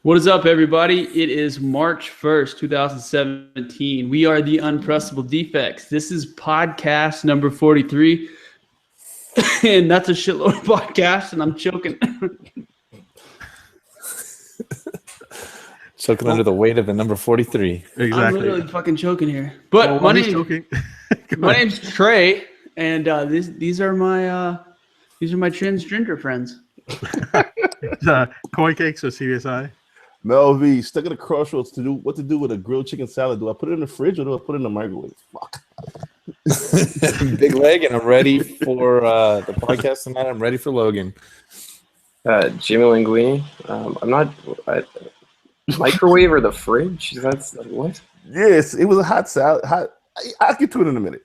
What is up, everybody? It is March 1st, 2017. We are the Unpressable Defects. This is podcast number 43, and that's a shitload of podcasts, and I'm choking. Choking under the weight of the number 43. Exactly. I'm literally fucking choking here. But my name's Trey, and these are my transgender friends. Koi cakes or CSI? Mel V, stuck at a crossroads to do what to do with a grilled chicken salad. Do I put it in the fridge or do I put it in the microwave? Fuck. Big leg, and I'm ready for the podcast tonight. I'm ready for Logan. Jimmy Linguini. I'm not microwave or the fridge. That's what? Yes, it was a hot salad. I'll get to it in a minute.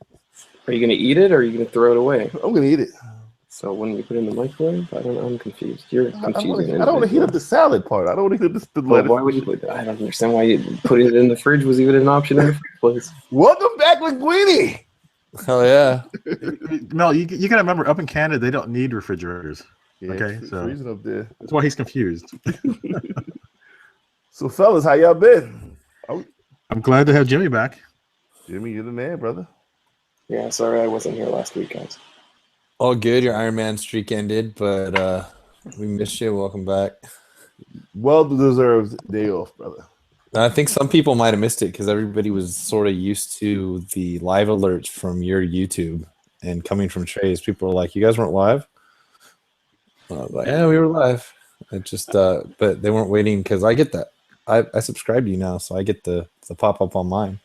Are you gonna eat it or are you gonna throw it away? I'm gonna eat it. So when you put it in the microwave, I'm confused. You're confusing. I don't want to heat up the salad part. I don't want to heat up the lettuce. Why would you put that? I don't understand why you putting it in the fridge was even an option in the first place. Welcome back, Linguini. Hell yeah. Mel, you gotta remember, up in Canada, they don't need refrigerators. Yeah, okay, so freezing up there. that's why he's confused. So, fellas, how y'all been? I'm glad to have Jimmy back. Jimmy, you're the man, brother. Yeah, sorry I wasn't here last week, guys. All good. Your Iron Man streak ended, but we missed you. Welcome back. Well-deserved day off, brother. I think some people might have missed it because everybody was sort of used to the live alerts from your YouTube and coming from Trey's. People were like, "You guys weren't live?" I was like, "Yeah, we were live." It just, but they weren't waiting because I get that. I subscribe to you now, so I get the pop up on mine.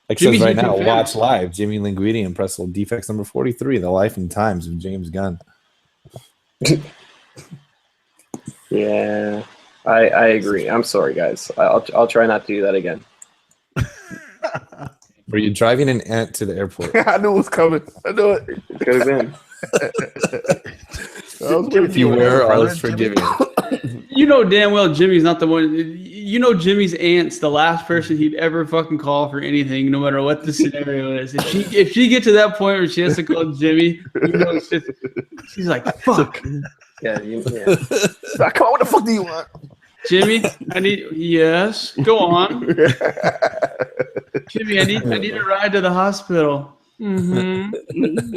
Like says right now, watch live. Jimmy Linguini, Unpressable Defects number 43, The Life and Times of James Gunn. Yeah, I agree. I'm sorry, guys. I'll try not to do that again. Were you driving an ant to the airport? I knew it was coming. I knew it. Could have been. If you were, I was forgiving. You know damn well Jimmy's not the one. You know Jimmy's aunt's the last person he'd ever fucking call for anything, no matter what the scenario is. If she gets to that point where she has to call Jimmy, you know it's just, she's like, fuck. Yeah. Come on, what the fuck do you want? Jimmy, yes, go on. Jimmy, I need a ride to the hospital. Mm-hmm.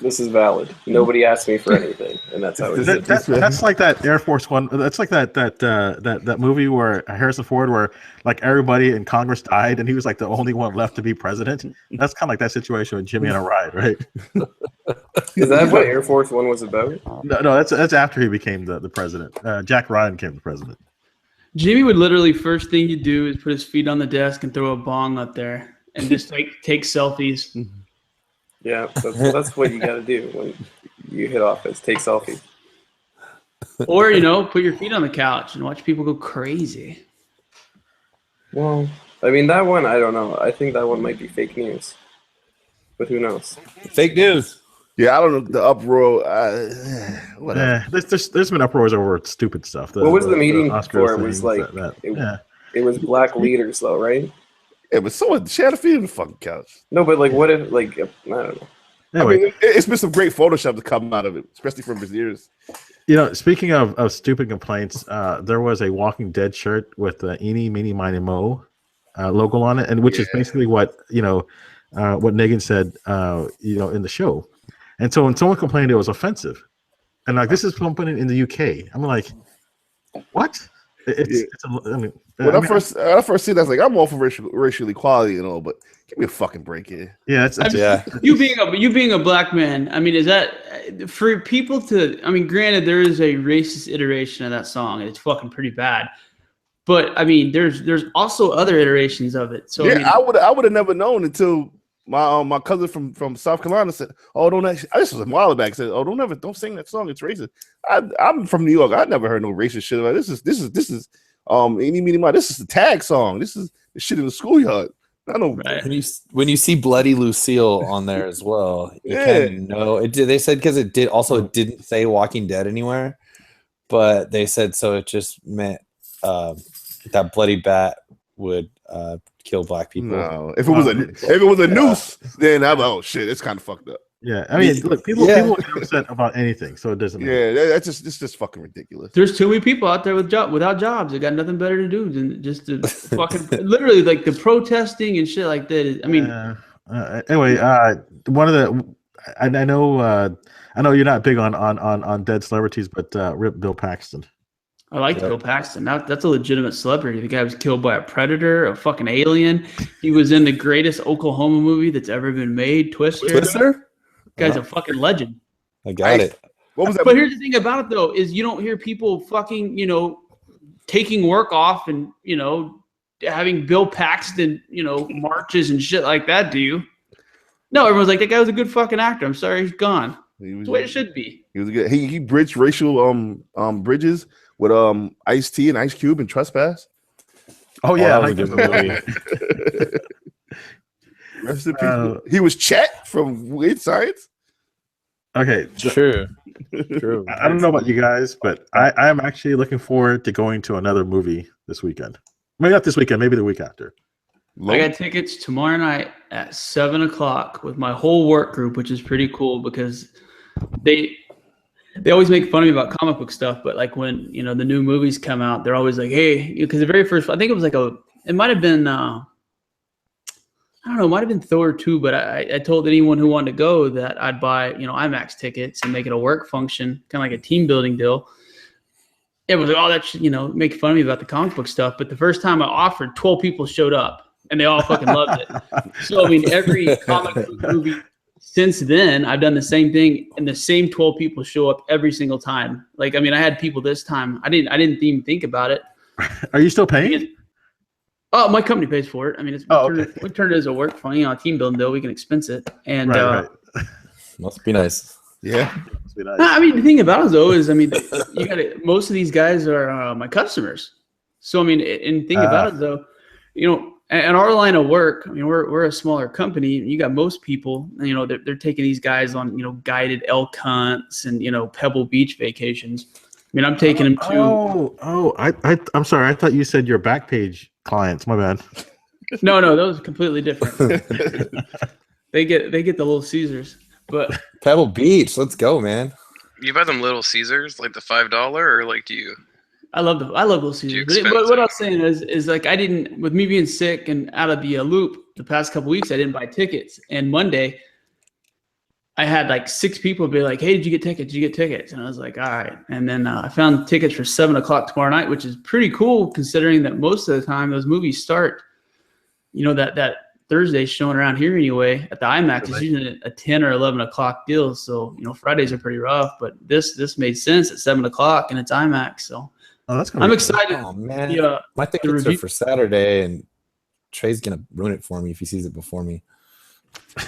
This is valid. Nobody asked me for anything, and that's how it is. That's like that Air Force One. That's like that movie where Harrison Ford, where like everybody in Congress died, and he was like the only one left to be president. That's kind of like that situation with Jimmy on a ride, right? Is that what Air Force One was about? No, that's after he became the president. Jack Ryan became the president. Jimmy would literally, first thing he'd do is put his feet on the desk and throw a bong up there and just like take selfies. Yeah, that's what you got to do when you hit office. Take selfies. Or, put your feet on the couch and watch people go crazy. Well, I mean, that one, I don't know. I think that one might be fake news. But who knows? Fake news. Yeah, I don't know. The uproar. Whatever. Yeah, there's been uproars over stupid stuff. What was the meeting for? It was like, it was black leaders, though, right? Yeah, but someone she had a feet on the fucking couch. No, but like, what if, like, I don't know. Anyway, I mean, it's been some great Photoshop to come out of it, especially from his ears. Speaking of stupid complaints, there was a Walking Dead shirt with Eeny, Meeny, Miny, Mo logo on it, and which is basically what what Negan said, in the show. And so when someone complained, it was offensive, and like this is something in the UK. I'm like, what? When I first see that, I was like, I'm all for racial equality and all, but give me a fucking break here. Yeah, you being a black man. I mean, is that for people to? I mean, granted, there is a racist iteration of that song, and it's fucking pretty bad. But I mean, there's also other iterations of it. So yeah, I would have never known until my cousin from South Carolina said, "Oh, don't actually." This was a while back. Said, "Oh, don't sing that song. It's racist." I'm from New York. I never heard no racist shit. Like, this is Eeny, Meeny, Miny. This is the tag song. This is the shit in the schoolyard. I know. Right. When you see Bloody Lucille on there as well, you kind of know it. They said because it didn't say Walking Dead anywhere, but they said so it just meant that bloody bat would kill black people. No, if it was a noose, then I'm oh shit, it's kind of fucked up. Yeah, I mean, look, people get upset about anything, so it doesn't matter. Yeah, it's just fucking ridiculous. There's too many people out there without jobs. They got nothing better to do than just to fucking literally like the protesting and shit like that. I mean, Anyway, one of the I know you're not big on dead celebrities, but rip Bill Paxton. I like Bill Paxton. That's a legitimate celebrity. The guy was killed by a predator, a fucking alien. He was in the greatest Oklahoma movie that's ever been made, Twister. Guy's a fucking legend. I got it. What was that? But here's the thing about it though, is you don't hear people fucking, taking work off and, having Bill Paxton, marches and shit like that, do you? No, everyone's like, that guy was a good fucking actor. I'm sorry he's gone. That's the way it should be. He was good. He bridged racial bridges with Ice-T and Ice Cube and Trespass. Oh yeah, that was a good movie. Rest in peace. He was Chet from Weird Science. Okay, True. I don't know about you guys, but I'm actually looking forward to going to another movie this weekend. Maybe not this weekend, maybe the week after. I got tickets tomorrow night at 7:00 with my whole work group, which is pretty cool because they always make fun of me about comic book stuff, but like when the new movies come out, they're always like, hey, because the very first, I think it was like it might have been I don't know, it might have been Thor 2, but I told anyone who wanted to go that I'd buy IMAX tickets and make it a work function, kind of like a team building deal. It was like, oh, that's make fun of me about the comic book stuff, but the first time I offered, 12 people showed up. And they all fucking loved it. So, I mean, every comic book movie since then, I've done the same thing, and the same 12 people show up every single time. Like, I mean, I had people this time. I didn't even think about it. Are you still paying? Oh, my company pays for it. I mean, we turn it as a work fund, a team building deal. We can expense it. And right. Must be nice. Yeah. Must be nice. I mean, the thing about it though is, I mean, most of these guys are my customers. So, I mean, and think about it though, and our line of work, I mean, we're a smaller company. You got most people, they're taking these guys on, guided elk hunts and, Pebble Beach vacations. I mean, I'm taking them to. I'm sorry. I thought you said your Backpage clients. My bad. No, those are completely different. They get the Little Caesars, but Pebble Beach. Let's go, man. You buy them Little Caesars, like the $5, or like do you? I love Little Caesars. But what I was saying is like I didn't, with me being sick and out of the loop the past couple weeks, I didn't buy tickets. And Monday, I had like 6 people be like, "Hey, did you get tickets? Did you get tickets?" And I was like, "All right." And then I found tickets for 7:00 tomorrow night, which is pretty cool considering that most of the time those movies start, that Thursday showing around here anyway at the IMAX is usually a 10 or 11 o'clock deal. So Fridays are pretty rough, but this made sense at 7:00 and it's IMAX. So. Oh, that's I'm excited. Oh man, my tickets are for Saturday, and Trey's gonna ruin it for me if he sees it before me.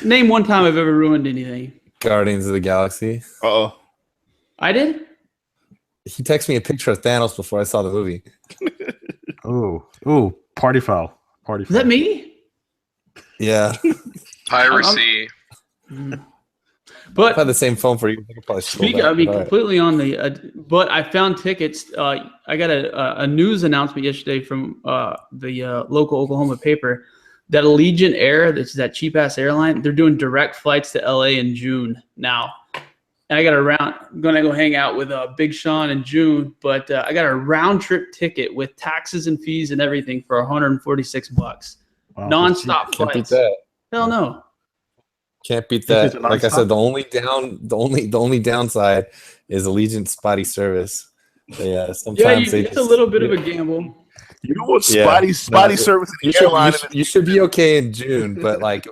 Name one time I've ever ruined anything. Guardians of the Galaxy. Uh-oh. I did? He texted me a picture of Thanos before I saw the movie. Oh, party foul. Is that me? Yeah. Piracy. But I had the same phone for you. Completely on the. But I found tickets. I got a news announcement yesterday from the local Oklahoma paper that Allegiant Air, that's that cheap ass airline, they're doing direct flights to LA in June now. And I got I'm gonna go hang out with Big Sean in June, but I got a round trip ticket with taxes and fees and everything for $146. Wow, nonstop flights. Can't beat that. Hell no. Can't beat that. Like I said, the only downside is Allegiant spotty service. Yeah, sometimes it's a little bit of a gamble. You know what spotty service in the airline? You should be okay in June, but like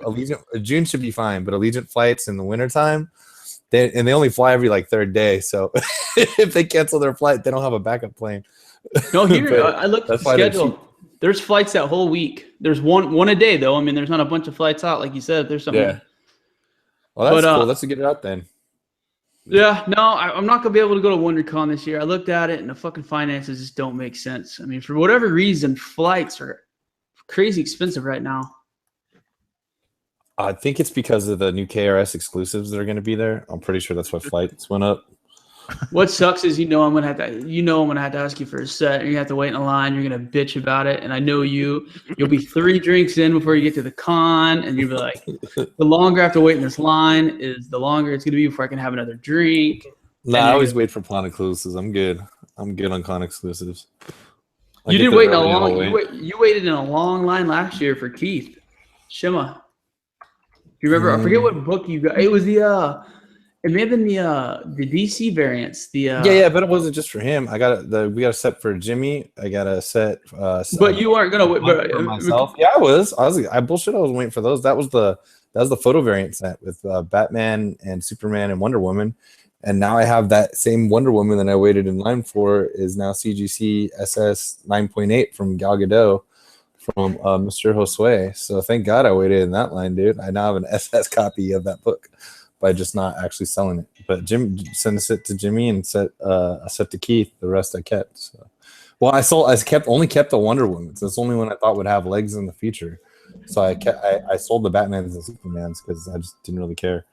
June should be fine. But Allegiant flights in the wintertime, they only fly every like 3rd day. So if they cancel their flight, they don't have a backup plane. No, here I looked at the schedule. There's flights that whole week. There's one a day though. I mean, there's not a bunch of flights out like you said. There's something. Yeah. Well, that's cool. Let's get it out then. Yeah, no, I'm not gonna be able to go to WonderCon this year. I looked at it, and the fucking finances just don't make sense. I mean, for whatever reason, flights are crazy expensive right now. I think it's because of the new KRS exclusives that are going to be there. I'm pretty sure that's why flights went up. What sucks is I'm gonna have to ask you for a set, and you have to wait in a line. You're gonna bitch about it, and I know you'll be 3 drinks in before you get to the con, and you'll be like, the longer I have to wait in this line is the longer it's gonna be before I can have another drink. Nah, And I then always wait for con exclusives. I'm good on con exclusives. I you get did there wait in a early and I'll long. wait. You waited in a long line last year for Keith Shima. Do you remember? I forget what book you got. It was the. It may have been the DC variants. Yeah, but it wasn't just for him. We got a set for Jimmy. I got a set. But you weren't gonna wait. But, for myself. Yeah, I was. I bullshit. I was waiting for those. That was the photo variant set with Batman and Superman and Wonder Woman. And now I have that same Wonder Woman that I waited in line for is now CGC SS 9.8 from Gal Gadot from Mr. Josue. So thank God I waited in that line, dude. I now have an SS copy of that book by just not actually selling it. But Jim sent a set to Jimmy and a set to Keith. The rest I kept. So. Well, I only kept the Wonder Woman. So it's the only one I thought would have legs in the future. So I sold the Batmans and Supermans because I just didn't really care.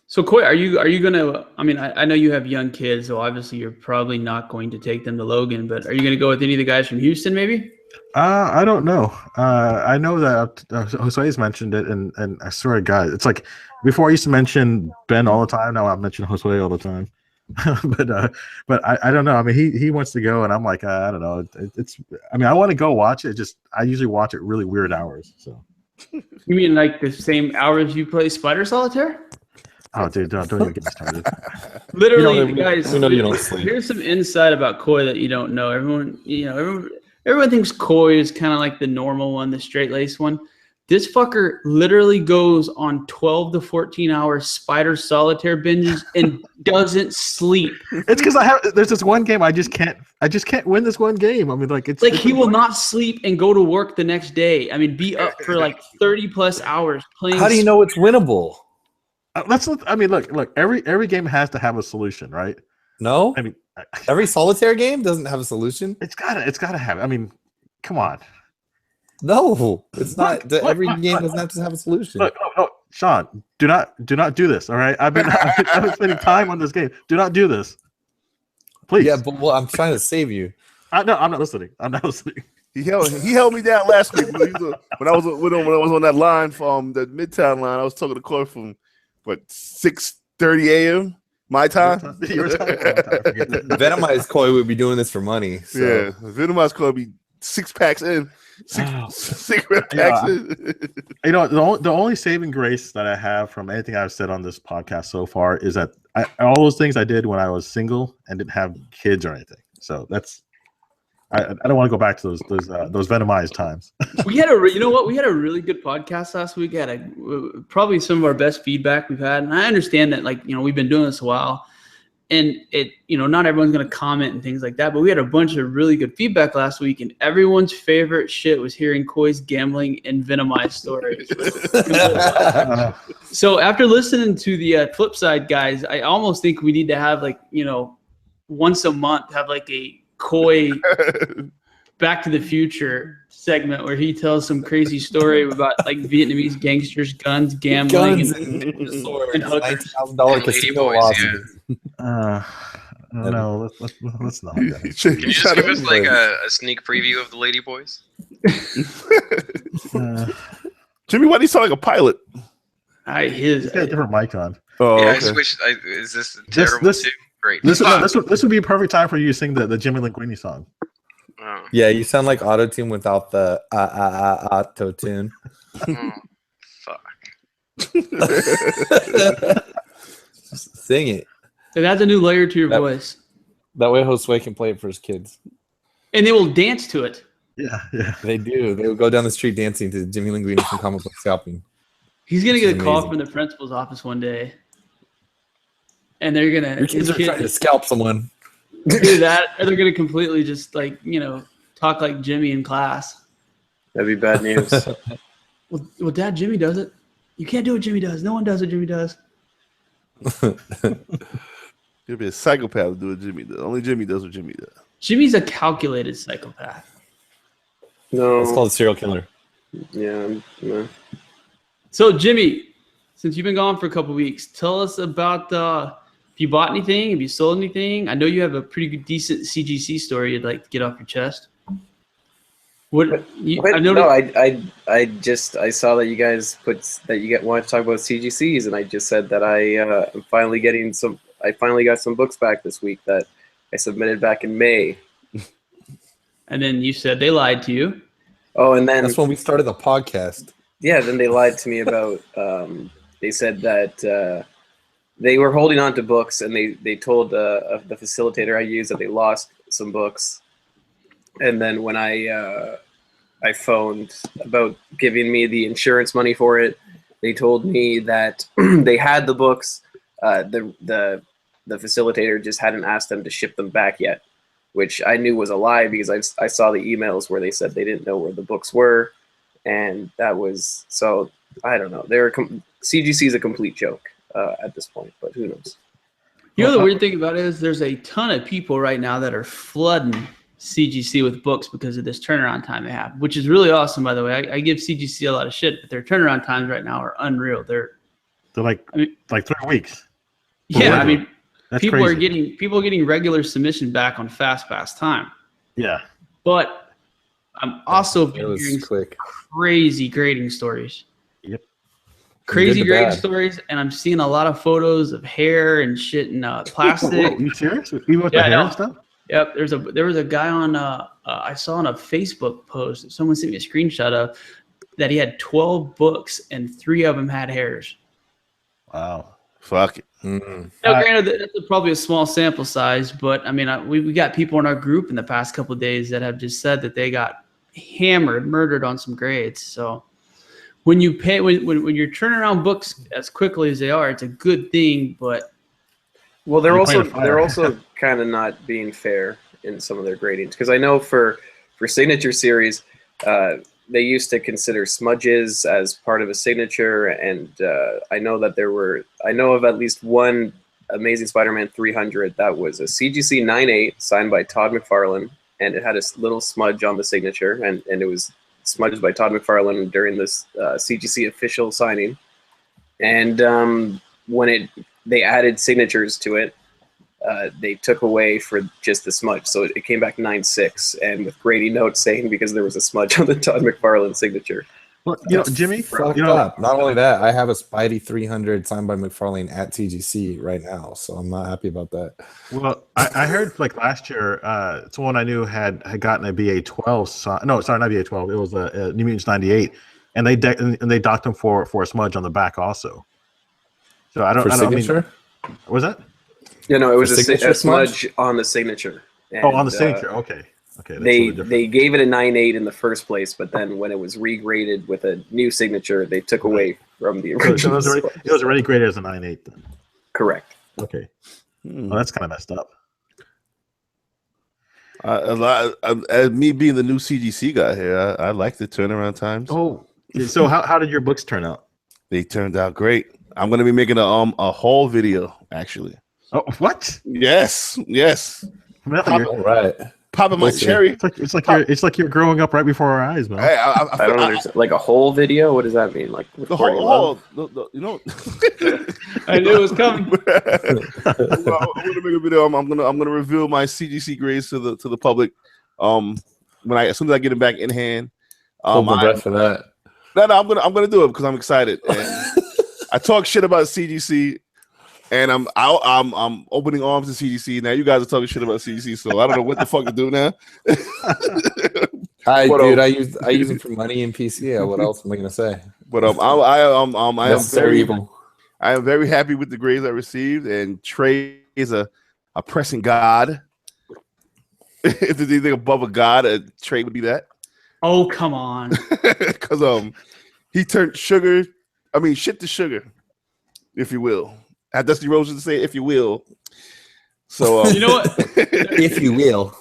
So, Coy, are you gonna? I mean, I know you have young kids, so obviously you're probably not going to take them to Logan. But are you gonna go with any of the guys from Houston, maybe? I don't know. I know that Jose's mentioned it, and I swear to God, it's like before I used to mention Ben all the time. Now I mention Jose all the time. but I don't know. I mean, he wants to go, and I'm like, I don't know. I mean, I want to go watch it. Just I usually watch it really weird hours. So. You mean like the same hours you play Spider Solitaire? Oh, dude, don't even get me started. Literally, guys. We know you don't sleep. Here's some insight about Coy that you don't know. Everyone thinks Coy is kind of like the normal one, the straight-laced one. This fucker literally goes on 12 to 14 hour Spider Solitaire binges and doesn't sleep. It's because there's this one game I just can't win this one game. I mean, like it's he will not sleep and go to work the next day. I mean, be up for like 30 plus hours playing. How do you know it's winnable? Look. Every game has to have a solution, right? No, I mean, every solitaire game doesn't have a solution. It's gotta have. I mean, come on. No, it's not. Every game doesn't have to have a solution. Look, Sean, do not do this. All right, I've been spending time on this game. Do not do this, please. Yeah, but I'm trying to save you. No, I'm not listening. He held me down last week when I was with him when I was on that line from the Midtown line. I was talking to Corey from 6:30 a.m. my time. Your time. Venomized Koi would be doing this for money. So. Yeah, Venomized Koi would be 6 packs in, cigarette packs in. The only saving grace that I have from anything I've said on this podcast so far is that all those things I did when I was single and didn't have kids or anything. So that's. I don't want to go back to those Venomized times. We had a really good podcast last week. Had probably some of our best feedback we've had, and I understand that we've been doing this a while, and not everyone's gonna comment and things like that. But we had a bunch of really good feedback last week, and everyone's favorite shit was hearing Coy's gambling and Venomized stories. So after listening to the flip side guys, I almost think we need to have once a month have a Coy Back to the Future segment where he tells some crazy story about Vietnamese gangsters, guns, gambling, and hookers. $90,000 casino losses. No, let's not. Can you just give us a sneak preview of the Lady Boys? Jimmy, why do you sound like a pilot? He's got a different mic on. Oh, yeah, okay. I switched. Is this terrible too? Great. This would be a perfect time for you to sing the Jimmy Linguini song. Oh. Yeah, you sound like auto-tune without the auto-tune. Oh, fuck. Sing it. It adds a new layer to your voice. That way Josue can play it for his kids. And they will dance to it. Yeah. They do. They will go down the street dancing to Jimmy Linguini from Comic Book Scalping. He's going to get a call from the principal's office one day. And they're going to... Your kids are trying to scalp someone. Do that, or they're going to completely just, talk like Jimmy in class. That'd be bad news. Well, Dad, Jimmy does it. You can't do what Jimmy does. No one does what Jimmy does. You'd be a psychopath to do what Jimmy does. Only Jimmy does what Jimmy does. Jimmy's a calculated psychopath. No. It's called a serial killer. Yeah. No. So, Jimmy, since you've been gone for a couple weeks, tell us about if you bought anything? Have you sold anything? I know you have a pretty good, decent CGC story you'd like to get off your chest. What? I No, noticed. I saw that you guys wanted to talk about CGCs, and I just said that I'm finally getting some. I finally got some books back this week that I submitted back in May. And then you said they lied to you. Oh, and then That's when we started the podcast. yeah, then they lied to me about. They said that they were holding on to books, and they told the facilitator I used that they lost some books. And then when I phoned about giving me the insurance money for it, they told me that they had the books. The facilitator just hadn't asked them to ship them back yet, which I knew was a lie because I saw the emails where they said they didn't know where the books were, and that was so. I don't know. CGC is a complete joke at this point, but who knows? You know the weird thing about it is there's a ton of people right now that are flooding CGC with books because of this turnaround time they have, which is really awesome, by the way. I give CGC a lot of shit, but their turnaround times right now are unreal. They're like 3 weeks. Yeah, I mean, that's people crazy. are getting regular submission back on fast time. Yeah, but I'm also hearing quick. crazy grading stories. Yep. Crazy grading stories, and I'm seeing a lot of photos of hair and shit and plastic. Whoa, you serious? Even with the hair and stuff? Yep, there was a guy on I saw on a Facebook post that someone sent me a screenshot of that he had 12 books and 3 of them had hairs. Wow, fuck it. Now, granted, that's probably a small sample size, but I mean, we got people in our group in the past couple of days that have just said that they got murdered on some grades. So when you pay when you're turning around books as quickly as they are, it's a good thing, but. Well, they're also kind of not being fair in some of their gradings because I know for signature series, they used to consider smudges as part of a signature, and I know of at least one Amazing Spider-Man 300 that was a CGC 9.8 signed by Todd McFarlane, and it had a little smudge on the signature, and it was smudged by Todd McFarlane during this CGC official signing, and when they added signatures to it, they took away for just the smudge. So it came back 9.6 and with grading notes saying because there was a smudge on the Todd McFarlane signature. Well, Jimmy, up. Not only that, I have a Spidey 300 signed by McFarlane at TGC right now, so I'm not happy about that. Well, I heard like last year, someone I knew had gotten a BA12. No, sorry, not BA12. It was a New Mutants 98, and they docked him for a smudge on the back also. So I don't. Signature? What was that? Yeah, no, it was a smudge smudge on the signature. And, on the signature. Okay. They gave it a 9.8 in the first place, but then when it was regraded with a new signature, they took away from the original. So it was already graded as a 9.8 then. Correct. Okay. Well, that's kind of messed up. As me being the new CGC guy here, I like the turnaround times. Oh, so how did your books turn out? They turned out great. I'm going to be making a haul video actually. Oh, what? Yes. All right. Popping my cherry. It's like you're growing up right before our eyes, man. I don't understand. Like a whole video? What does that mean? Like the whole you know. I knew it was coming. Well, I'm gonna make a video. I'm gonna reveal my CGC grades to the public. As soon as I get them back in hand. Hold my breath for that. No, I'm gonna do it because I'm excited. And I talk shit about CGC. And I'm opening arms to CGC. Now you guys are talking shit about CGC, so I don't know what the fuck to do now. Hi, dude. I use it for money in PC. What else am I gonna say? But I am very evil. I am very happy with the grades I received, and Trey is a pressing god. If there's anything above a god, Trey would be that. Oh, come on. Because he turned shit to sugar, if you will. Had Dusty Rose to say, if you will. So you know what? If you will.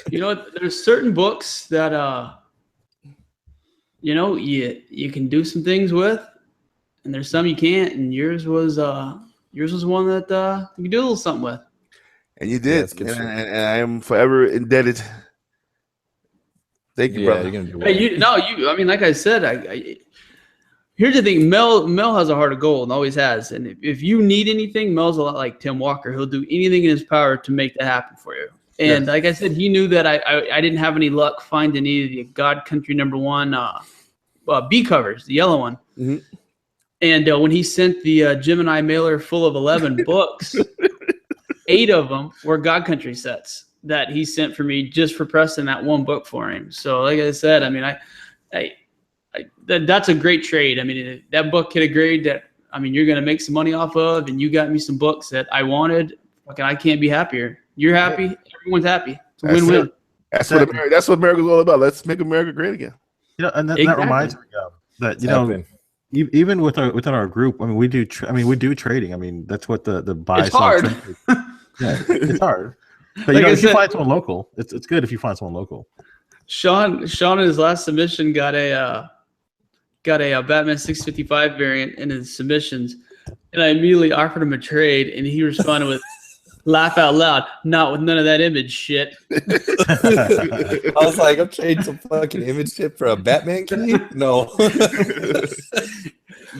You know what? There's certain books that you can do some things with, and there's some you can't. And yours was one that you could do a little something with. And you did, and I am forever indebted. Thank you, brother. I mean, like I said, Here's the thing, Mel has a heart of gold and always has. And if you need anything, Mel's a lot like Tim Walker. He'll do anything in his power to make that happen for you. And like I said, he knew that I didn't have any luck finding any of the God Country #1 B covers, the yellow one. Mm-hmm. And when he sent the Gemini mailer full of 11 books, 8 of them were God Country sets that he sent for me just for pressing that one book for him. So like I said, I mean, that's a great trade. I mean, that book hit a grade that, I mean, you're going to make some money off of, and you got me some books that I wanted. Fucking, I can't be happier. You're happy. Everyone's happy. It's a win-win. That's what America's all about. Let's make America great again. You know, and that reminds me of that. You know, even within our group, I mean, we do trading. I mean, that's what the buy. It's hard. Yeah, it's hard. But Like if you find someone local, it's good if you find someone local. Sean in his last submission got a Batman 655 variant in his submissions, and I immediately offered him a trade, and he responded with, "Laugh out loud, not with none of that image shit." I was like, I'm trading some fucking image shit for a Batman key? No.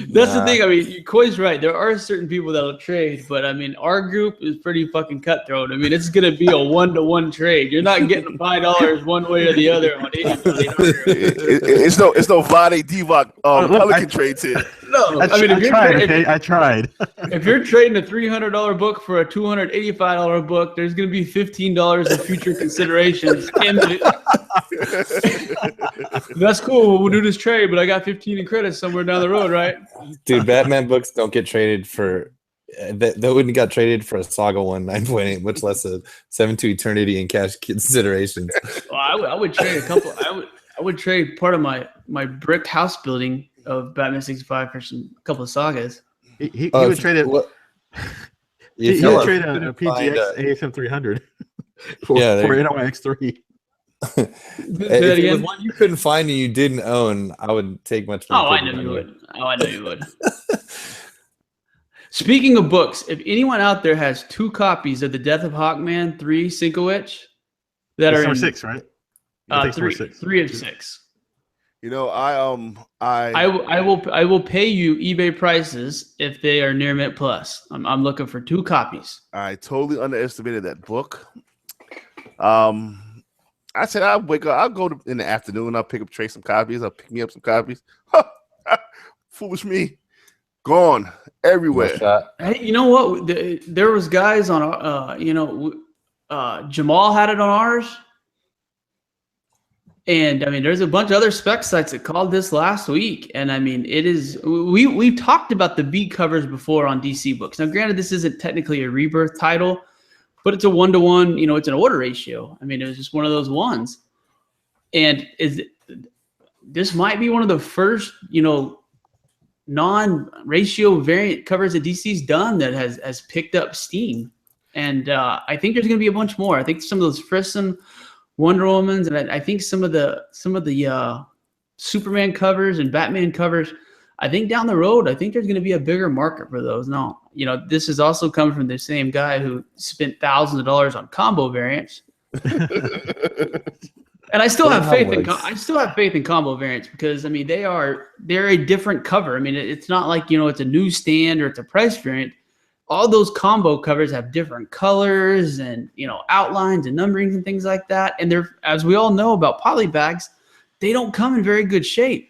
That's the thing. I mean, Coy's right. There are certain people that'll trade, but I mean, our group is pretty fucking cutthroat. I mean, it's gonna be a 1-to-1 trade. You're not getting $5 one way or the other on anybody. It's no Vlade Divac Pelican trades here. No, I mean, I tried. If you're trading a $300 book for a $285 book, there's going to be $15 in future considerations. That's cool. We'll do this trade, but I got 15 in credit somewhere down the road, right? Dude, Batman books don't get traded for. That wouldn't got traded for a Saga 1 9.8, much less a 7 to Eternity in cash considerations. Well, I would trade a couple. I would trade part of my brick house building of Batman 65 for a couple of Sagas. He would trade it. He would trade a PGX ASM 300 for NOX3. If it was one you couldn't find and you didn't own, I would take much more. I know you would. Speaking of books, if anyone out there has 2 copies of The Death of Hawkman 3 Sinkowicz that are in 6, right? 3 of 6. You know, I will pay you eBay prices if they are near mint plus. I'm looking for 2 copies. I totally underestimated that book. I said I'll wake up. I'll go in the afternoon. I'll pick up Trey some copies. I'll pick me up some copies. Foolish me, gone everywhere. Hey, you know what? There was guys on Jamal had it on ours. And I mean, there's a bunch of other spec sites that called this last week. And I mean, it is, we've talked about the B covers before on DC books. Now, granted, this isn't technically a rebirth title, but it's a 1-to-1, it's an order ratio. I mean, it was just one of those ones. And this might be one of the first, non-ratio variant covers that DC's done that has picked up steam. And I think there's going to be a bunch more. I think some of those Frisson Wonder Womans, and I think some of the Superman covers and Batman covers. I think down the road, I think there's going to be a bigger market for those. Now, this is also coming from the same guy who spent thousands of dollars on combo variants. And I still have faith in combo variants because I mean they're a different cover. I mean it's not like it's a newsstand or it's a price variant. All those combo covers have different colors and outlines and numberings and things like that. And they're, as we all know about polybags, they don't come in very good shape.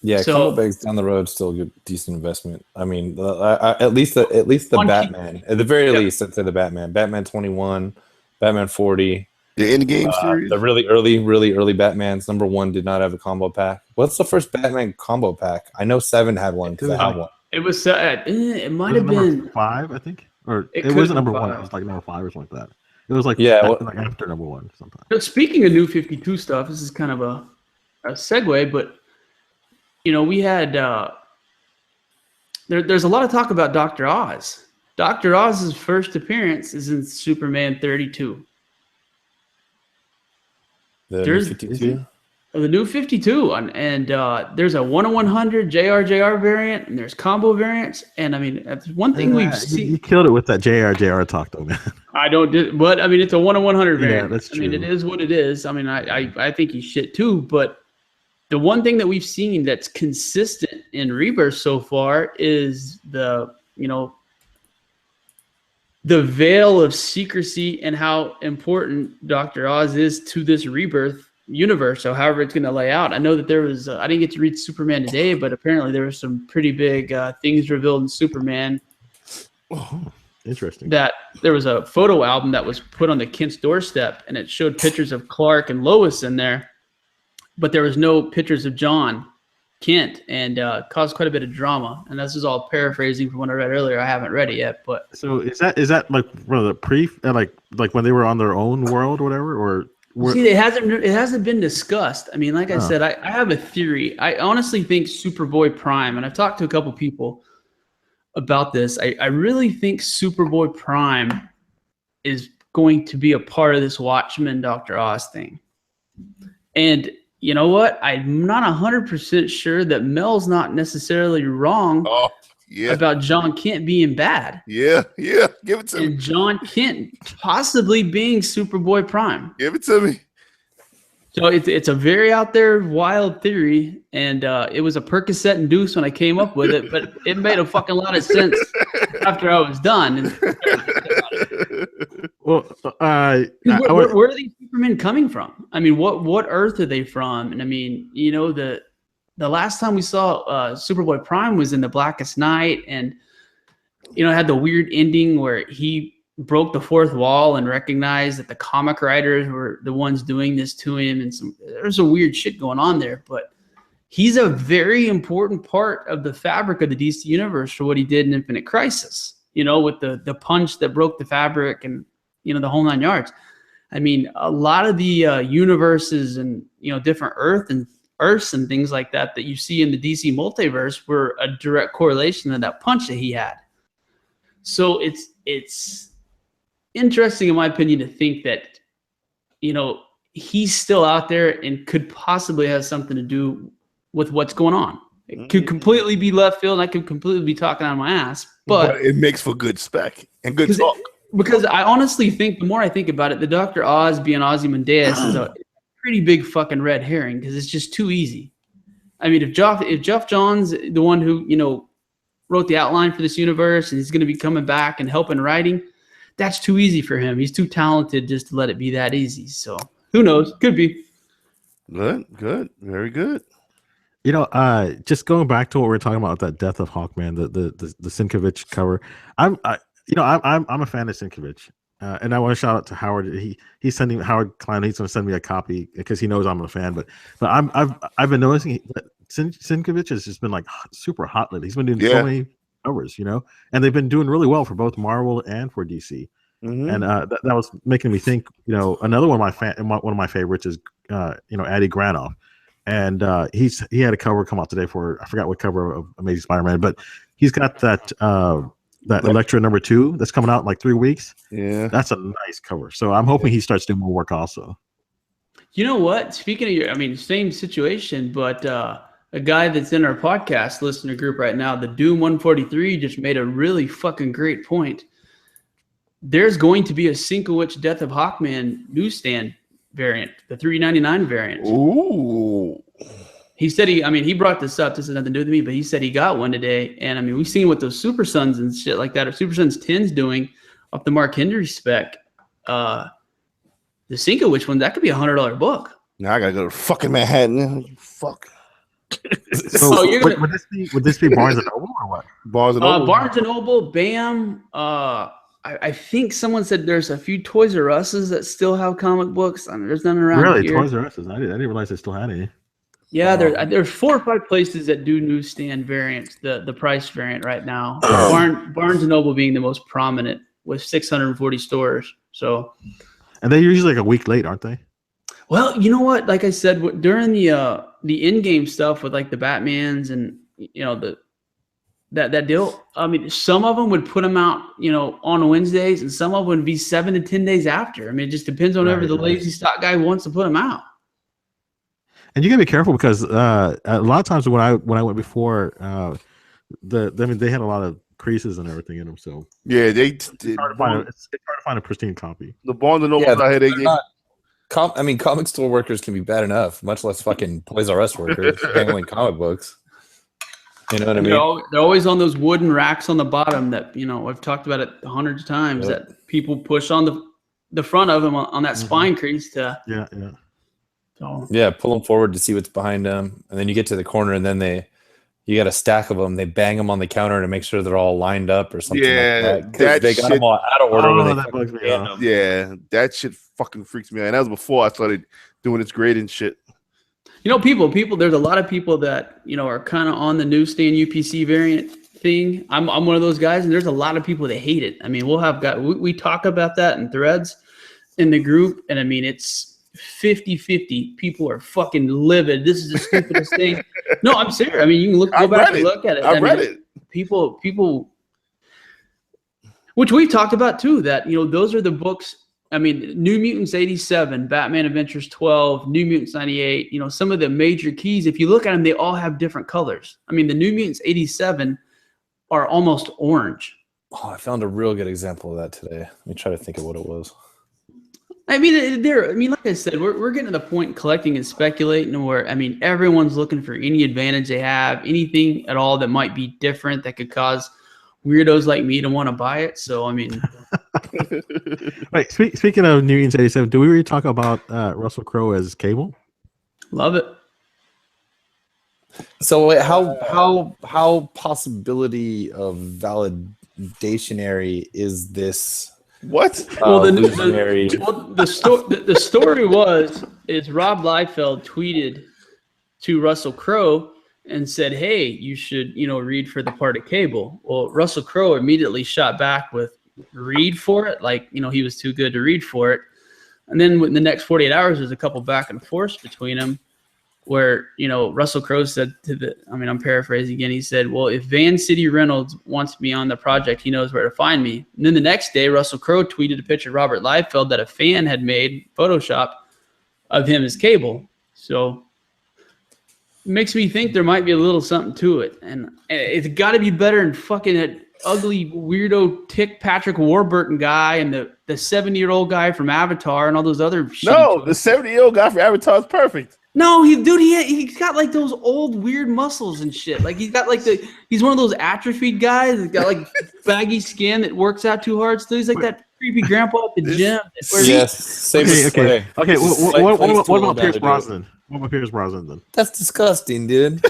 Yeah, combo bags down the road still a good, decent investment. I mean, at least the Batman, at the very least, I'd say the Batman 21, Batman 40. The Endgame series, the really early Batmans. #1 did not have a combo pack. What's the first Batman combo pack? I know 7 had one because I had one. It was it might have been 5, I think, or it wasn't #1. It was like #5 or something like that. It was like like after #1 sometimes. But speaking of New 52 stuff, this is kind of a segue, but we had there's a lot of talk about Dr. Oz. Dr. Oz's first appearance is in Superman 32. There's New 52? The New 52, and there's a 1-to-100 JR variant, and there's combo variants, and I mean that's one thing we've seen. You killed it with that JR talk, though, man. But I mean it's a 1-to-100 variant. Yeah, that's true. I mean it is what it is. I mean I think he's shit too, but the one thing that we've seen that's consistent in Rebirth so far is the veil of secrecy and how important Dr. Oz is to this Rebirth universe. So however it's going to lay out. I know that there was, I didn't get to read Superman today, but apparently there were some pretty big things revealed in Superman. Oh, interesting. That there was a photo album that was put on the Kent's doorstep, and it showed pictures of Clark and Lois in there, but there was no pictures of John Kent, and caused quite a bit of drama. And this is all paraphrasing from what I read earlier. I haven't read it yet, but so is that like one of the like when they were on their own world or whatever, or see, it hasn't been discussed. I mean, like I said, I have a theory. I honestly think Superboy Prime, and I've talked to a couple people about this. I really think Superboy Prime is going to be a part of this Watchmen Dr. Oz thing. And you know what? I'm not 100% sure that Mel's not necessarily wrong about John Kent being bad. Yeah. Give it to me. And John Kent possibly being Superboy Prime. Give it to me. So it's a very out there wild theory, and it was a Percocet induced when I came up with it, but it made a fucking lot of sense after I was done. Well, where are these Supermen coming from? I mean, what Earth are they from? And I mean, the last time we saw Superboy Prime was in The Blackest Night, and it had the weird ending where he broke the fourth wall and recognized that the comic writers were the ones doing this to him, and there's a weird shit going on there. But he's a very important part of the fabric of the DC universe for what he did in Infinite Crisis. With the punch that broke the fabric and the whole 9 yards. I mean, a lot of the universes and different Earths and things like that you see in the DC multiverse were a direct correlation to that punch that he had. So it's interesting, in my opinion, to think that he's still out there and could possibly have something to do with what's going on. It could completely be left field, and I could completely be talking out of my ass, but it makes for good spec and good talk. Because I honestly think, the more I think about it, the Dr. Oz being Ozymandias is a pretty big fucking red herring, because it's just too easy. I mean, if Jeff Johns, the one who wrote the outline for this universe, and he's going to be coming back and helping writing, that's too easy for him. He's too talented just to let it be that easy. So who knows? Could be. Good, very good. Just going back to what we were talking about, that Death of Hawkman, the Sienkiewicz cover. I'm a fan of Sienkiewicz, and I want to shout out to Howard. He's sending Howard Klein. He's going to send me a copy because he knows I'm a fan. But I've been noticing that Sienkiewicz has just been like super hot lately. He's been doing so many covers, and they've been doing really well for both Marvel and for DC. Mm-hmm. And that was making me think. Another one of my favorites is Adi Granoff. And he had a cover come out today for, I forgot what cover of Amazing Spider-Man, but he's got that Elektra #2 that's coming out in like 3 weeks. Yeah, that's a nice cover. So I'm hoping he starts doing more work also. You know what? Speaking of same situation, but a guy that's in our podcast listener group right now, the Doom 143, just made a really fucking great point. There's going to be a Sienkiewicz Death of Hawkman newsstand variant, the $3.99 variant. Ooh. He said he brought this up. This has nothing to do with me, but he said he got one today. And we've seen what those Super Sons and shit like that, or Super Sons 10's doing up the Mark Henry spec. The Sienkiewicz one, that could be $100 book. Now I gotta go to fucking Manhattan. Fuck. So would this be Barnes and Noble or what? Barnes and Noble. Barnes and Noble, BAM. I think someone said there's a few Toys R Us's that still have comic books. There's none around here. Really, Toys R Us's? I didn't realize they still had any. Yeah, there's 4 or 5 places that do newsstand variants, the price variant right now. Barnes and Noble being the most prominent with 640 stores. So, and they're usually like a week late, aren't they? Well, you know what? Like I said, during the in-game stuff with like the Batmans and that deal. Some of them would put them out, on Wednesdays, and some of them would be 7 to 10 days after. It just depends on whoever the lazy stock guy wants to put them out. And you gotta be careful because a lot of times when I went before, they had a lot of creases and everything in them. So yeah, it's hard to find a pristine copy. The Barnes and Noble Comic store workers can be bad enough, much less fucking Toys R Us workers handling comic books. You know what I mean? They're always on those wooden racks on the bottom that, I've talked about it hundreds of times, Yep. that people push on the front of them on that spine crease to. Yeah. So. Yeah, pull them forward to see what's behind them, and then you get to the corner, and then you got a stack of them. They bang them on the counter to make sure they're all lined up or something like that. They got them all out of order when they that bugs me out. Yeah, that shit fucking freaks me out. And that was before I started doing this grading shit. People. There's a lot of people that are kind of on the newsstand UPC variant thing. I'm one of those guys, and there's a lot of people that hate it. I mean, we talk about that in threads in the group, and I mean it's 50-50. People are fucking livid. This is the stupidest thing. No, I'm serious. I mean, you can go back and look at it. I read it. People, which we've talked about too. That those are the books. I mean, New Mutants 87, Batman Adventures 12, New Mutants 98. Some of the major keys. If you look at them, they all have different colors. I mean, the New Mutants 87 are almost orange. Oh, I found a real good example of that today. Let me try to think of what it was. I mean, like I said, we're getting to the point collecting and speculating where, I mean, everyone's looking for any advantage they have, anything at all that might be different that could cause weirdos like me to want to buy it. So, I mean. Wait, speaking of New Mutants 87, do we really talk about Russell Crowe as Cable? Love it. So wait, how possibility of validationary is this? What? Well, the story is Rob Liefeld tweeted to Russell Crowe and said, "Hey, you should read for the part of Cable." Well, Russell Crowe immediately shot back with "read for it," like he was too good to read for it. And then in the next 48 hours, there's a couple back and forths between them, where Russell Crowe said I'm paraphrasing again. He said, "Well, if Van City Reynolds wants me on the project, he knows where to find me." And then the next day, Russell Crowe tweeted a picture of Robert Liefeld that a fan had made Photoshop of him as Cable. So it makes me think there might be a little something to it, and it's got to be better than fucking that ugly weirdo tick Patrick Warburton guy and the 70-year-old guy from Avatar and all those other. No, the 70-year-old guy from Avatar is perfect. No, he's got like those old weird muscles and shit. Like he's got he's one of those atrophied guys. He's got like baggy skin that works out too hard. So he's like that creepy grandpa at the gym. Yes, same okay. What about Pierce Brosnan? What about Pierce Brosnan then? That's disgusting, dude.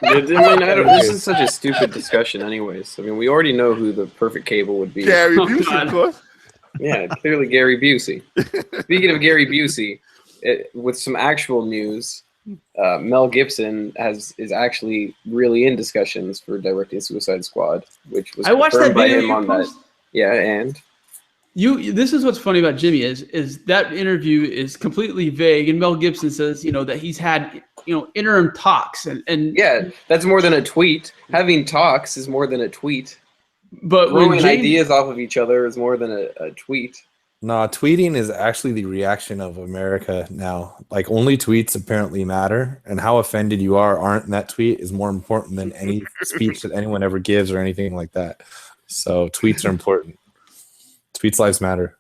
This is such a stupid discussion, anyways. I mean, we already know who the perfect Cable would be. Gary Busey, of course. Yeah, clearly Gary Busey. Speaking of Gary Busey. With some actual news, Mel Gibson is actually really in discussions for directing Suicide Squad, which was confirmed by him on that. Yeah, and this is what's funny about Jimmy is that interview is completely vague, and Mel Gibson says that he's had interim talks and yeah, that's more than a tweet. Having talks is more than a tweet. But throwing ideas off of each other is more than a tweet. No, tweeting is actually the reaction of America now. Like, only tweets apparently matter, and how offended you aren't in that tweet is more important than any speech that anyone ever gives or anything like that. So tweets are important. Tweets lives matter.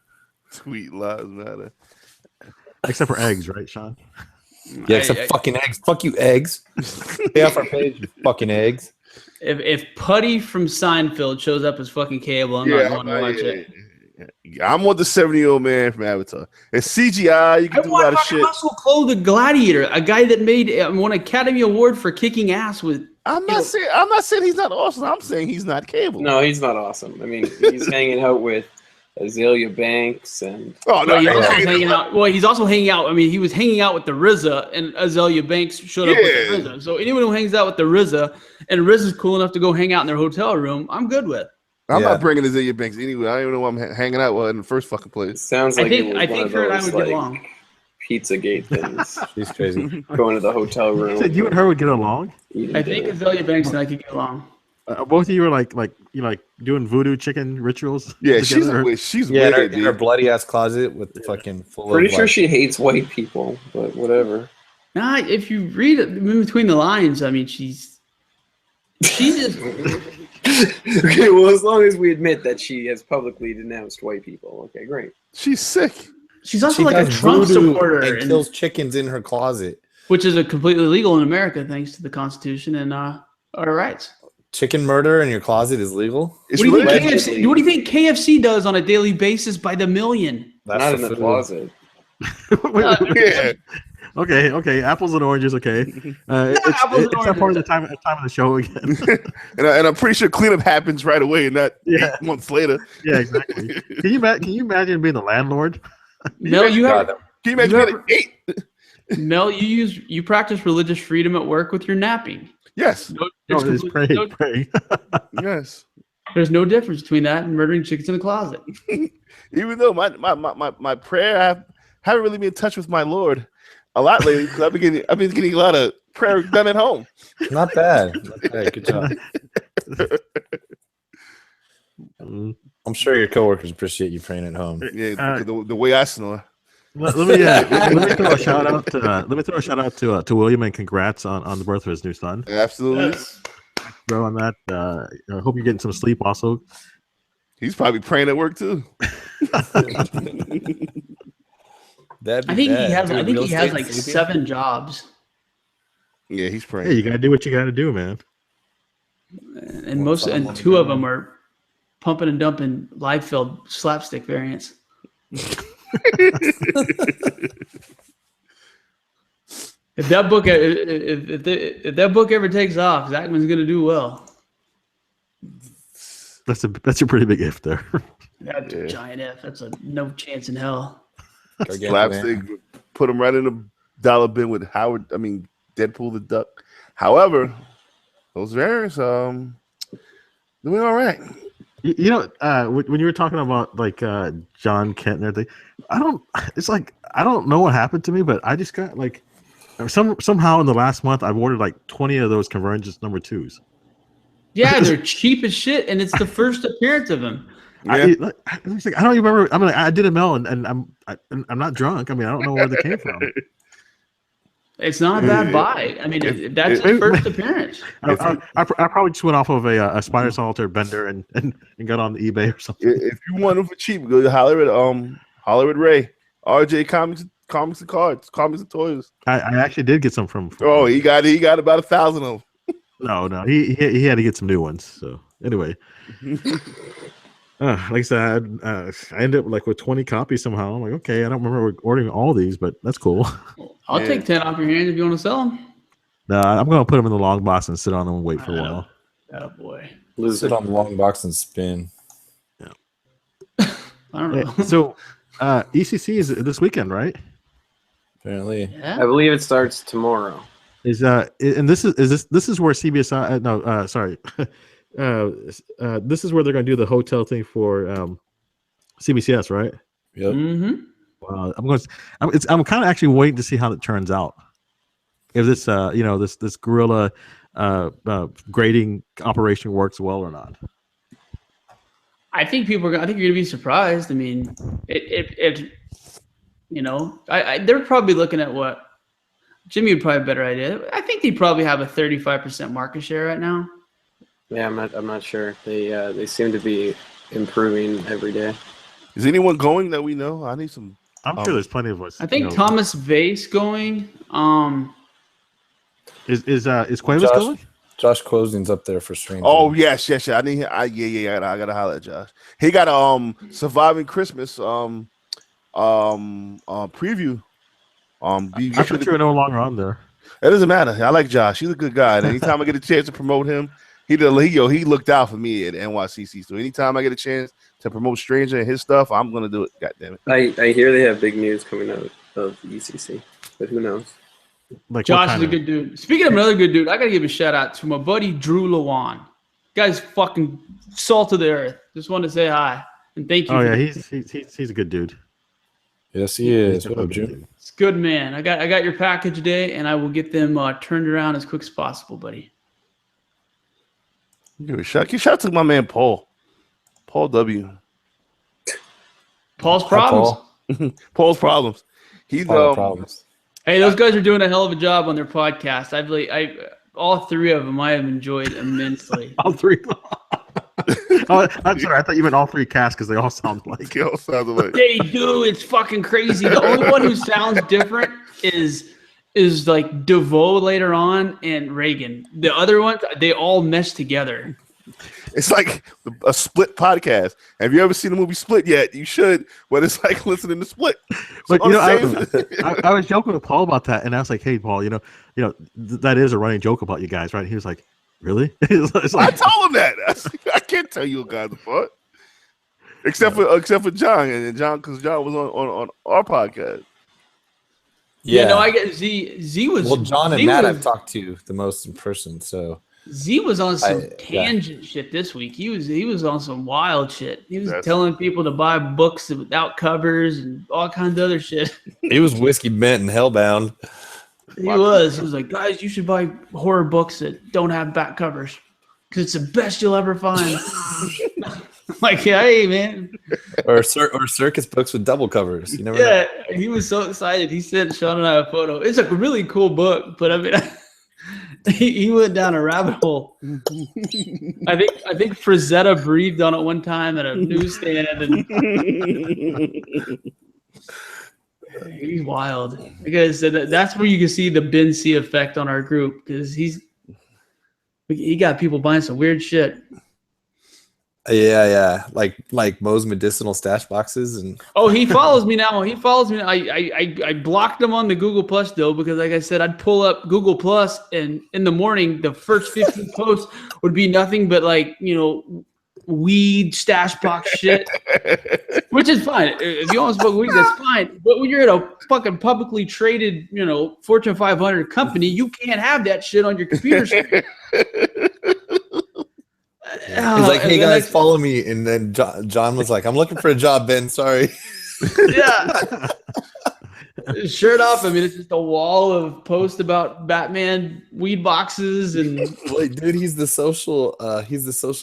Tweet lives matter. Except for eggs, right, Sean? Yeah, except fucking eggs. Fuck you, eggs. Stay off our page, you fucking eggs. If Putty from Seinfeld shows up as fucking Cable, I'm not going to watch it. I'm with the 70-year-old man from Avatar. It's CGI. You can do a lot of shit. Russell Crowe, the Gladiator, a guy that made won an Academy Award for kicking ass with. I'm not saying he's not awesome. I'm saying he's not Cable. No, he's not awesome. I mean, he's hanging out with Azalea Banks and. Oh no, he's also hanging out. Well, he's also hanging out. I mean, he was hanging out with the RZA, and Azalea Banks showed up with the RZA. So anyone who hangs out with the RZA, and RZA's cool enough to go hang out in their hotel room, I'm good with. I'm not bringing Azalea Banks anyway. I don't even know why I'm hanging out with in the first fucking place. Sounds like I think her and I would get along. Pizzagate things. She's crazy. Going to the hotel room. You said you and her would get along? I think Azalea Banks and I could get along. Both of you are like doing voodoo chicken rituals. Yeah, together? she's yeah, weird, in her bloody ass closet with fucking full. Pretty sure she hates white people, but whatever. Nah, if you read it in between the lines, I mean, she's just. Okay, well, as long as we admit that she has publicly denounced white people, okay, great. She's sick. She's also She like a does Trump voodoo supporter, and kills chickens in her closet. which is completely legal in America thanks to the Constitution and our rights. Chicken murder in your closet is legal. It's What do you think religious. KFC? What do you think KFC does on a daily basis by the million? That's Not in the food. closet. Yeah. Okay. Apples and oranges. Okay. It's apples and not part of oranges. the time of the show again. and I'm pretty sure cleanup happens right away, and not Yeah. 8 months later. Yeah, exactly. Can you imagine being the landlord? Mel, you have God, Can you imagine You being at 8? Mel, you practice religious freedom at work with your napping. Yes. No, it's praying. Yes. There's no difference between that and murdering chickens in the closet. Even though my prayer, I haven't really been in touch with my Lord a lot lately because I've been getting a lot of prayer done at home. not bad. Not bad. Good job. I'm sure your coworkers appreciate you praying at home. Yeah, the way I snore. Let me throw a shout out to William and congrats on the birth of his new son. Absolutely. Bro, on that, I hope you're getting some sleep. Also, He's probably praying at work too. That'd I be think bad. he has. Dude, I think real he has estate like sleeping? 7 jobs, Yeah, he's hey, praying. you gotta do what you gotta do, man. and 2 of them are pumping and dumping Liefeld slapstick variants. If that book if that book ever takes off, Zachman's gonna do well. That's a pretty big if there. That's a giant F. That's a no chance in hell. Gargantuan. Slapstick, put him right in the dollar bin with Deadpool the Duck. However, those variants, doing all right. You know, when you were talking about like John Kent and everything, I don't know what happened to me, but I just got like somehow in the last month I've ordered like 20 of those Convergence number 2s. Yeah, they're cheap as shit, and it's the first appearance of him. Yeah. I don't even remember. I mean, I did a mail, and I'm not drunk. I mean, I don't know where they came from. It's not a bad buy. I mean, that's his first appearance. I probably just went off of a Spider Solitaire vendor and got on the eBay or something. If you want them for cheap, go to holler at Ray, RJ Comics and Cards, Comics and Toys. I actually did get some from Oh, he got about 1,000 of them. No, he had to get some new ones. So anyway, like I said, I ended up like with 20 copies somehow. I'm like, okay, I don't remember ordering all these, but that's cool. I'll take 10 off your hands if you want to sell them. No, I'm gonna put them in the long box and sit on them and wait for a while. Oh boy, Sit on the long box and spin. I don't know. So ECC is this weekend, right? Apparently. Yeah. I believe it starts tomorrow. Is and this is where CBSI this is where they're gonna do the hotel thing for CBCS, right? Yep. Mm-hmm. I'm kind of actually waiting to see how it turns out. If this this guerrilla grading operation works well or not. I think you're going to be surprised. I mean, they're probably looking at what Jimmy would probably have a better idea. I think they probably have a 35% market share right now. Yeah, I'm not sure. They seem to be improving every day. Is anyone going that we know? I need some. I'm sure there's plenty of us. I think Thomas Vase going. Is Cuevas going? Josh Closing's up there for Stranger. Oh yes. I need. I gotta holler at Josh. He got a Surviving Christmas preview. I'm sure you're no longer on there. It doesn't matter. I like Josh. He's a good guy. And anytime I get a chance to promote him, he looked out for me at NYCC. So anytime I get a chance to promote Stranger and his stuff, I'm gonna do it. God damn it. I hear they have big news coming out of ECC, but who knows? Like Josh is a good dude. Speaking of another good dude, I gotta give a shout out to my buddy Drew Lawan. Guy's fucking salt of the earth. Just wanted to say hi and thank you. Oh yeah, he's a good dude. Yes, he is. He's What a up, good Jim? dude. It's good, man. I got your package today, and I will get them turned around as quick as possible, buddy. Give a shout. Give a shout out to my man Paul W. Paul's problems. Paul. Paul's problems. He's Paul problems. Hey, those guys are doing a hell of a job on their podcast. All 3 of them I have enjoyed immensely. All 3. Oh, I'm sorry. I thought you meant all three casts because they all sound like. They all sound alike. They do. It's fucking crazy. The only one who sounds different is like DeVoe later on and Reagan. The other ones, they all mesh together. It's like a Split podcast. Have you ever seen the movie Split yet? You should, but it's like listening to Split. But I was joking with Paul about that, and I was like, "Hey, Paul, that is a running joke about you guys, right?" He was like, "Really?" It's like, I told him that. I can't tell you guys apart, except for John and John, because John was on our podcast. Yeah, no, I get Z was. Well, John and Z Matt was, I've talked to the most in person, so. Z was on some tangent shit this week. He was on some wild shit. He was telling people to buy books without covers and all kinds of other shit. He was whiskey bent and hellbound. He was like, guys, you should buy horror books that don't have back covers because it's the best you'll ever find. Like, hey, man. Or circus books with double covers. You never know. Yeah, he was so excited. He sent Sean and I a photo. It's a really cool book, but I mean. He went down a rabbit hole. I think Frazetta breathed on it one time at a newsstand, and he's wild. Because that's where you can see the Ben C effect on our group, because he got people buying some weird shit. Yeah, like Moe's medicinal stash boxes and. Oh, he follows me now. I blocked him on the Google Plus though, because like I said, I'd pull up Google Plus, and in the morning the first 15 posts would be nothing but like weed stash box shit, which is fine. If you want to smoke weed, that's fine. But when you're at a fucking publicly traded, Fortune 500 company, you can't have that shit on your computer screen. He's like, hey guys, follow me. And then John was like, I'm looking for a job, Ben. Sorry. Yeah. Shirt off. I mean, it's just a wall of posts about Batman weed boxes and. Like, dude, he's the social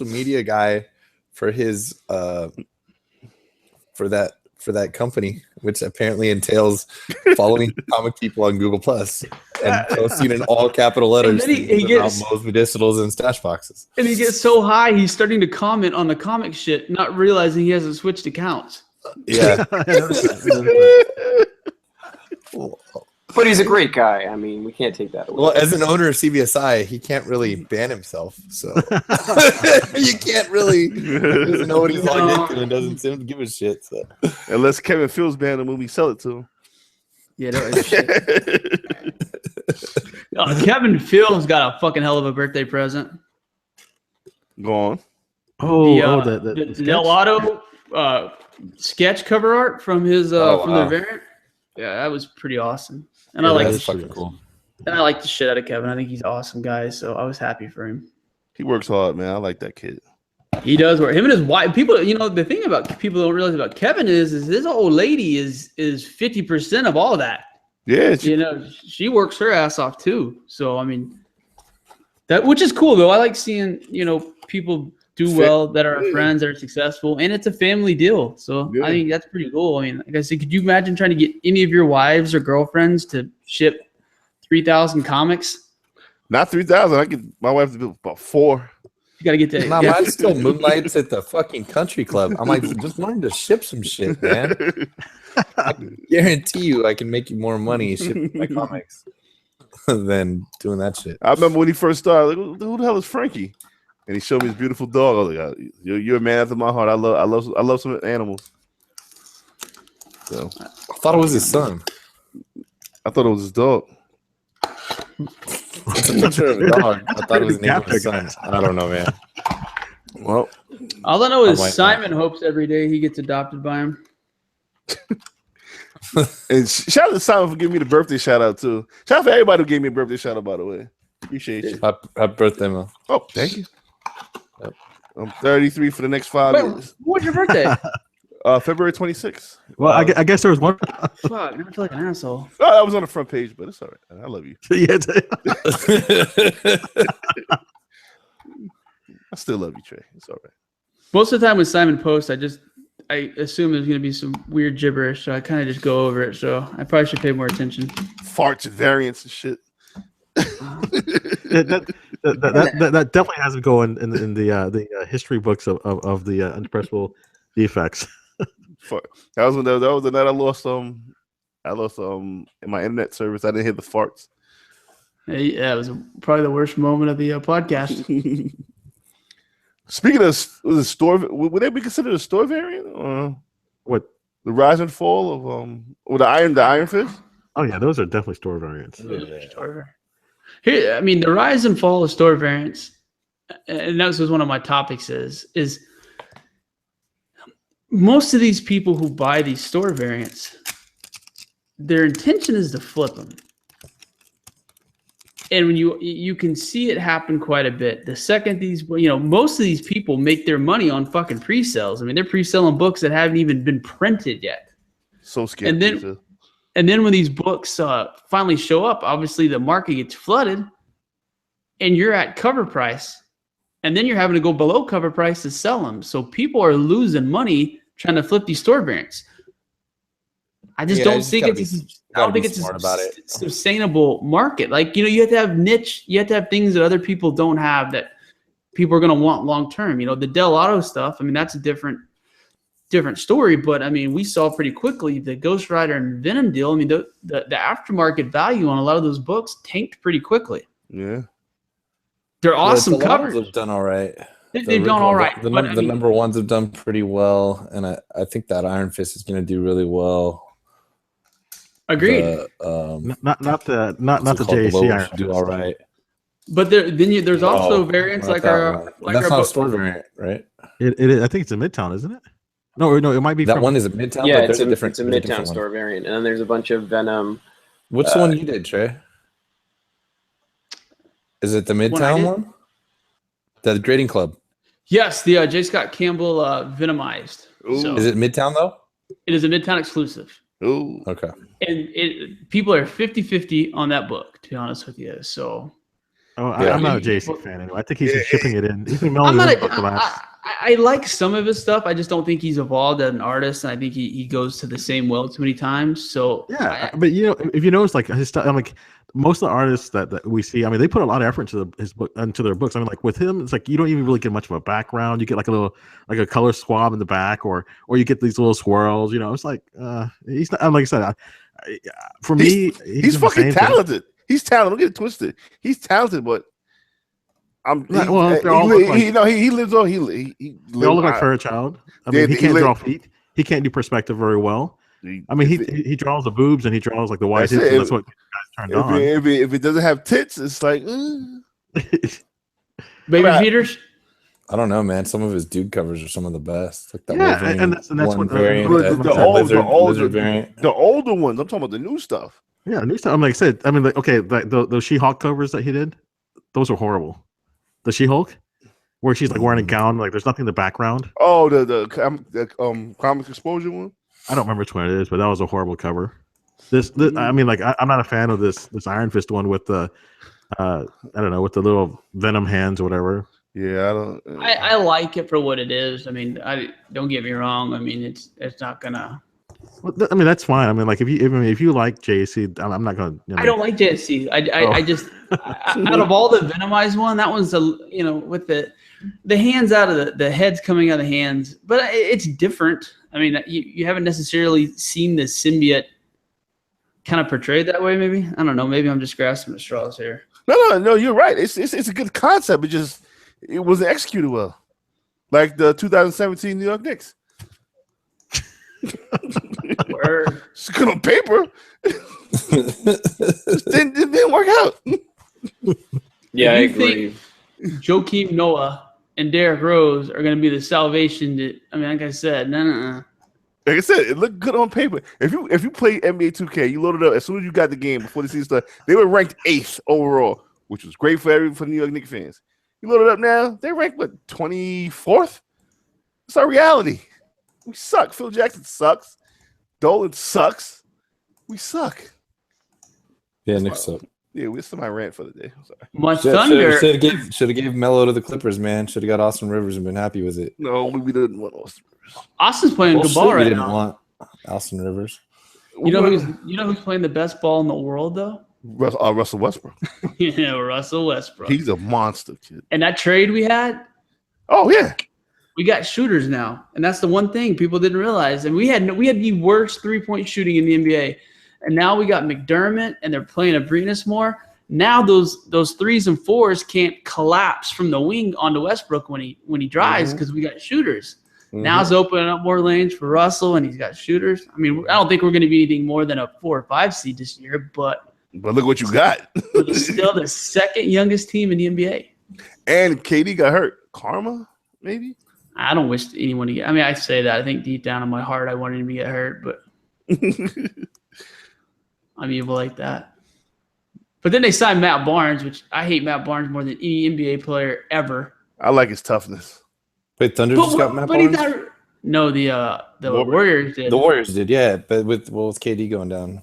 media guy for his for that company, which apparently entails following comic people on Google Plus and posting in all capital letters he gets Moe's medicinals and stash boxes. And he gets so high, he's starting to comment on the comic shit, not realizing he hasn't switched accounts. Yeah. But he's a great guy. I mean, we can't take that away. Well, as an owner of CBSI, he can't really ban himself. So you can't really. He doesn't know what he's logged into and doesn't seem to give a shit. So. Unless Kevin Fields ban the movie, sell it to him. Yeah, shit. Kevin Fields got a fucking hell of a birthday present. Go on. The Del Auto sketch cover art from his from the variant. Yeah, that was pretty awesome. And I like the fucking cool. And I like the shit out of Kevin. I think he's an awesome guy, so I was happy for him. He works hard, man. I like that kid. He does work. Him and his wife. People, the thing about people don't realize about Kevin is his old lady is 50% of all that. Yeah, she works her ass off too. So I mean, which is cool though. I like seeing people do well that are friends, that are successful, and it's a family deal. So I think that's pretty cool. I mean, like I said, could you imagine trying to get any of your wives or girlfriends to ship 3,000 comics? Not 3,000. I get my wife to do about 4. You gotta get that. Nah, mine still moonlights at the fucking country club. I'm like, just learn to ship some shit, man. I guarantee you, I can make you more money shipping my comics than doing that shit. I remember when he first started. Like, who the hell is Frankie? And he showed me his beautiful dog. I was like, "You're a man after my heart. I love some animals." So I thought it was his son. I thought it was his dog. It's a picture of a dog. I thought it was named his son. I don't know, man. Well, all I know is Simon hopes every day he gets adopted by him. And shout out to Simon for giving me the birthday shout out too. Shout out to everybody who gave me a birthday shout out, by the way. Appreciate you. Happy birthday, man. Oh, thank you. Yep. I'm 33 for the next 5 years. What's your birthday? February 26th. Well, I guess there was one. Fuck, I feel like an asshole. Oh, I was on the front page, but it's all right. I love you. Yeah. I still love you, Trey. It's all right. Most of the time when Simon posts, I assume there's going to be some weird gibberish, so I kind of just go over it. So I probably should pay more attention. Farts and variants and shit. That that definitely has to go in the history books of the Unpressable Defects. That was the night I lost in my internet service. I didn't hear the farts. Yeah, it was probably the worst moment of the podcast. Speaking of was it store, would they be considered a store variant? What? The rise and fall of or the Iron Fist? Oh yeah, those are definitely store variants. Here, I mean, the rise and fall of store variants, and that was one of my topics. Is most of these people who buy these store variants, their intention is to flip them. And when you can see it happen quite a bit. The second most of these people make their money on fucking pre-sales. I mean, they're pre-selling books that haven't even been printed yet. So scary. And then when these books finally show up, obviously the market gets flooded, and you're at cover price, and then you're having to go below cover price to sell them. So people are losing money trying to flip these store variants. I don't think it's a sustainable market. Like, you have to have niche, you have to have things that other people don't have that people are going to want long term. The Del Auto stuff, I mean, that's a different story, but I mean, we saw pretty quickly the Ghost Rider and Venom deal. I mean, the aftermarket value on a lot of those books tanked pretty quickly. Yeah. They're awesome covers. Have done all right. They've done all right. The number ones have done pretty well, and I think that Iron Fist is going to do really well. Agreed. Not the JAC Iron Fist. Do all right. But there's also variants like our that's not a store variant, right? It is. I think it's a Midtown, isn't it? No, it might be. That one is a Midtown. Yeah, but it's a different. It's a Midtown store variant, and then there's a bunch of Venom. What's the one you did, Trey? Is it the Midtown one? The Grading Club. Yes, the J. Scott Campbell Venomized. So, is it Midtown though? It is a Midtown exclusive. Ooh. Okay. And people are 50-50 on that book, to be honest with you. So. I'm not a JC fan anyway. I think he's shipping it in. He's been mailing it in I like some of his stuff. I just don't think he's evolved as an artist, and I think he goes to the same well too many times. So yeah, but if you notice, like his stuff, I'm like most of the artists that we see. I mean, they put a lot of effort into their books. I mean, like with him, it's like you don't even really get much of a background. You get like a color swab in the back, or you get these little swirls. It's like he's not. Like I said, for me, he's fucking talented. He's talented. Don't get it twisted. He's talented, but he lives on. They all look like Fairchild. I mean, he can't draw feet. He can't do perspective very well. I mean, he draws the boobs and he draws like the white hips. That's what guys turned on. If it doesn't have tits, it's like baby feeders. I don't know, man. Some of his dude covers are some of the best. Like that Wolverine and that's what variant, the older ones. I'm talking about the new stuff. Yeah, new stuff. Like I said, I mean, like, okay, those She-Hulk covers that he did, those are horrible. The She-Hulk, where she's like wearing a gown, like there's nothing in the background. Oh, the comic exposure one. I don't remember which one it is, but that was a horrible cover. This I mean, like I'm not a fan of this Iron Fist one with the I don't know, with the little Venom hands or whatever. Yeah, I don't. I like it for what it is. I mean, don't get me wrong. I mean, it's not gonna. Well, I mean, that's fine. I mean, like if you like JC, I'm not gonna. I don't like JC. I just out of all the Venomized one, that one's with the hands out of the heads coming out of the hands, but it's different. I mean, you haven't necessarily seen the symbiote kind of portrayed that way. Maybe I don't know. Maybe I'm just grasping at straws here. No. You're right. It's a good concept. It wasn't executed well, like the 2017 New York Knicks. It's good on paper. It didn't work out. Yeah, I agree. Joakim Noah and Derrick Rose are going to be the salvation. Like I said, no. Like I said, it looked good on paper. If you play NBA 2K, you loaded up as soon as you got the game before the season started. They were ranked 8th overall, which was great for New York Knicks fans. You load it up now, they're ranked 24th. It's our reality. We suck. Phil Jackson sucks. Dolan sucks. We suck. Yeah, Knicks suck. Yeah, that's my rant for the day. I'm sorry. My Thunder should have gave Melo to the Clippers, man. Should have got Austin Rivers and been happy with it. No, we didn't want Austin Rivers. Austin's playing good ball right now. We didn't want Austin Rivers. You know who's playing the best ball in the world though? Russell Westbrook. Yeah, Russell Westbrook. He's a monster, kid. And that trade we had, Oh yeah, we got shooters now, and that's the one thing people didn't realize. And we had the worst 3-point shooting in the NBA, and now we got McDermott, and they're playing Abrinas more. Now those 3s and 4s can't collapse from the wing onto Westbrook when he drives because we got shooters. Now it's opening up more lanes for Russell, and he's got shooters. I mean, I don't think we're going to be anything more than a 4 or 5 seed this year, but look what you got. we're still the second youngest team in the NBA. And KD got hurt. Karma, maybe. I don't wish anyone to get. I mean, I say that. I think deep down in my heart, I wanted him to get hurt, but I'm evil like that. But then they signed Matt Barnes, which I hate Matt Barnes more than any NBA player ever. I like his toughness. Wait, Thunder just got Matt Barnes? No, the Warriors did. The Warriors did, yeah. But with KD going down.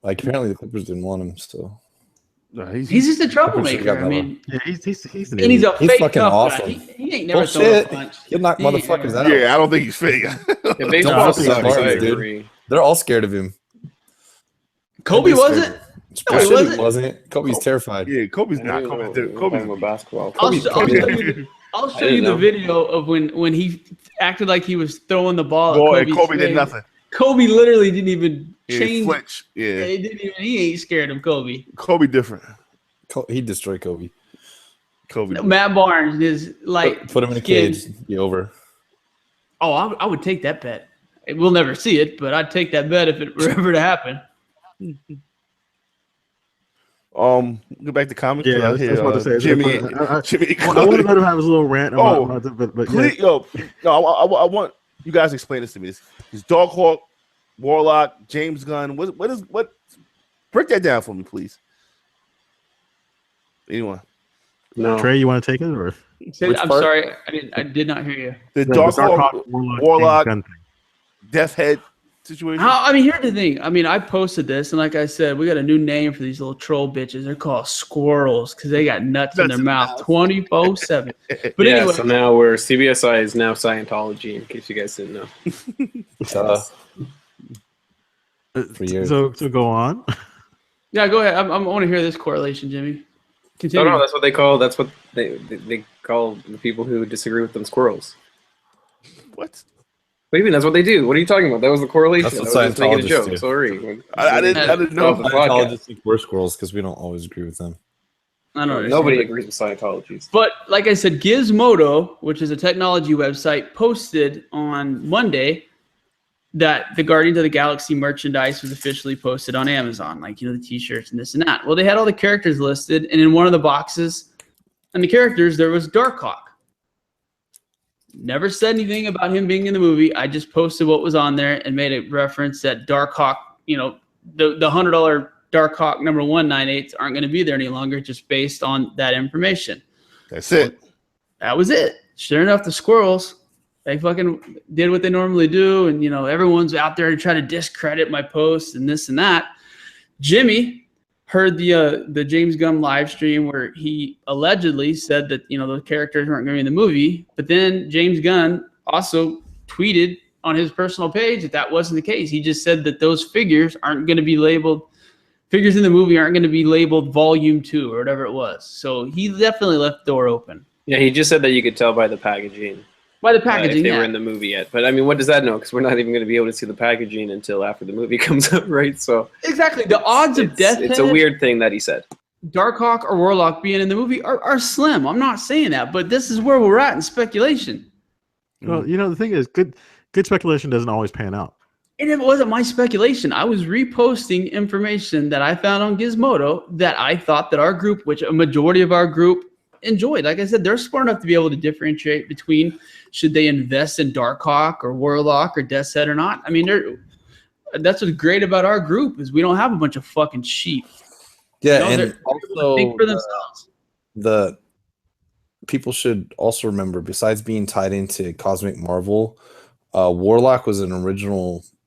Like, apparently the Clippers didn't want him, so. No, he's just a troublemaker. I mean, yeah, he's an and he's idiot. a He's fake fucking tough awesome. guy. He ain't never thrown Bullshit. a punch. He'll knock motherfuckers out. Yeah, I don't think he's fake. Yeah, baseball Don't sucks. fuck I Barnes, dude. agree. They're all scared of him. Kobe wasn't. No, he Bullshit, wasn't. Kobe's terrified. Yeah, Kobe's not. Kobe's a basketball. I'll show you the video of when he acted like he was throwing the ball. Boy, Kobe did nothing. Kobe literally didn't even He change. flinch. Yeah, He ain't scared of Kobe. Kobe different. He destroyed Kobe. Kobe. Matt Barnes is like Put him in a cage. Be over. Oh, I would take that bet. We'll never see it, but I'd take that bet if it were ever to happen. Go back to comics. Yeah, that's what I was about to say. Jimmy. I want to let him have his little rant. But please, yeah. I want you guys to explain this to me. This Darkhawk, Warlock, James Gunn. What? Break that down for me, please. Anyone? No. Trey, you want to take it or? I'm sorry, I did not hear you. The Darkhawk, Warlock, Death Head situation. I mean, here's the thing. I mean, I posted this, and like I said, we got a new name for these little troll bitches. They're called squirrels because they got nuts in their mouth 24/7. But yeah, anyway, so now CBSI is now Scientology. In case you guys didn't know. For years. So go on. Yeah, go ahead. I want to hear this correlation, Jimmy. Continue. No, that's what they call. That's what they call the people who disagree with them squirrels. What? What do you mean? That's what they do. What are you talking about? That was the correlation. That's what I was just making a Scientologists joke. do. Sorry. I didn't know. Scientologists think we're squirrels because we don't always agree with them. I don't know. Nobody agrees with Scientology. But like I said, Gizmodo, which is a technology website, posted on Monday that the Guardians of the Galaxy merchandise was officially posted on Amazon, like, the t-shirts and this and that. Well, they had all the characters listed, and in one of the boxes, and the characters, there was Darkhawk. Never said anything about him being in the movie. I just posted what was on there and made a reference that Darkhawk, the $100 Darkhawk number 198s aren't going to be there any longer, just based on that information. That's it. That was it. Sure enough, the squirrels, they fucking did what they normally do, and everyone's out there to try to discredit my posts and this and that. Jimmy heard the James Gunn live stream where he allegedly said that the characters weren't going to be in the movie, but then James Gunn also tweeted on his personal page that wasn't the case. He just said that those figures aren't going to be labeled. Figures in the movie aren't going to be labeled Volume 2 or whatever it was. So he definitely left the door open. Yeah, he just said that you could tell by the packaging. By the packaging, if they were in the movie yet. But I mean, what does that know? Because we're not even going to be able to see the packaging until after the movie comes up, right? So exactly, the odds of Death It's a weird thing that he said. Darkhawk or Warlock being in the movie are slim. I'm not saying that, but this is where we're at in speculation. Well, the thing is, good speculation doesn't always pan out. And it wasn't my speculation. I was reposting information that I found on Gizmodo that I thought that our group, which a majority of our group enjoyed. Like I said, they're smart enough to be able to differentiate between should they invest in Darkhawk or Warlock or Death's Head or not. I mean, that's what's great about our group is we don't have a bunch of fucking sheep. Yeah, and also think for themselves. The people should also remember, besides being tied into Cosmic Marvel, Warlock was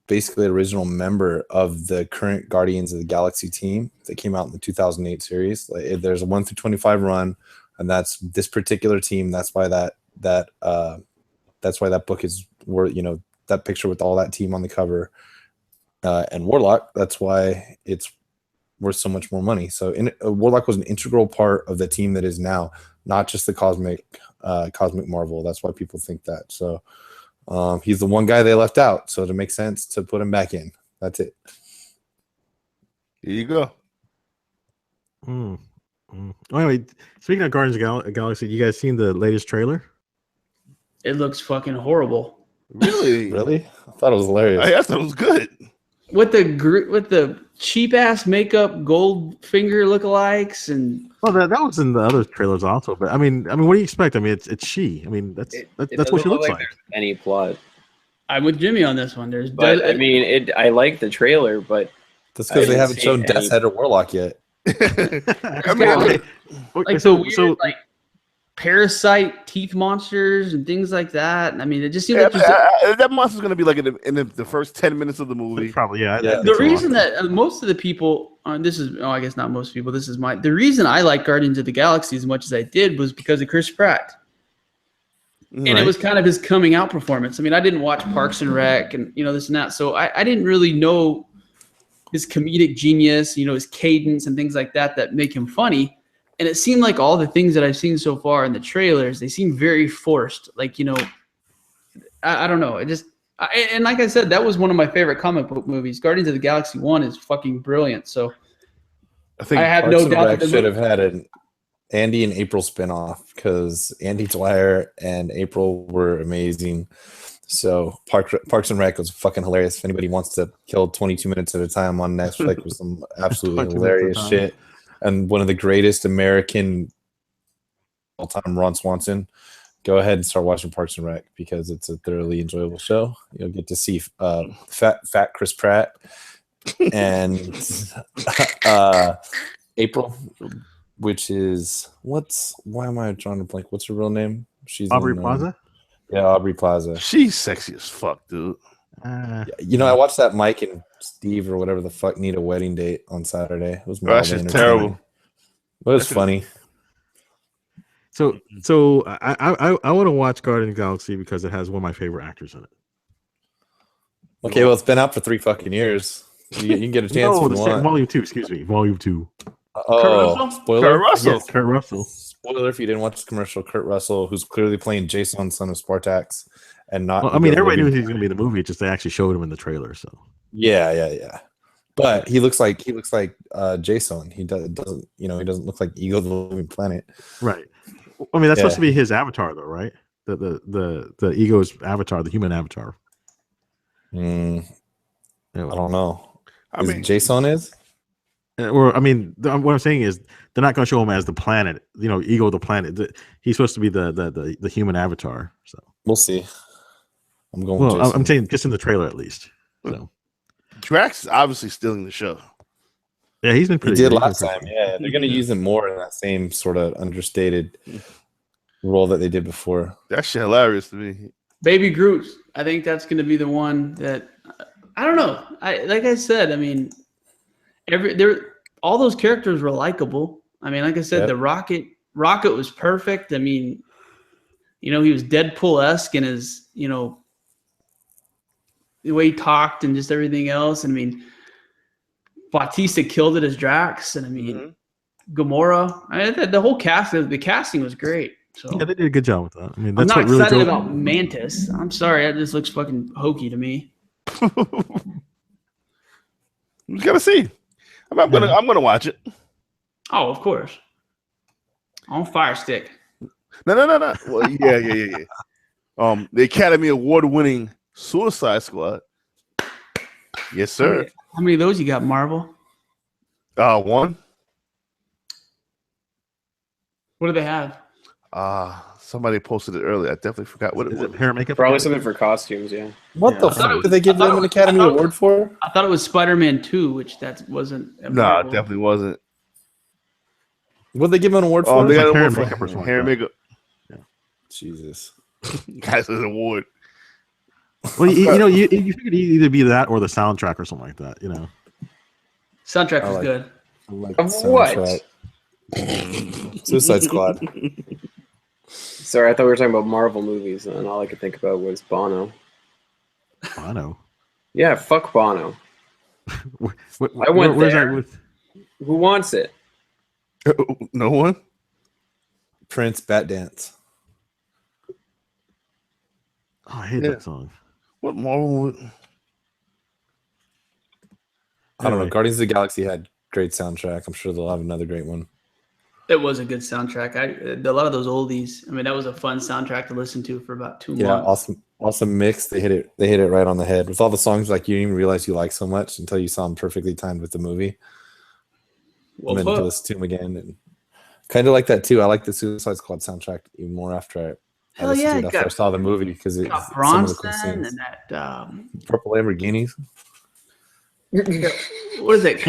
basically an original member of the current Guardians of the Galaxy team that came out in the 2008 series. Like, there's a 1 through 25 run, and that's this particular team. That's why that book is that picture with all that team on the cover. And Warlock, that's why it's worth so much more money. So Warlock was an integral part of the team that is now, not just the cosmic Marvel. That's why people think that. So he's the one guy they left out. So it makes sense to put him back in. That's it. Here you go. Oh, anyway, speaking of Guardians of the Galaxy, you guys seen the latest trailer? It looks fucking horrible. Really? Really? I thought it was hilarious. I thought it was good. With the cheap ass makeup, gold finger lookalikes, and Well, that was in the other trailers also. But I mean, what do you expect? I mean, it's she. I mean, that's what she looks like. There's any plot. I'm with Jimmy on this one. But I mean, I like the trailer, but that's because they haven't shown Death's Head or Warlock yet. I mean, like the weird, like parasite teeth monsters and things like that. I mean, it just seems like that monster's gonna be like in the first 10 minutes of the movie. Probably, yeah. The reason that most of the people, I guess not most people. The reason I like Guardians of the Galaxy as much as I did was because of Chris Pratt. And it was kind of his coming out performance. I mean, I didn't watch Parks and Rec and this and that, so I didn't really know his comedic genius, his cadence and things like that make him funny. And it seemed like all the things that I've seen so far in the trailers, they seem very forced. Like, I don't know. And like I said, that was one of my favorite comic book movies. Guardians of the Galaxy 1 is fucking brilliant. So I think I have no doubt that should have had an Andy and April spinoff, because Andy Dwyer and April were amazing. So Parks and Rec was fucking hilarious. If anybody wants to kill 22 minutes at a time on Netflix with some absolutely hilarious shit, and one of the greatest American all-time, Ron Swanson, go ahead and start watching Parks and Rec, because it's a thoroughly enjoyable show. You'll get to see fat Chris Pratt and April, which is why am I drawing a blank? What's her real name? She's Aubrey Plaza. Yeah, Aubrey Plaza. She's sexy as fuck, dude. I watched that Mike and Steve or whatever the fuck need a wedding date on Saturday. It was that's just terrible. It was funny. So I want to watch Guardians of the Galaxy because it has one of my favorite actors in it. Okay, well, it's been out for 3 fucking years. You can get a chance for one. Volume 2, excuse me. Volume 2. Spoiler. Kurt Russell. Yes, Kurt Russell. Spoiler if you didn't watch the commercial, Kurt Russell, who's clearly playing Jason, son of Spartax, and not. Well, I mean, everybody knew he was going to be in the movie. It's just they actually showed him in the trailer. So. Yeah. But he looks like Jason. He doesn't. He doesn't look like Ego the Living Planet. Right. I mean, that's supposed to be his avatar, though, right? The Ego's avatar, the human avatar. I don't know. I mean, Jason is. Or I mean, what I'm saying is they're not going to show him as the planet. Ego the planet. He's supposed to be the human avatar. So we'll see. I'm going. Well, I'm saying just in the trailer at least. So Drax is obviously stealing the show. Yeah, he's been pretty. He did last time. Yeah, they're going to use him more in that same sort of understated role that they did before. That shit hilarious to me. Baby Groot. I think that's going to be the one that I don't know. Like I said, I mean, all those characters were likable. I mean, like I said, the Rocket was perfect. I mean, he was Deadpool-esque in his, the way he talked and just everything else. And I mean, Bautista killed it as Drax, and I mean, Gamora. I mean, the whole the casting was great. So yeah, they did a good job with that. I mean, I'm that's not what excited really about Mantis. I'm sorry, that just looks fucking hokey to me. We gotta see. I'm gonna watch it. Oh, of course. On Fire Stick. No. Well, yeah. The Academy Award-winning Suicide Squad. Yes, sir. How many of those you got, Marvel? One. What do they have? Somebody posted it earlier. I definitely forgot what it was. hair and makeup. Probably something for costumes. Yeah. What the fuck did they give them an Academy Award for? I thought it was Spider-Man 2, which that wasn't. No, it definitely wasn't. What did they give them an award for? They got hair an and award makeup or for something hair and like makeup. Jesus. Guys, an award. Well, you figured it'd either be that or the soundtrack or something like that. Soundtrack was good. I like Of the what? soundtrack. Suicide Squad. Sorry, I thought we were talking about Marvel movies, and all I could think about was Bono. Bono. Yeah, fuck Bono. Where's that with? Who wants it? No one. Prince Bat Dance. Oh, I hate Yeah. that song. What Marvel? Would... I don't know. Anyway. Guardians of the Galaxy had great soundtrack. I'm sure they'll have another great one. It was a good soundtrack. A lot of those oldies. I mean, that was a fun soundtrack to listen to for about 2 Yeah, months. awesome mix. They hit it right on the head with all the songs like you didn't even realize you like so much until you saw them perfectly timed with the movie. Well and then to put. listen to them again, and kind of like that too. I like the Suicide Squad soundtrack even more after I Hell listened yeah, to it it after I got- saw the movie because it's Got some of the cool Bronson scenes. and that. Purple Lamborghinis. What is it?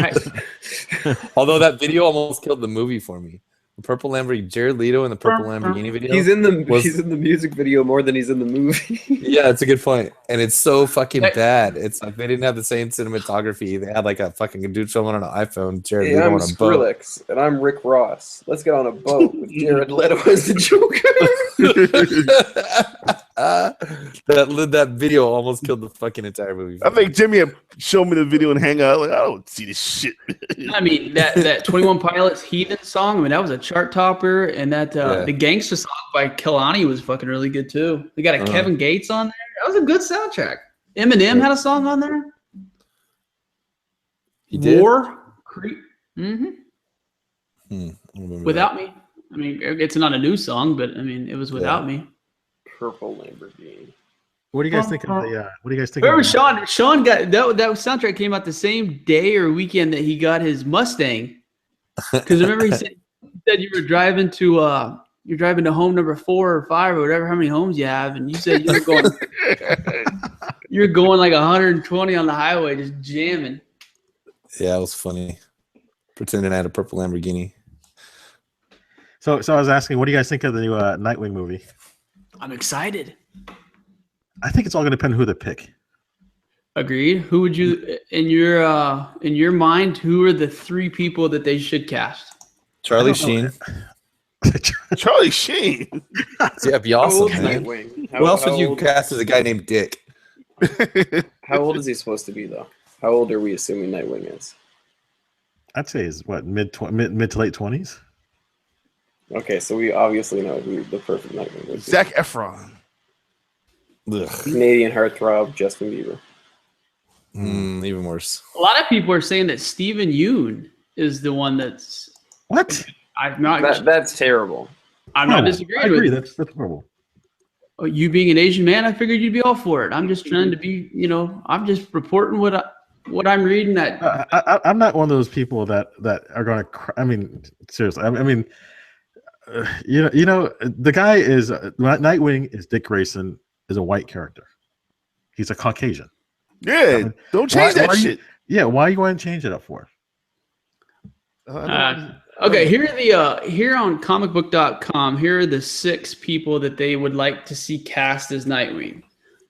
Although that video almost killed the movie for me. The purple Lamborghini, Jared Leto in the purple Lamborghini video. He's in the music video more than he's in the movie. Yeah, it's a good point. And it's so fucking bad. It's like they didn't have the same cinematography. They had like a fucking dude filming on an iPhone, Jared Hey, Leto I'm on a boat. Skrillex, and I'm Rick Ross. Let's get on a boat with Jared Leto as the Joker. that video almost killed the fucking entire movie. I think Jimmy had showed me the video and hang out. Like, I don't see this shit. I mean, that 21 Pilots Heathen song, I mean, that was a chart topper. And that the Gangsta song by Kehlani was fucking really good too. They got a Kevin Gates on there. That was a good soundtrack. Eminem had a song on there. He did? War Creep. Mm-hmm. I remember Without Me. I mean, it's not a new song, but I mean, it was Without Me. Purple Lamborghini. What do you guys think of the? What do you guys think? Remember, of Sean got that soundtrack came out the same day or weekend that he got his Mustang. Because remember, he said you were driving to you're driving to home number 4 or 5 or whatever, how many homes you have, and you said you're going like 120 on the highway, just jamming. Yeah, it was funny. Pretending I had a purple Lamborghini. So I was asking, what do you guys think of the new Nightwing movie? I'm excited. I think it's all going to depend on who they pick. Agreed. Who would you in your mind? Who are the 3 people that they should cast? Charlie Sheen. Charlie Sheen. Yeah, it'd be awesome, man. Nightwing. Who else would you cast as a guy named Dick? How old is he supposed to be, though? How old are we assuming Nightwing is? I'd say is what mid to late 20s. Okay, so we obviously know who the perfect Nightwing would be. Zac Efron. Ugh. Canadian heartthrob Justin Bieber. Even worse. A lot of people are saying that Stephen Yeun is the one that's. What? I'm not. That's terrible. I'm No, not disagreeing I agree. with That's horrible. you being an Asian man. I figured you'd be all for it. I'm just trying to be. I'm just reporting what I'm reading. That I'm not one of those people that are going to. I mean, seriously. I mean, the guy is Nightwing is Dick Grayson is a white character. He's a Caucasian. Yeah, don't change that shit. Why are you going to change it up for? Okay, here on comicbook.com, here are the 6 people that they would like to see cast as Nightwing.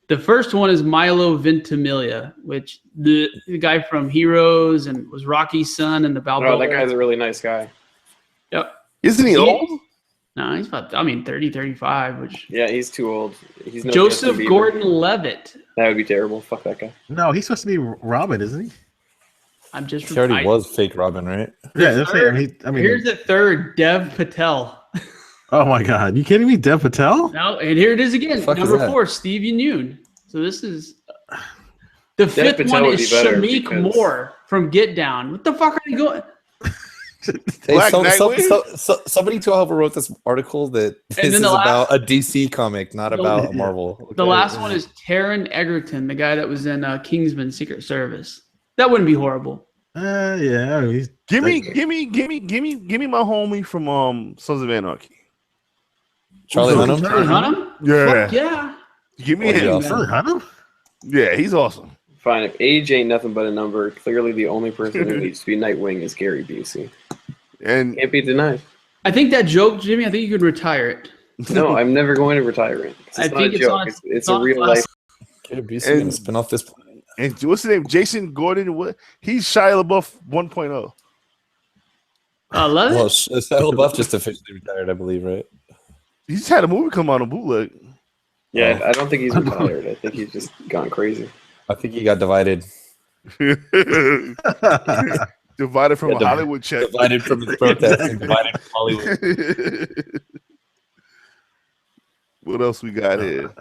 The first one is Milo Ventimiglia, which the guy from Heroes and was Rocky's son and the Balboa. Oh, that guy's a really nice guy. Yep. Isn't he old? No, he's about 30, 35, which Yeah, he's too old. He's no Joseph Justin Bieber. Gordon-Levitt. That would be terrible. Fuck that guy. No, he's supposed to be Robin, isn't he? I'm just He already was fake Robin, right? Yeah, that's it. I mean, here's the third, Dev Patel. oh my God, you kidding me, Dev Patel? No, and here it is again. Fuck is Number that? 4, Stephen Yeun. So this is the Dev 5th Patel one would is be better Shamik because- Moore from Get Down. What the fuck are you going? Hey, Black Nightwing? somebody wrote this article that this then is the last- about a DC comic, not about a Marvel. The last one is Taron Egerton, the guy that was in Kingsman Secret Service. That wouldn't be horrible. Yeah. I mean, he's, Give me my homie from Sons of Anarchy. Charlie Hunnam. Charlie Hunnam? Yeah. Fuck yeah. Give me Oh, yeah. him. Charlie Hunnam? Yeah, he's awesome. Fine. If age ain't nothing but a number, clearly the only person who needs to be Nightwing is Gary Busey. And Can't be denied. I think that joke, Jimmy, I think you could retire it. No, I'm never going to retire it. It's I not think a it's joke. on- It's it's a on real us. life. Gary Busey gonna spin off this planet. and what's his name? Jason Gordon. What? He's Shia LaBeouf 1.0. I love Well, it. Shia LaBeouf just officially retired, I believe, right? He just had a movie come out on bootleg. Yeah, I don't think he's retired. I think he's just gone crazy. I think he got divided. Did Divided from a Hollywood check. Divided from his protest and divided from Hollywood. What else we got here?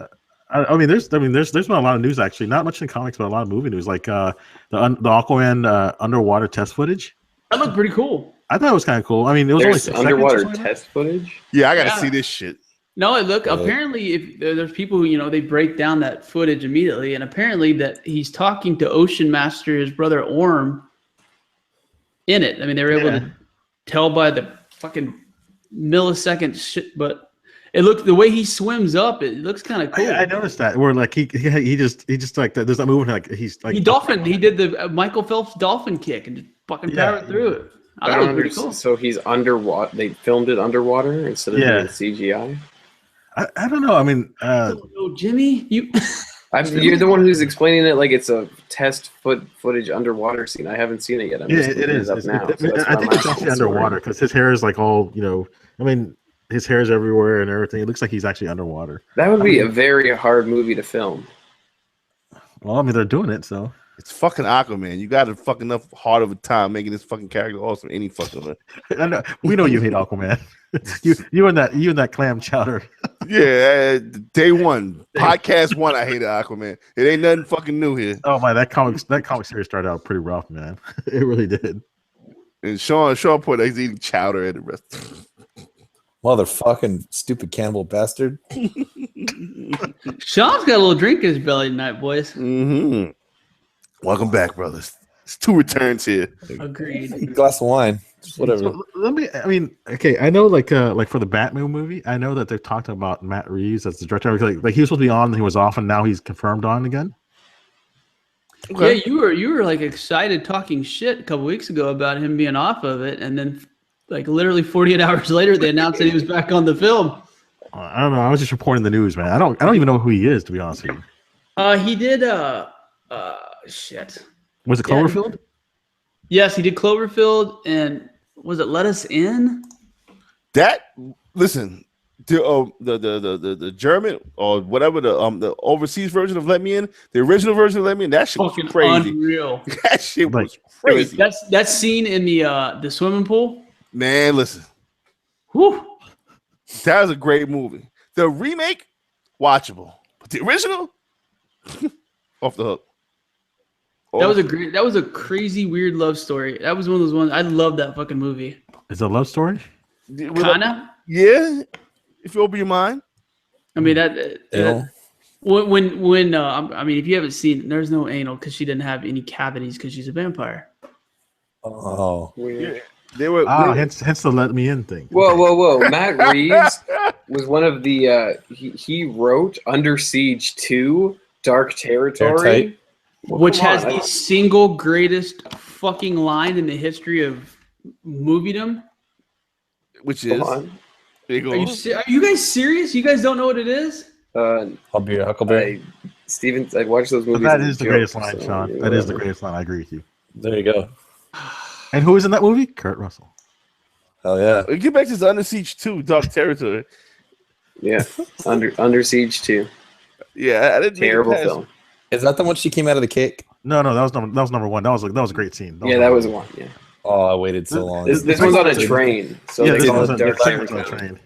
There's been a lot of news actually. Not much in comics, but a lot of movie news, like the Aquaman underwater test footage. That looked pretty cool. I thought it was kind of cool. I mean, it was There's only 6 underwater seconds or something. test footage. Yeah, I gotta see this shit. No, look. Apparently, if there's people who they break down that footage immediately, and apparently that he's talking to Ocean Master, his brother Orm, in it. I mean, they were able to tell by the fucking millisecond shit, but it looked the way he swims up. It looks kind of cool. I noticed that. Where like he just like there's that movement like he's like He did the Michael Phelps dolphin kick and just fucking powered through it. I thought it was pretty cool. So he's underwater. They filmed it underwater instead of doing CGI. I don't know. I mean, Jimmy, you're the one who's explaining it like it's a test footage underwater scene. I haven't seen it yet. It is. Up now, I think it's actually underwater because his hair is like all I mean, his hair is everywhere and everything. It looks like he's actually underwater. That would be a very hard movie to film. Well, I mean, they're doing it, so it's fucking Aquaman. You got a fucking enough hard of a time making this fucking character awesome. Any fucking way. I know. We know you hate Aquaman. you and that clam chowder. Yeah, day one, podcast one. I hated Aquaman. It ain't nothing fucking new here. Oh my, that comic series started out pretty rough, man. It really did. And Sean put he's eating chowder at the rest. Motherfucking stupid cannibal bastard. Sean's got a little drink in his belly tonight, boys. Mm-hmm. Welcome back, brothers. It's 2 returns here. Agreed. A glass of wine. Whatever. So, I know like for the Batman movie, I know that they've talked about Matt Reeves as the director. Like he was supposed to be on, and he was off, and now he's confirmed on again. Okay. Yeah, you were like excited talking shit a couple weeks ago about him being off of it, and then like literally 48 hours later, they announced that he was back on the film. I don't know. I was just reporting the news, man. I don't even know who he is, to be honest with you. He did shit. Was it Cloverfield? Yes, he did Cloverfield, and was it Let Us In? Listen, the German or whatever the overseas version of Let Me In, the original version of Let Me In, that shit was crazy. Unreal. That shit was crazy. That scene in the swimming pool. Man, listen. Whew. That was a great movie. The remake, watchable, but the original, off the hook. That was a crazy weird love story. That was one of those ones. I love that fucking movie. It's a love story? Kinda. Yeah. If you open your mind. I mean when I mean if you haven't seen it, there's no anal because she didn't have any cavities because she's a vampire. Oh. Weird. Yeah. They were hence the Let Me In thing. Whoa. Matt Reeves was one of the he wrote Under Siege 2, Dark Territory. Which has the single greatest fucking line in the history of moviedom. Which is are you guys serious? You guys don't know what it is? Huckleberry. Steven, I watched those movies. That is the greatest line, Sean. That is the greatest line. I agree with you. There you go. And who is in that movie? Kurt Russell. Hell yeah. Get back to this Under Siege 2, Dark Territory. Yeah. Under Siege 2. Yeah, I didn't terrible film. Is that the one she came out of the cake? No, that was number one. That was a great scene. That was one. Yeah. Oh, I waited so long. This one's on a train. So yeah, they call it Dark Territory.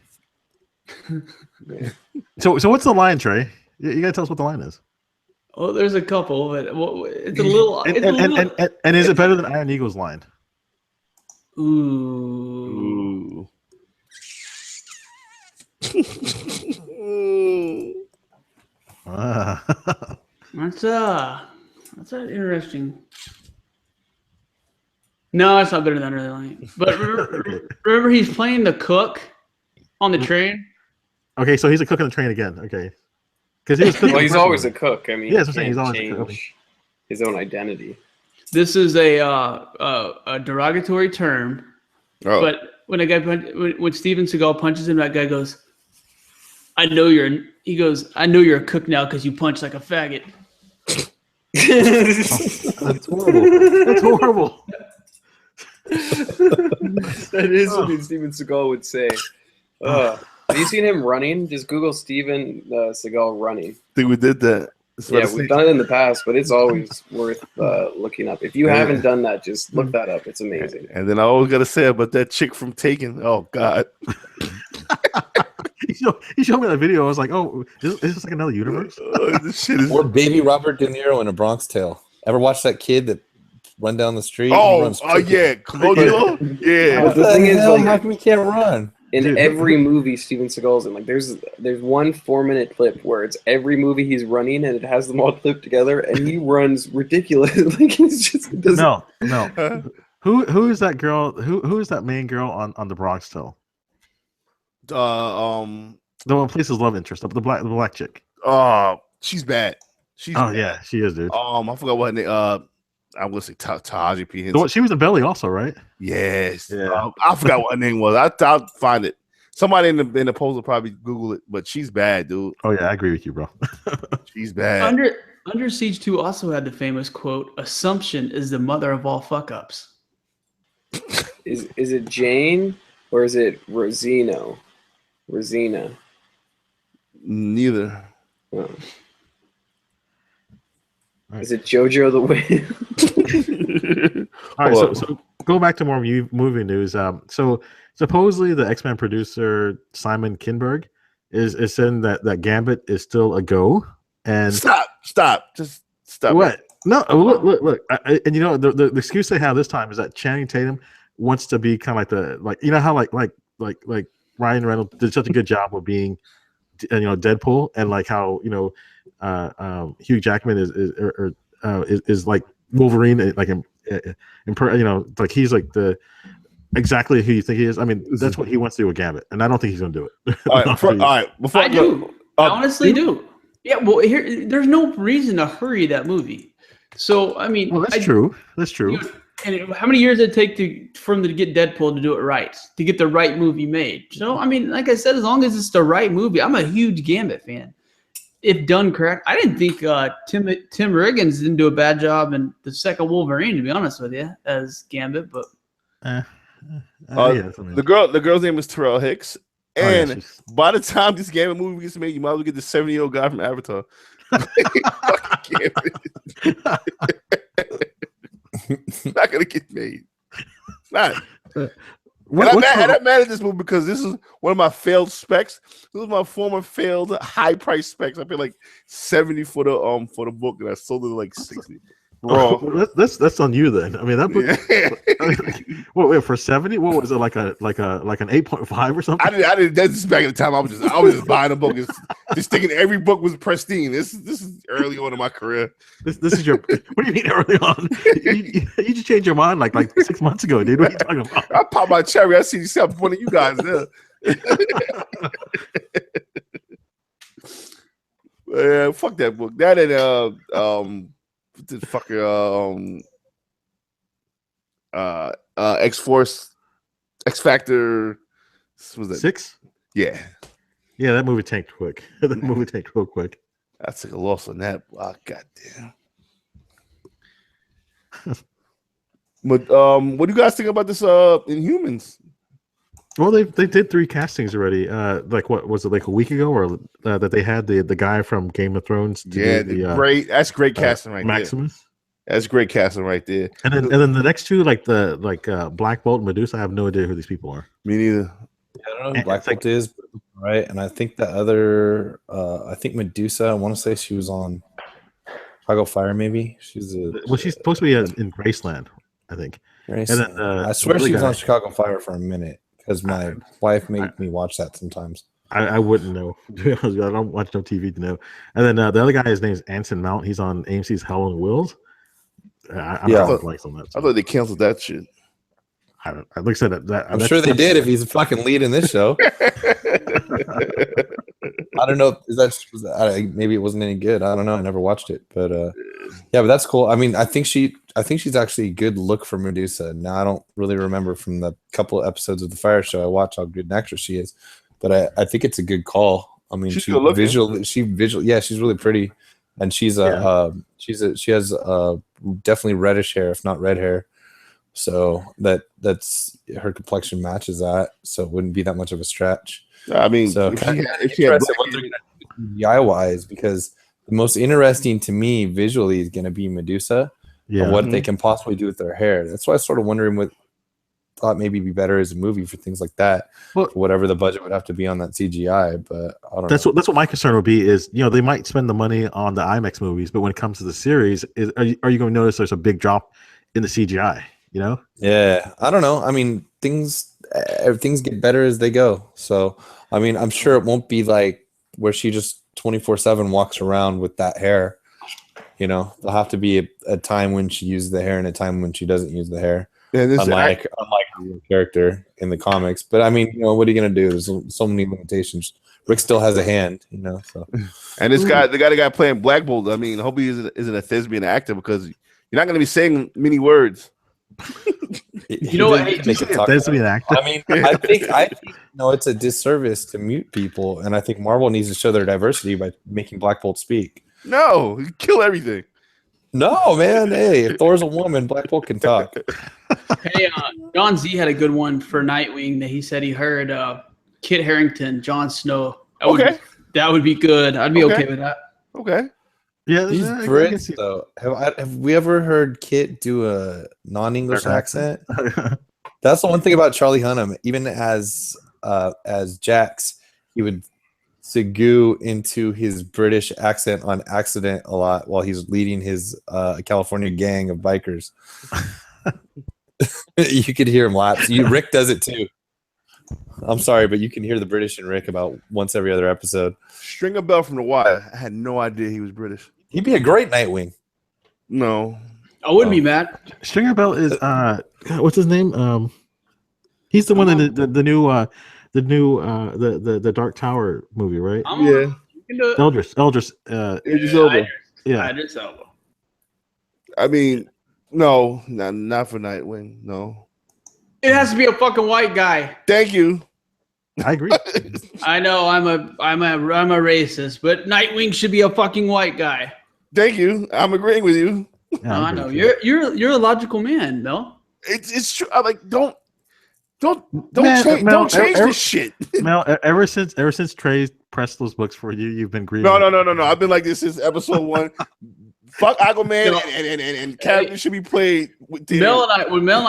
So what's the line, Trey? You gotta tell us what the line is. Oh, there's a couple, but it's a little. And is it better than Iron Eagle's line? Ooh. That's interesting. No, it's not better than Under the Line. But remember, he's playing the cook on the train. Okay, so he's a cook on the train again. Okay, because he was cooking. Well, he's always a cook. I mean, yeah, that's what I'm saying. He's always a cook. His own identity. This is a derogatory term. Oh. But when when Steven Seagal punches him, that guy goes, I know you're a cook now because you punch like a faggot. That's horrible. That's horrible. That is something Steven Seagal would say. Have you seen him running? Just Google Steven Seagal running. I think we did that. Yeah, we've done it in the past, but it's always worth looking up. If you haven't done that, just look that up. It's amazing. And then I always gotta say about that chick from Taken. Oh God. He showed me that video. I was like, "Oh, is this like another universe?" This shit is. Or Baby Robert De Niro in A Bronx Tale. Ever watch that kid that run down the street? Oh yeah, Claudio. Yeah. But the thing is, hell? like, How come he can't run? in every movie Steven Seagal's in, like, there's 1 4-minute clip where it's every movie he's running and it has them all clipped together, and he runs ridiculous. Like, he's just No. Who is that girl? Who is that main girl on the Bronx Tale? The one who plays his love interest, the black chick. She's bad. She's bad. Yeah, she is, dude. I forgot what her name. I'm gonna say Tahaji P. She was in Belly also, right? Yes. Yeah. I forgot what her name was. I'll find it. Somebody in the poll will probably Google it, but she's bad, dude. Oh yeah, I agree with you, bro. She's bad. Under Siege 2 also had the famous quote, "Assumption is the mother of all fuck ups." Is it Jane or is it Rosina? Neither. Oh. Is it JoJo the Whale? All right, so go back to more movie news. So supposedly the X-Men producer Simon Kinberg is saying that Gambit is still a go. And stop, just stop. What? No, look. And you know the excuse they have this time is that Channing Tatum wants to be kind of like you know how like Ryan Reynolds did such a good job of being Deadpool, and like how Hugh Jackman is like Wolverine, like like he's like the exactly who you think he is. I mean, that's what he wants to do with Gambit, and I don't think he's going to do it. All right, before I do. I honestly do. Yeah, well, there's no reason to hurry that movie. So I mean, that's true. That's true. And how many years did it take for him to get Deadpool to do it right, to get the right movie made? So I mean, like I said, as long as it's the right movie, I'm a huge Gambit fan. If done correct, I didn't think Tim Riggins didn't do a bad job in the second Wolverine, to be honest with you, as Gambit. But the girl's name is Terrell Hicks, and by the time this Gambit movie gets made, you might as well get the 70-year-old guy from Avatar. It's not gonna get made. It's not. I'm mad at this movie because this is one of my failed specs. This was my former failed high price specs. I paid like $70 for the book, and I sold it like $60. Bro, that's on you then. I mean that book. Yeah. Wait, for $70? What was it, like an 8.5 or something? I didn't. That's back at the time. I was just buying a book, just thinking every book was pristine. This is early on in my career. This is your. What do you mean early on? You just changed your mind like 6 months ago, dude. What are you talking about? I popped my cherry. I see yourself, one of you guys there. Yeah, fuck that book. That and the fucker X-Force, X Factor. Was that 6? Yeah, that movie tanked quick. That movie tanked real quick. I took a loss on that. Oh, goddamn. But what do you guys think about this Inhumans? Well, they did 3 castings already. Like what was it, like a week ago, or that they had the guy from Game of Thrones? Great. That's great casting right Maximus. There. That's great casting right there. And then the next 2, like Black Bolt and Medusa. I have no idea who these people are. Me neither. Yeah, I don't know who Black Bolt is, right? And I think the other, I think Medusa. I want to say she was on Chicago Fire. Maybe she's supposed to be in Graceland, I think. And then I swear she was on Chicago Fire for a minute. Because my wife made me watch that sometimes. I wouldn't know. I don't watch no TV to know. And then the other guy, his name's Anson Mount. He's on AMC's Hell on Wheels. I thought they canceled that shit. Like I said, I'm sure they did if he's a fucking lead in this show. I don't know. Maybe it wasn't any good. I don't know. I never watched it, but yeah, but that's cool. I mean, I think she's actually a good look for Medusa. Now I don't really remember from the couple of episodes of the Fire Show I watched how good an actress she is, but I think it's a good call. I mean, she's really pretty, and she has definitely reddish hair, if not red hair. So that's her complexion matches that, so it wouldn't be that much of a stretch. I mean, so if she had DIY-wise, because The most interesting to me visually is going to be Medusa and what they can possibly do with their hair. That's why I was sort of wondering what thought maybe be better as a movie for things like that. Well, for whatever the budget would have to be on that CGI, but I don't know. That's what my concern would be is, they might spend the money on the IMAX movies, but when it comes to the series, are you going to notice there's a big drop in the CGI, Yeah, I don't know. I mean, things get better as they go. So, I mean, I'm sure it won't be like where she just 24/7 walks around with that hair. There'll have to be a time when she uses the hair and a time when she doesn't use the hair. Yeah, unlike her real character in the comics. But I mean, what are you gonna do? There's so many limitations. Rick still has a hand, So. And this guy, the guy playing Black Bolt, I mean, I hope he isn't a thespian actor because you're not gonna be saying many words. What? Thespian actor. I mean, I think it's a disservice to mute people, and I think Marvel needs to show their diversity by making Black Bolt speak. No, kill everything. No, man. Hey, if Thor's a woman, Black Bolt can talk. Hey, John Z had a good one for Nightwing that he said he heard Kit Harington, Jon Snow. That would be good. I'd be okay with that. Okay. Yeah, he's Brits though. Have we ever heard Kit do a non-English accent? That's the one thing about Charlie Hunnam. Even as Jax, he would segue into his British accent on accident a lot while he's leading his California gang of bikers. You could hear him laugh. Rick does it too. I'm sorry, but you can hear the British in Rick about once every other episode. Stringer Bell from The Wire. I had no idea he was British. He'd be a great Nightwing. No, I wouldn't be mad. Stringer Bell is what's his name? He's the one in the new Dark Tower movie, right? Yeah. Idris Elba. Yeah. Idris Elba. I mean, no, not for Nightwing. No. It has to be a fucking white guy. Thank you. I agree. I know I'm a racist, but Nightwing should be a fucking white guy. Thank you. I'm agreeing with you. Yeah, I know. You're a logical man, Mel. It's true. I'm like, don't change this shit. Mel, ever since Trey pressed those books for you, you've been grieving. No. I've been like this since episode 1. Fuck Aquaman and characters should be played with when Mel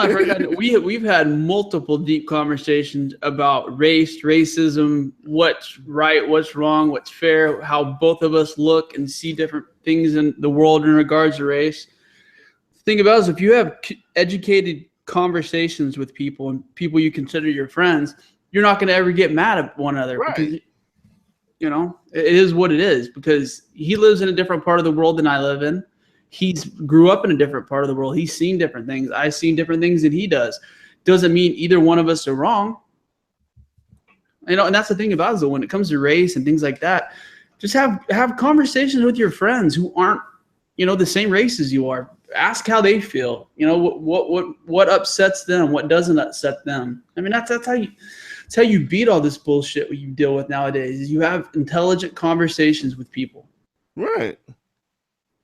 and I first got we've had multiple deep conversations about racism, what's right, what's wrong, what's fair, how both of us look and see different things in the world in regards to race. The thing about it is if you have educated conversations with people and people you consider your friends, you're not going to ever get mad at one another, right? Because it is what it is, because he lives in a different part of the world than I live in. He's grew up in a different part of the world. He's seen different things. I've seen different things than he does. Doesn't mean either one of us are wrong. And that's the thing about it, though, when it comes to race and things like that, just have conversations with your friends who aren't, the same race as you are. Ask how they feel. What upsets them, what doesn't upset them. I mean, that's how you beat all this bullshit you deal with nowadays. Is you have intelligent conversations with people. Right.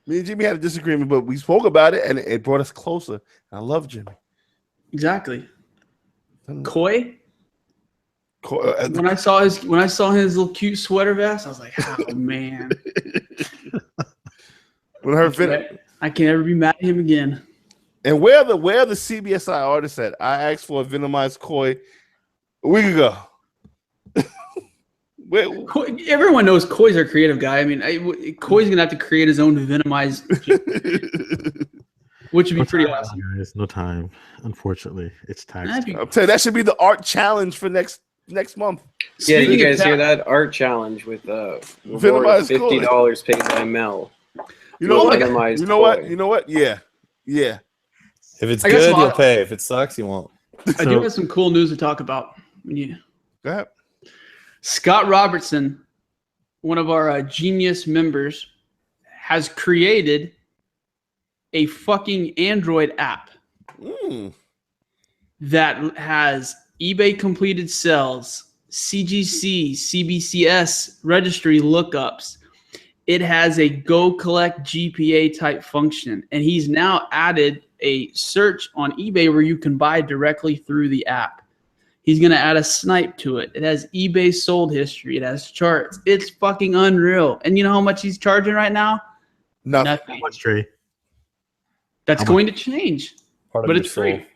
Me and Jimmy had a disagreement, but we spoke about it and it brought us closer. I love Jimmy. Exactly. Koi. When I saw his little cute sweater vest, I was like, "Oh man!" I can't ever be mad at him again. And where the CBSI artists at? I asked for a venomized Koi a week ago. Everyone knows Koi's our creative guy. I mean, Koi's gonna have to create his own venomized, which would be pretty awesome. Guys, no time, unfortunately. It's tax. I'm telling you, that should be the art challenge for next month. Yeah, you guys hear that? Art challenge with $50 paid by Mel. You know what? Yeah. If it's good, you'll pay. If it sucks, you won't. I do have some cool news to talk about. Go ahead. Scott Robertson, one of our Genius members, has created a fucking Android app that has eBay completed sales, CGC, CBCS registry lookups. It has a go collect GPA type function, and he's now added a search on eBay where you can buy directly through the app. He's going to add a snipe to it. It has eBay sold history. It has charts. It's fucking unreal. And you know how much he's charging right now? Nothing. How much, Trey? That's going to change. Part of But your it's soul. free.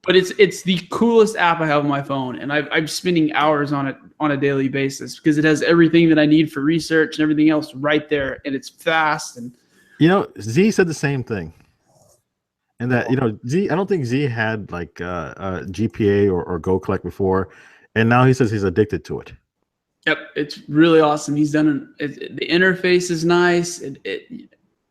But it's the coolest app I have on my phone, and I'm spending hours on it on a daily basis because it has everything that I need for research and everything else right there, and it's fast. And Z said the same thing, and that Z. I don't think Z had like GPA or Go Collect before, and now he says he's addicted to it. Yep, it's really awesome. He's done the interface is nice.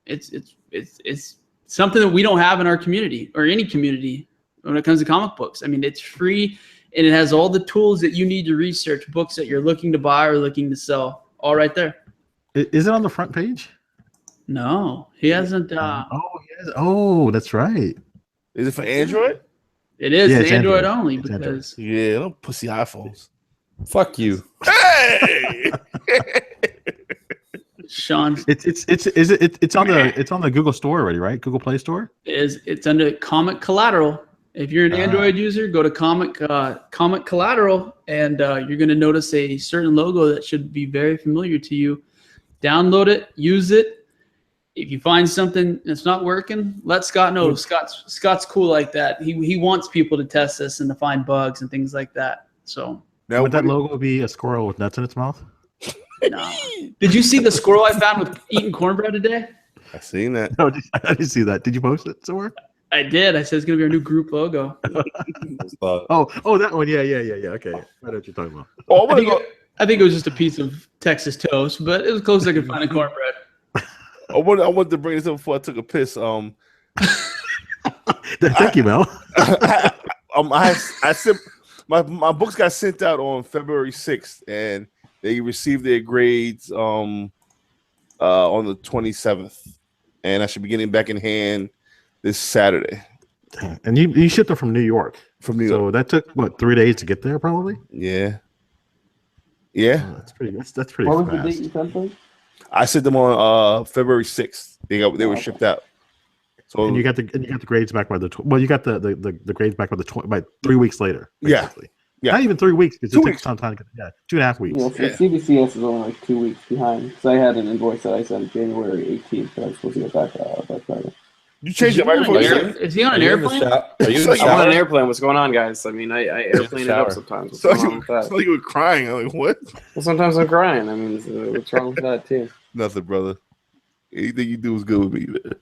It's something that we don't have in our community or any community. When it comes to comic books, I mean, it's free and it has all the tools that you need to research books that you're looking to buy or looking to sell, all right there. Is it on the front page? No, he hasn't. Oh, that's right. Is it for Android? It is it's Android Android. only It's because Yeah, don't pussy iPhones. Fuck you. Hey! Sean It's on the Google Store already, right? Google Play Store. it's under Comic Collateral. If you're an Android user, go to Comic Collateral, and you're going to notice a certain logo that should be very familiar to you. Download it, use it. If you find something that's not working, let Scott know. Scott's cool like that. He wants people to test this and to find bugs and things like that. So Now, Would that logo be a squirrel with nuts in its mouth? no. Did you see the squirrel I found with eating cornbread today? I seen that. No, I didn't see that. Did you post it somewhere? I did. I said it's going to be our new group logo. Oh, that one. Yeah. Okay, I know what you're talking about. Oh, I want I think it was just a piece of Texas toast, but it was close as I could find a cornbread. I wanted to bring this up before I took a piss. Thank you, Mel. I sent my books got sent out on February 6th, and they received their grades on the 27th, and I should be getting back in hand this Saturday. And you shipped them from New York. From New York. So that took what 3 days to get there, probably. Yeah. Oh, that's pretty. That's pretty What was fast. the date you sent them? I sent them on February 6th. They were shipped out. So And you got the grades back by you got the grades back by 3 weeks later. Yeah. Basically. Yeah. Not even 3 weeks because 2 it weeks. takes some time to get. Yeah, 2.5 weeks. Yeah, so CBCS is only like 2 weeks behind. Because I had an invoice that I sent January 18th, but I was supposed to get back by Friday. you changed it right before you said it. Is he on an airplane? Are you in the Like, I'm on shower? an airplane. What's going on, guys? I mean, I airplane it up shower. sometimes. What's So going on with that? you were crying. I'm like, what? Well, sometimes I'm crying. I mean, what's wrong with that too? Nothing, brother. Anything you do is good with me, man.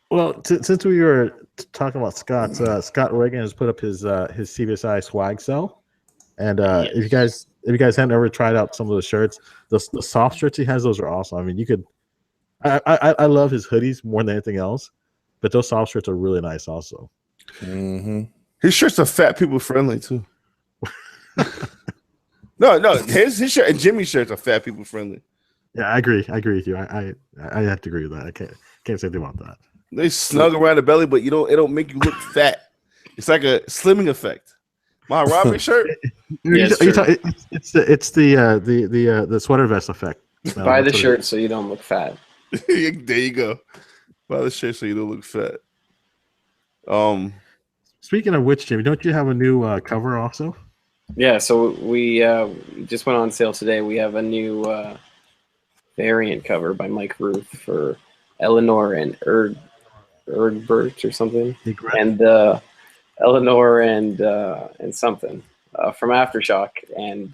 Well, since we were talking about Scott, Scott Reagan has put up his CBSI swag cell, and if you guys haven't ever tried out some of those shirts, the soft shirts he has, those are awesome. I mean, you could. I love his hoodies more than anything else, but those soft shirts are really nice also. Mm-hmm. His shirts are fat people friendly too. No, his shirt and Jimmy's shirts are fat people friendly. Yeah, I agree with you. I have to agree with that. I can't say anything about that. They snug around the belly, but it don't make you look fat. It's like a slimming effect. My Robin shirt. Yes, it's the sweater vest effect. Buy the shirt so you don't look fat. There you go. Buy the shirt so you don't look fat. Speaking of which, Jimmy, don't you have a new cover also? Yeah, so we just went on sale today. We have a new variant cover by Mike Ruth for Eleanor and Egbert or something, and Eleanor and something from Aftershock, and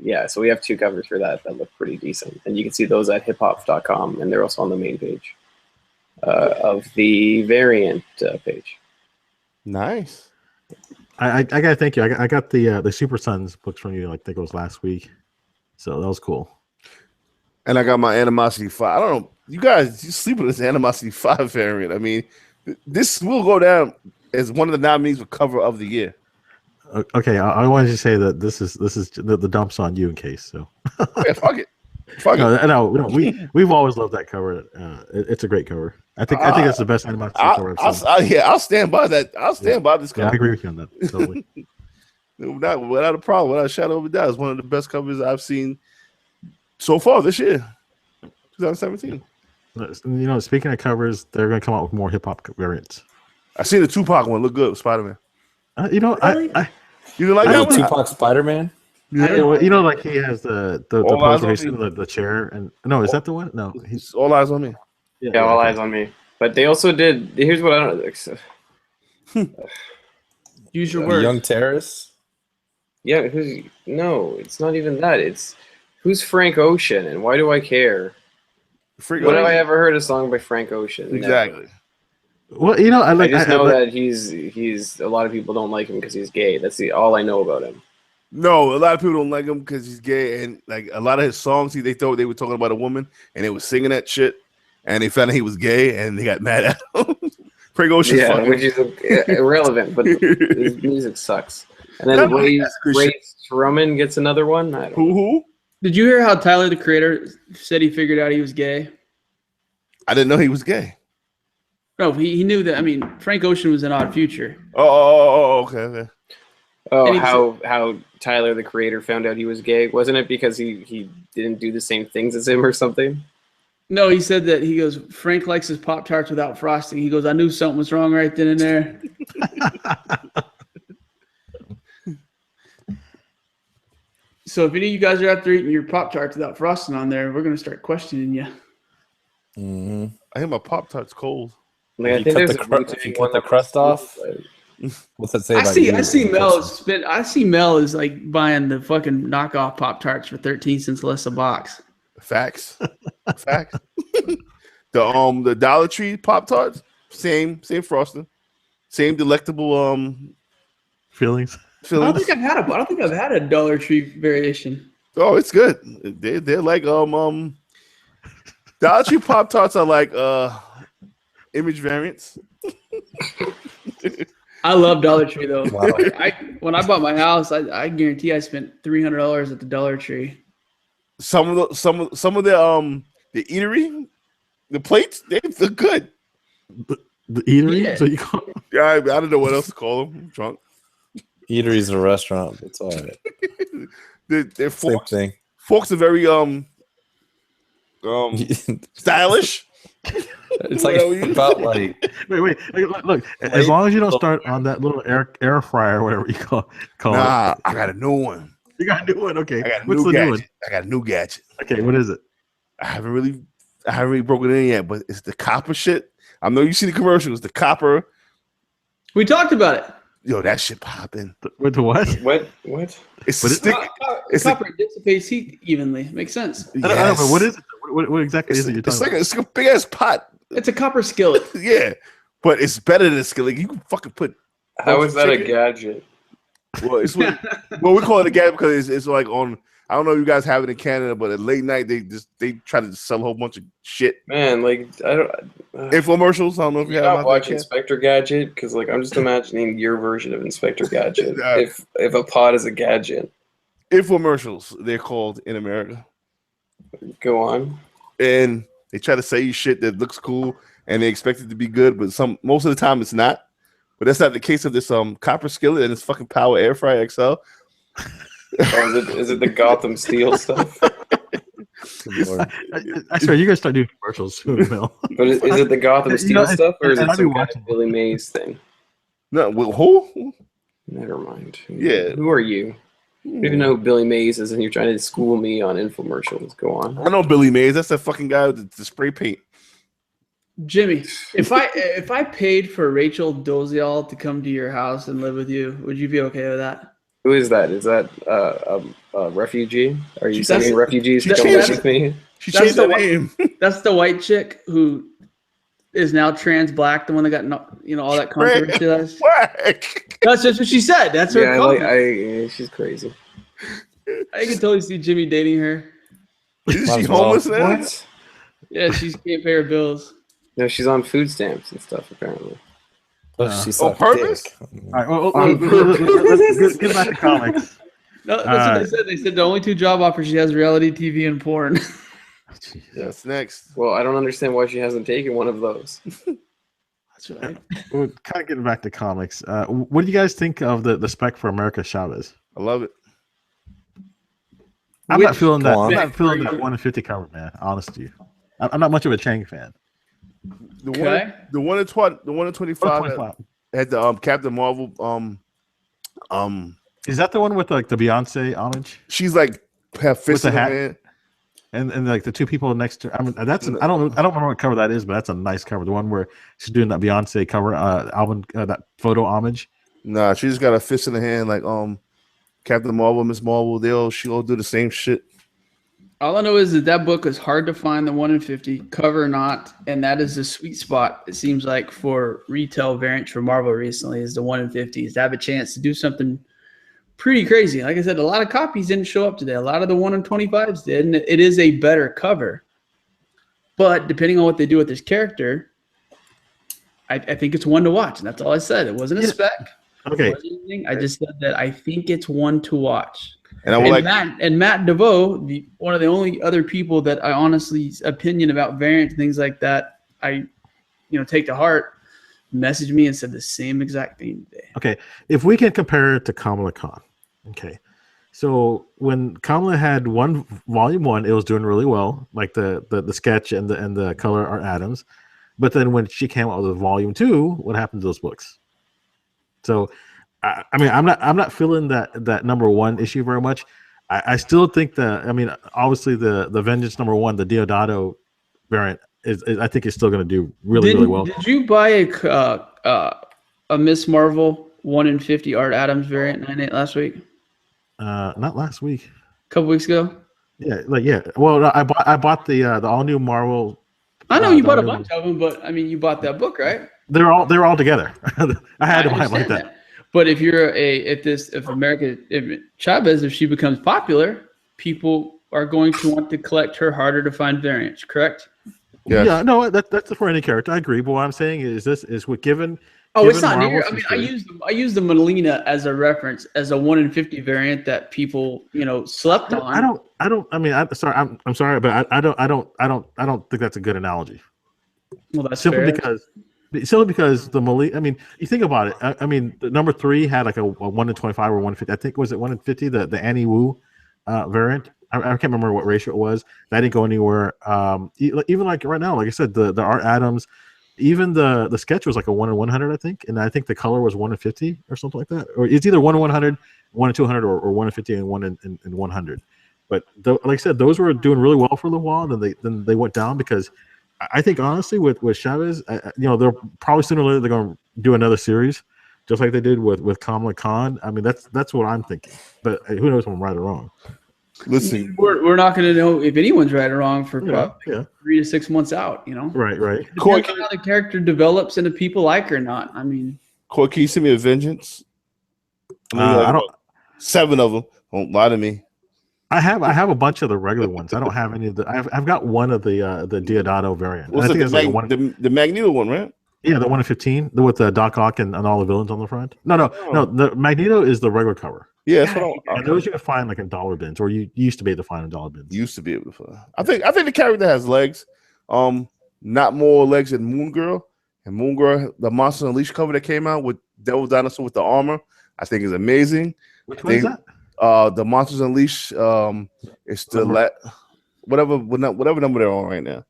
yeah, so we have 2 covers for that look pretty decent, and you can see those at hiphop.com, and they're also on the main page of the variant page. Nice. I gotta thank you. I got the Super Sons books from you. Like I think it was last week, so that was cool. And I got my Animosity 5. I don't know. You guys, you sleep with this Animosity 5 variant. I mean, this will go down as one of the nominees for cover of the year. Okay, I wanted to say that this is the dump's on you in case. So Yeah, fuck it. Fuck it. no, we've always loved that cover. It's a great cover. I think it's the best animated cover I've seen. I'll stand by that. I'll stand by this Yeah, cover. I agree with you on that. Totally. Without a problem, without a shadow of a doubt. It's one of the best covers I've seen so far this year, 2017. Speaking of covers, they're going to come out with more hip hop variants. I seen the Tupac one look good with Spider-Man. You know, Really? You didn't like Was that it one? Tupac Spider-Man? you know, like he has the All pose Eyes where on he's sitting Me. in the chair, and no, is that the one? No, he's It's All Eyes on Me. Yeah, all okay. eyes on me. But they also did. Here's what I don't. Use your The words. Young Terrorists? Yeah, no, it's not even that. It's who's Frank Ocean and why do I care? Freak When out. have I ever heard a song by Frank Ocean? Never. Exactly. Well, you know, I just know that he's a lot of people don't like him because he's gay. That's all I know about him. No, a lot of people don't like him because he's gay, and like a lot of his songs, they thought they were talking about a woman, and they were singing that shit, and they found out he was gay, and they got mad at him. Frank Ocean's Yeah, fucking. which is irrelevant, but his music sucks. And then No, Ray that's good shit. Strumman gets another one. I don't know. Who? Did you hear how Tyler, the creator, said he figured out he was gay? I didn't know he was gay. No, he knew that. I mean, Frank Ocean was an Odd Future. Oh, okay. Oh, And he how Tyler the creator found out he was gay? Wasn't it because he didn't do the same things as him or something? No, he said that he goes, Frank likes his Pop-Tarts without frosting. He goes, I knew something was wrong right then and there. So if any of you guys are out there eating your Pop-Tarts without frosting on there, we're going to start questioning you. Mm-hmm. I hear my Pop-Tarts cold. Like, I If think you there's cut a the Wu-Tang if you one cut the that crust was- off, what's that say I about see you? I see as a Mel person? spend. I see Mel is like buying the fucking knockoff Pop-Tarts for 13 cents less a box. Facts. The Dollar Tree Pop-Tarts, same frosting, same delectable feelings. I don't fillings. think I've had a Dollar Tree variation. Oh, it's good. They're like Dollar Tree Pop-Tarts are like image variants. I love Dollar Tree though. Wow. When I bought my house, I guarantee I spent $300 at the Dollar Tree. Some of the eatery, the plates, they look good. The eatery. Yeah. So you call Yeah, I don't know what else to call them. I'm drunk. Eatery's a restaurant. It's all right. Their Same forks, thing. forks are very stylish. It's like about like wait. Look, as long as you don't start on that little air fryer, whatever you call Nah, it. I got a new one. You got a new one. Okay. I got a What's new the gadget. new one? I got a new gadget. Okay, what is it? I haven't really broken it in yet, but it's the copper shit. I know you see the commercials. The copper, We talked about it. yo, that shit popping. With the what? What? It's What a is stick. It's a- Copper dissipates heat evenly. Makes sense. I don't know, but what is it? What exactly is it you're talking It's like a big ass pot. It's a copper skillet. Yeah, but it's better than a skillet. You can fucking put. How is that a chicken. gadget? Well, it's what we call it a gadget because it's like on. I don't know if you guys have it in Canada, but at late night they try to sell a whole bunch of shit. Man, like I don't. Infomercials. I don't know if you You have. not watch Inspector Gadget because, like, I'm just imagining your version of Inspector Gadget. Nah. If a pod is a gadget, Infomercials. They're called in America, go on. and they try to sell you shit that looks cool, and they expect it to be good, but most of the time it's not. But that's not the case of this copper skillet and this fucking Power Air Fryer XL. Oh, is it the Gotham Steel stuff? good Lord. I swear you guys start doing commercials soon, Mel. But is it the Gotham You Steel know, stuff, or is and it I've been some kind watching of Billy Mays thing? No, well, who? Never mind. Yeah. Who are you? I don't even know who Billy Mays is, and you're trying to school me on infomercials. Go on. I know Billy Mays. That's that fucking guy with the spray paint. Jimmy, if I paid for Rachel Dozial to come to your house and live with you, would you be okay with that? Who is that? Is that a refugee? Are you That's- sending refugees to that's- come live that's- with me? She That's changed the her one- name. That's the white chick who is now trans black, the one that got all that controversy. Whack. That's just what she said. That's her Yeah, comment. she's crazy. I can totally see Jimmy dating her. Isn't Might she as well. homeless now? What? Yeah, she can't pay her bills. No, she's on food stamps and stuff apparently. She On sucked purpose? dick. All right, let's get back to comics. No, that's what they said. They said the only two job offers she has reality TV and porn. That's next. Well, I don't understand why she hasn't taken one of those. That's right. Well, kind of getting back to comics. What do you guys think of the spec for America Chavez? I love it. I'm not feeling that. Go on. I'm not feeling that 1 in 50 cover, man. Honest to you, I'm not much of a Chang fan. The Okay. one in 25 125. had the Captain Marvel Is that the one with like the Beyonce homage? She's like have fists With in the her hat? hand. And like the two people next to, I mean, I don't remember what cover that is, but that's a nice cover. The one where she's doing that Beyonce cover album, that photo homage. Nah, she just got a fist in the hand, like Captain Marvel, Miss Marvel. She'll do the same shit. All I know is that book is hard to find, the 1 in 50 cover or not, and that is the sweet spot. It seems like for retail variants for Marvel recently is the 1 in 50s to have a chance to do something pretty crazy. Like I said, a lot of copies didn't show up today. A lot of the 1 in 25s did, and it is a better cover. But depending on what they do with this character, I think it's one to watch, and that's all I said. It wasn't a spec. Okay. I just said that I think it's one to watch. And I would Matt DeVoe, one of the only other people that I honestly opinion about variants, things like that, I take to heart, messaged me and said the same exact thing today. Okay, if we can compare it to Kamala Khan, okay. So when Kamala had volume 1, it was doing really well, like the sketch and the color art Adams. But then when she came out with volume 2, what happened to those books? So I mean, I'm not feeling that number 1 issue very much. I still think obviously the Vengeance number 1, the Deodato variant is I think is still going to do really well. Did you buy a Miss Marvel 1 in 50 Art Adams variant 98 last week? Not last week. A couple weeks ago. Yeah. Well, no, I bought the all new Marvel. I know you bought a bunch of them, but I mean, you bought that book, right? They're all together. I had to buy it like that. But if Chavez, if she becomes popular, people are going to want to collect her harder to find variants, correct? Yes. Yeah, no, that's for any character. I agree. But what I'm saying is what given. Oh, it's not near. I mean, I use the Melina as a reference, as a 1 in 50 variant that people slept on. I'm sorry, but I don't think that's a good analogy. Well, that's simply fair. because the Melina. I mean, you think about it. I mean, the number 3 had like a 1 in 25 or 1 in 50. I think was it 1 in 50 the Annie Wu variant. I can't remember what ratio it was. That didn't go anywhere. Even like right now, like I said, the Art Adams. Even the sketch was like a 1 in 100, I think, and I think the color was 1 in 50 or something like that, or it's either 1 in 100, 1 in 200, or 1 in 50 and 1 in 100. But like I said, those were doing really well for a little while. Then they went down because I think honestly with Chavez, they're probably sooner or later they're going to do another series, just like they did with Kamala Khan. I mean that's what I'm thinking, but who knows if I'm right or wrong. Listen, we're not going to know if anyone's right or wrong for probably 3 to 6 months out. Right. Depends on how the character develops and if people like her or not. I mean, Coy, can you send me a Vengeance? I don't. 7 of them. Don't lie to me. I have a bunch of the regular ones. I don't have any of the. I've got one of the Deodato variant. What's the Magneto one, right? Yeah, the 1 in 15 with the Doc Ock and all the villains on the front. No. The Magneto is the regular cover. Yeah, that's what and those you can find like in dollar bins, or you used to be able to find in dollar bins. Used to be able to find. I think the character has legs. Not more legs than Moon Girl. And Moon Girl, the Monster Unleashed cover that came out with Devil Dinosaur with the armor, I think is amazing. Which one is that? The Monsters Unleashed. It's the whatever number they're on right now.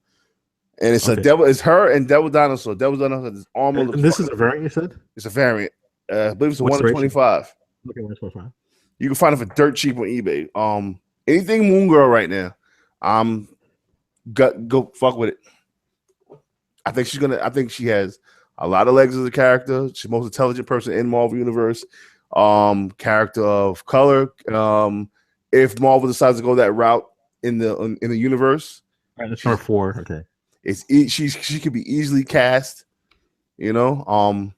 And it's a devil. It's her and Devil Dinosaur. Devil Dinosaur has armor. And this is a variant, you said? It's a variant. I believe it's a 1 in 25. Okay, 1 in 25. You can find it for dirt cheap on eBay. Anything Moon Girl right now, go fuck with it. I think she has a lot of legs as a character. She's the most intelligent person in Marvel Universe. Character of color. If Marvel decides to go that route in the universe, all right, that's number 4. Okay, she could be easily cast. Moon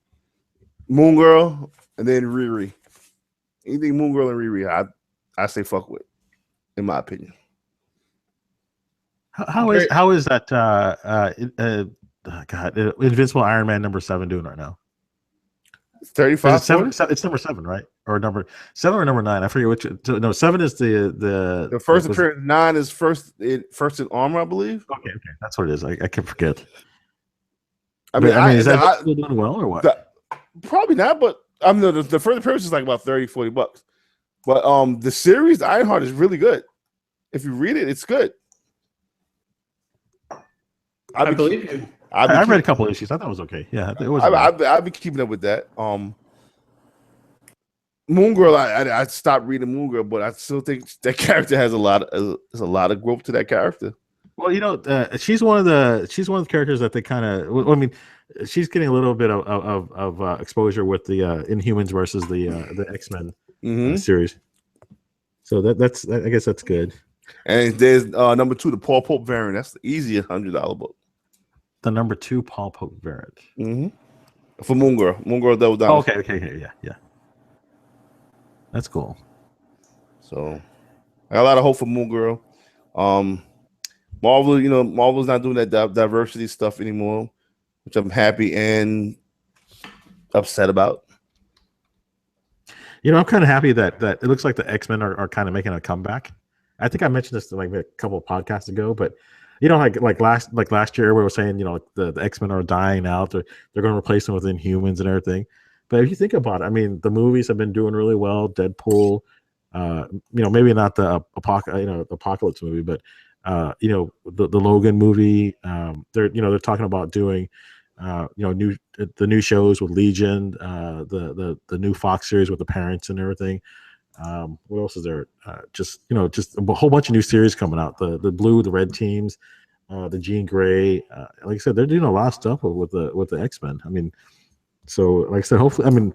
Girl and then Riri. Anything Moon Girl and Riri, I say fuck with, in my opinion. How is that? Invincible Iron Man number 7 doing right now? 35. It's number 7, right? Or number 7 or number 9? I forget which. No, 7 is the first appearance. 9 is first in armor, I believe. Okay, that's what it is. I can forget. I mean, is that still doing well or what? Probably not, but I mean, the first appearance is like about $30-$40. But the series Ironheart is really good. If you read it, it's good. I believe you. I read a couple issues. I thought it was okay. Yeah, it was. I've been keeping up with that. Moon Girl, I stopped reading Moon Girl, but I still think that character has a lot of growth to that character. Well, she's one of the characters that they kind of. Well, I mean, she's getting a little bit of exposure with the Inhumans versus the X-Men series. So that's I guess that's good. And there's number 2, the Paul Pope variant. That's the easier $100 book. The number 2 Paul Pope variant. Mm-hmm. For Moon Girl. Moon Girl Double Down. Oh, okay, yeah. That's cool. So I got a lot of hope for Moon Girl. Marvel, Marvel's not doing that diversity stuff anymore, which I'm happy and upset about. I'm kind of happy that it looks like the X-Men are kind of making a comeback. I think I mentioned this like a couple of podcasts ago, but like last year, everybody was saying, the X-Men are dying out. They're going to replace them with Inhumans and everything. But if you think about it, I mean, the movies have been doing really well. Deadpool, maybe not the apocalypse movie, but the Logan movie. They're talking about doing the new shows with Legion, the new Fox series with the parents and everything. What else is there? Just a whole bunch of new series coming out. The blue, the red teams, the Jean Grey. Like I said, they're doing a lot of stuff with the X-Men. I mean, so like I said, hopefully, I mean,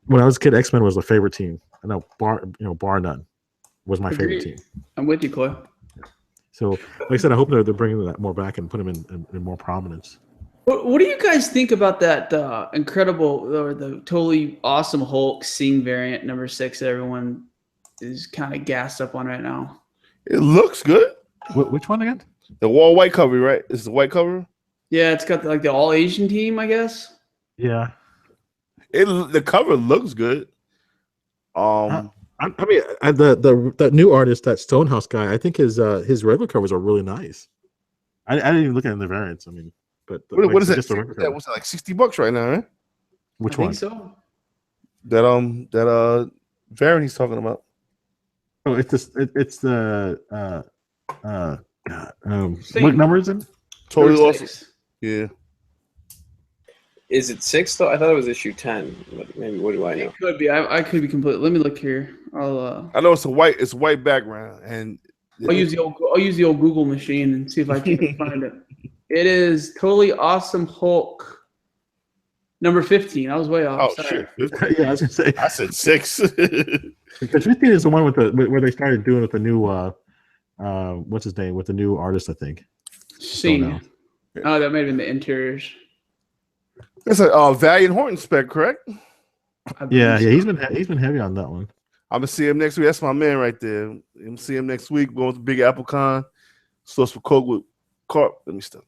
when I was a kid, X-Men was the favorite team. I know bar none was my favorite team. I'm with you, Clay. So like I said, I hope they're bringing that more back and put them in more prominence. What do you guys think about that incredible or the totally awesome Hulk Sing variant number 6 that everyone is kind of gassed up on right now? It looks good. Which one again? The all white cover, right? Is the white cover? Yeah, it's got the all Asian team, I guess. Yeah. The cover looks good. I mean, the new artist, that Stonehouse guy, I think his regular covers are really nice. I didn't even look at the variants. I mean, but what is that? That was like $60 right now, right? Which I one? think so. That variant he's talking about. Oh, it's the what number is it? Totally awesome. Yeah. Is it 6 though? I thought it was issue 10. Maybe, what do I know? It could be. I could be completely. Let me look here. I know it's a white background, and I'll use the old Google machine and see if I can find it. It is Totally Awesome Hulk number 15. I was way off. Oh Sorry. shit! Yeah, I was gonna say. I said 6. Because 15 is the one where they started doing with the new what's his name, with the new artist, I think. Sing. Oh, that may have been the interiors. That's a Valiant Horton spec, correct? Yeah, he's been heavy on that one. I'm gonna see him next week. That's my man right there. I'm gonna see him next week. Going to Big Apple Con. Sauce for Coke with carp. Let me stop.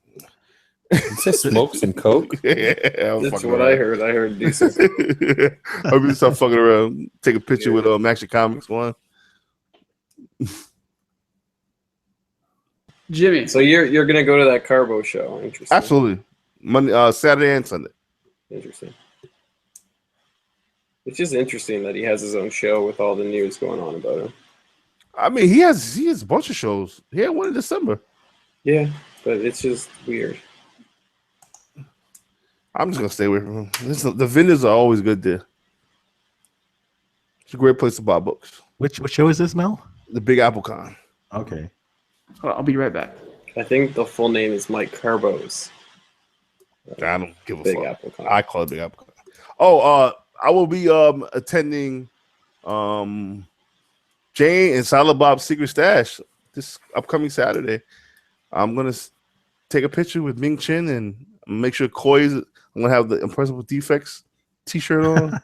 It says smokes and coke. Yeah, that's what I heard. I heard decent. I'm gonna stop fucking around. Take a picture with Action Comics one. Jimmy. So you're gonna go to that Carbo show? Interesting. Absolutely. Monday, Saturday, and Sunday. Interesting. It's just interesting that he has his own show with all the news going on about him. I mean, he has a bunch of shows. He had one in December. Yeah, but it's just weird. I'm just gonna stay away from him. The vendors are always good there. It's a great place to buy books. Which show is this, Mel? The Big Apple Con. Okay. I'll be right back. I think the full name is Mike Carbos. I don't give a Big fuck. Apple Con. I call it Big Apple Con. Oh, I will be attending Jane and Silent Bob's Secret Stash this upcoming Saturday. I'm gonna take a picture with Ming Chen and make sure I'm gonna have the Impressible Defects T-shirt on. Are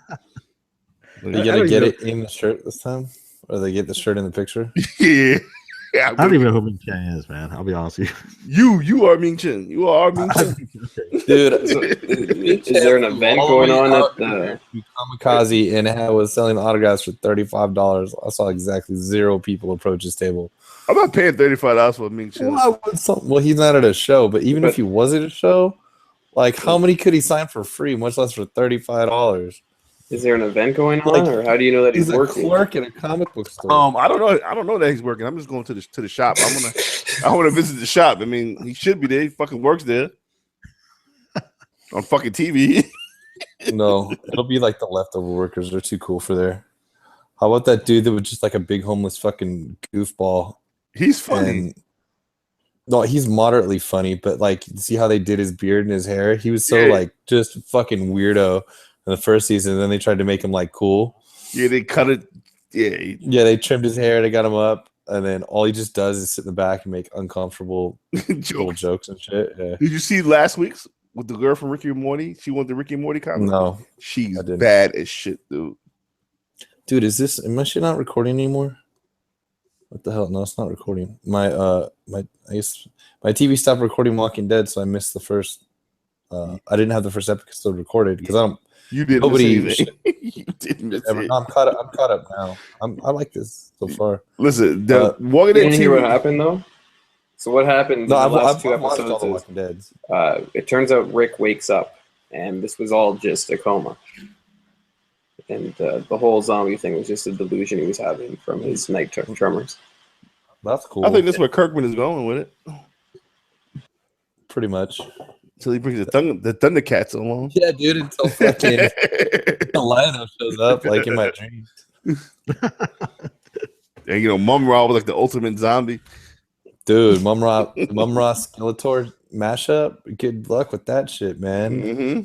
you gonna get it in the shirt this time, or they get the shirt in the picture? Yeah. I don't even know who Ming Chen is, man. I'll be honest with you. You are Ming Chen. You are Ming Chen. Dude, Is there an event going on at the Kamikaze and was selling autographs for $35? I saw exactly 0 people approach his table. I'm not paying $35 for Ming Chen. Well, he's not at a show, but even if he was at a show, like how many could he sign for free, much less for $35? Is there an event going on, or how do you know that he's working? A clerk at a comic book store. I don't know. I don't know that he's working. I'm just going to the shop. I want to visit the shop. I mean, he should be there. He fucking works there on fucking TV. No, it'll be like the leftover workers. They're too cool for there. How about that dude that was just like a big homeless fucking goofball? He's funny. And no, he's moderately funny, but like, see how they did his beard and his hair? He was so like just fucking weirdo in the first season. And then they tried to make him like cool. Yeah, they cut it. Yeah, they trimmed his hair. They got him up, and then all he just does is sit in the back and make uncomfortable little jokes and shit. Yeah. Did you see last week's with the girl from Ricky and Morty? She won the Ricky and Morty comic. No, she's bad as shit, dude. Dude, am I shit not recording anymore? What the hell? No, it's not recording. My TV stopped recording Walking Dead, so I missed the first. I didn't have the first episode recorded because I don't. You didn't. Nobody. You didn't miss it. No, I'm caught up. I'm caught up now. I like this so far. Listen, Walking Dead. Didn't hear what happened though. So what happened? No, in the last I've two watched all episodes the is, Walking Deads. it turns out Rick wakes up, and this was all just a coma. And the whole zombie thing was just a delusion he was having from his night tremors. That's cool. I think that's where Kirkman is going with it. Pretty much. Until he brings the Thundercats along. Yeah, dude. Until fucking Lionel shows up, like in my dreams. And you know, Mum-Ra was like the ultimate zombie. Dude, Mum-Ra Skeletor mashup. Good luck with that shit, man. Mm-hmm.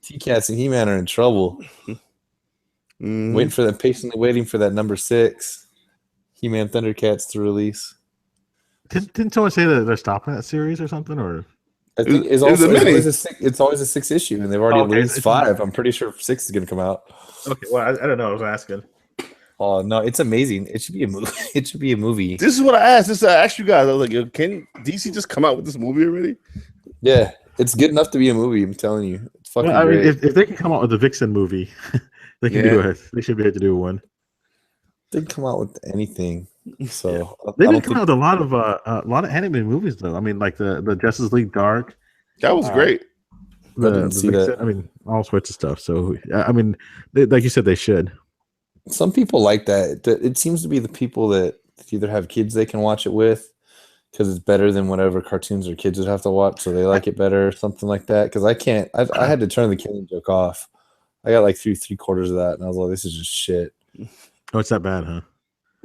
T-Cats and He-Man are in trouble. Mm-hmm. Patiently waiting for that number 6 He-Man Thundercats to release. Didn't someone say that they're stopping that series or something? Or I think it's always a 6 issue, and they've already released 5. I'm pretty sure 6 is going to come out. Okay, well, I don't know. I was asking. Oh no, it's amazing. It should be a movie. It should be a movie. This is what I asked. I asked you guys. I was like, yo, can DC just come out with this movie already? Yeah, it's good enough to be a movie. I'm telling you, it's fucking Well, I mean, great. if they can come out with the Vixen movie, they can do it. They should be able to do one. They can come out with anything. So they've been coming out with a lot of animated movies, though. I mean, like the Justice League Dark. That was great. I didn't see Vixen, that. I mean, all sorts of stuff. So, I mean, like you said, they should. Some people like that. It seems to be the people that either have kids they can watch it with because it's better than whatever cartoons their kids would have to watch, so they like it better or something like that. Because I can't. I had to turn the Killing Joke off. I got like through 3/4 of that, and I was like, "This is just shit." Oh, it's that bad, huh?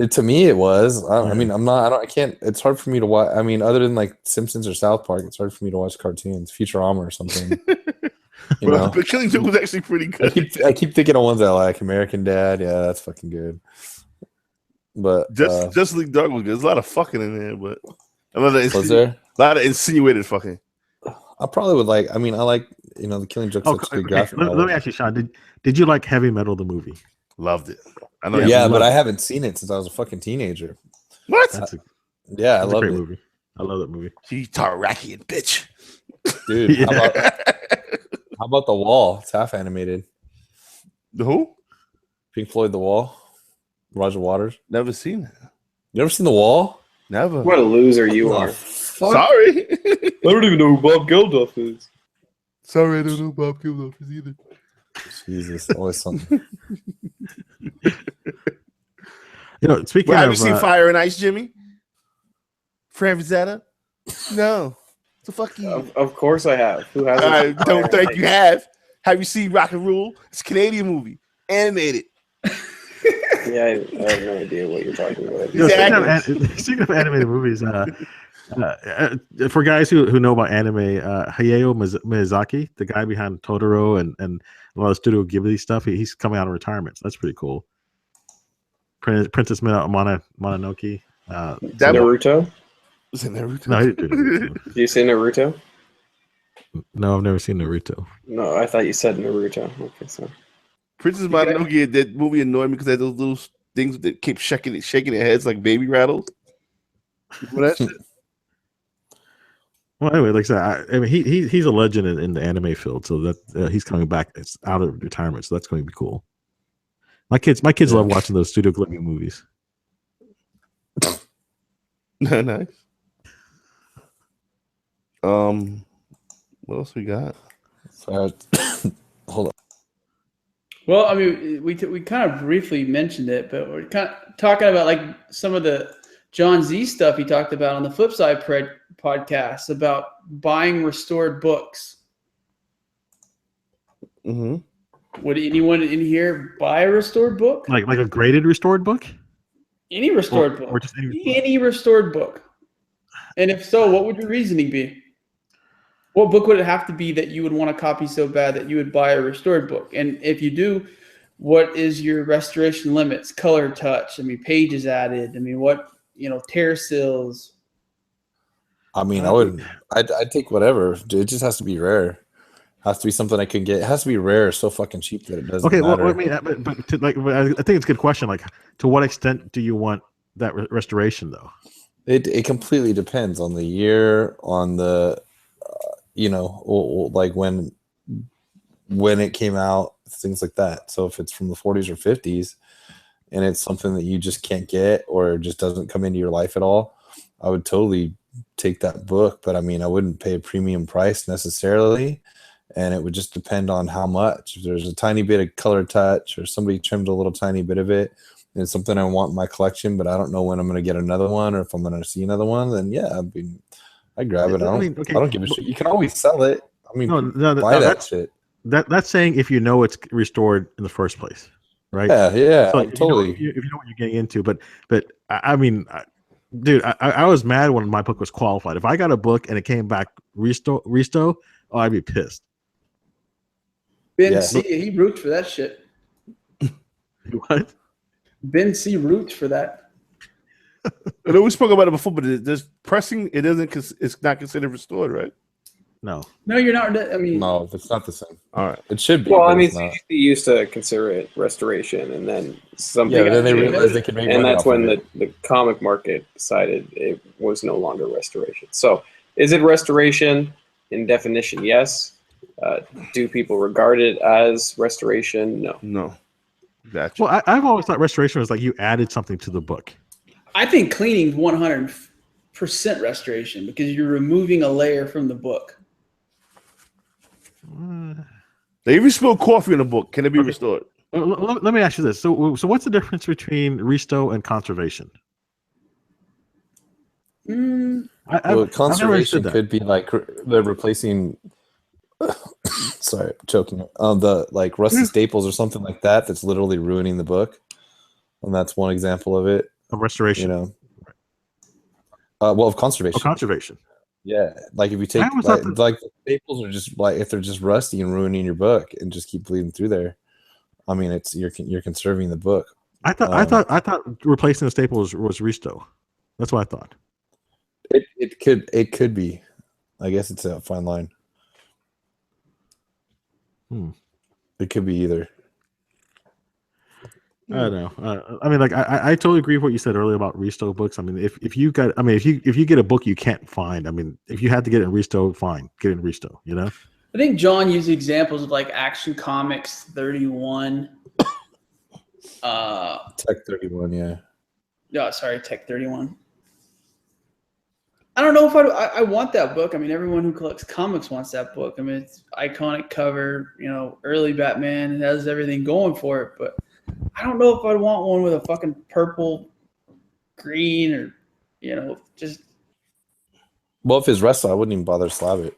To me, it was. I mean, I'm not. I can't. It's hard for me to watch. I mean, other than like Simpsons or South Park, it's hard for me to watch cartoons, Futurama or something. You know? The Killing Joke was actually pretty good. I keep thinking of ones I like. American Dad, yeah, that's fucking good. But Justice League Dark was good. There's a lot of fucking in there, but was there a lot of insinuated fucking? I probably would like. I mean, I like the Killing Joke. Such a good graphic. Let me ask you, Sean. Did you like Heavy Metal the movie? Loved it. I know. Yeah, but I haven't seen it since I was a fucking teenager. What? I love it. Movie. I love that movie. You Tarakian bitch, dude. How about The Wall? It's half animated. The who? Pink Floyd, The Wall. Roger Waters. Never seen it. You ever seen The Wall? Never. What a loser you are. Sorry. I don't even know who Bob Geldof is. Sorry, I don't know who Bob Geldof is either. Jesus, always something. Speaking have of, you seen Fire and Ice, Jimmy? Fran Frazetta? No. So fuck you. Of course I have. Who has? I don't think you have. Have you seen Rock and Roll? It's a Canadian movie, animated. Yeah, I have no idea what you're talking about. Speaking of animated movies, for guys who know about anime, Hayao Miyazaki, the guy behind Totoro and a lot of Studio Ghibli stuff, he's coming out of retirement. So that's pretty cool. Princess Mononoke. Naruto? Was it Naruto? No, he didn't do Naruto. Did you say Naruto? No, I've never seen Naruto. No, I thought you said Naruto. Okay, so Princess Mononoke, that movie annoyed me because they had those little things that keep shaking their heads like baby rattles. Well, anyway, like I said, I mean, he's a legend in the anime field, so that he's coming back. It's out of retirement, so that's going to be cool. My kids love watching those Studio Ghibli movies. Nice. What else we got? Hold on. Well, I mean, we kind of briefly mentioned it, but we're kind of talking about like some of the John Z stuff he talked about on the Flip Side podcast about buying restored books. Mm-hmm. Would anyone in here buy a restored book? Like a graded restored book? Any restored book. Or just any restored book. And if so, what would your reasoning be? What book would it have to be that you would want to copy so bad that you would buy a restored book? And if you do, what is your restoration limits? Color touch. I mean, pages added. I mean, what, tear seals. I mean, I'd take whatever. It just has to be rare. Has to be something I can get. It has to be rare, so fucking cheap that it doesn't matter. Well, I mean, but I think it's a good question. Like, to what extent do you want that restoration, though? It completely depends on the year, on the, like when it came out, things like that. So if it's from the 40s or 50s, and it's something that you just can't get or just doesn't come into your life at all, I would totally take that book. But I mean, I wouldn't pay a premium price necessarily. And it would just depend on how much. If there's a tiny bit of color touch or somebody trimmed a little tiny bit of it, and it's something I want in my collection, but I don't know when I'm going to get another one or if I'm going to see another one, then yeah, I grab it. I don't give a shit. You can always sell it. I mean, buy that shit. That's saying if you know it's restored in the first place, right? Yeah, so totally. If you know what you're getting into, but I mean, dude, I was mad when my book was qualified. If I got a book and it came back resto, I'd be pissed. Ben C, he roots for that shit. What? Ben C roots for that. I know we spoke about it before, but there's pressing. It's not considered restored, right? No, you're not. I mean, no, it's not the same. All right, it should be. Well, I mean, they used to consider it restoration, and then something. Yeah, then they realized they could make money. And that's when the comic market decided it was no longer restoration. So, is it restoration? In definition, yes. Do people regard it as restoration? No. Gotcha. Well, I've always thought restoration was like you added something to the book. I think cleaning 100% restoration because you're removing a layer from the book. They even spill coffee in a book. Can it be restored? Let me ask you this. So what's the difference between resto and conservation? Conservation could be like they're replacing. Sorry, choking. The like rusty staples or something like that. That's literally ruining the book, and that's one example of it. Of restoration, of conservation. Conservation. Yeah, like if you take like the staples are just like if they're just rusty and ruining your book and just keep bleeding through there. I mean, it's you're conserving the book. I thought replacing the staples was resto. That's what I thought. It could be. I guess it's a fine line. It could be either. I don't know. I mean, like I totally agree with what you said earlier about resto books. I mean, if you get a book you can't find, I mean, if you had to get it in resto, fine, get it in resto. I think John used examples of like Action Comics 31. Tech 31, yeah. Yeah, sorry, Tech 31. I don't know if I want that book. I mean, everyone who collects comics wants that book. I mean, it's iconic cover, early Batman. It has everything going for it. But I don't know if I'd want one with a fucking purple, green, or, just. Well, if it's Wrestle, I wouldn't even bother to slab it.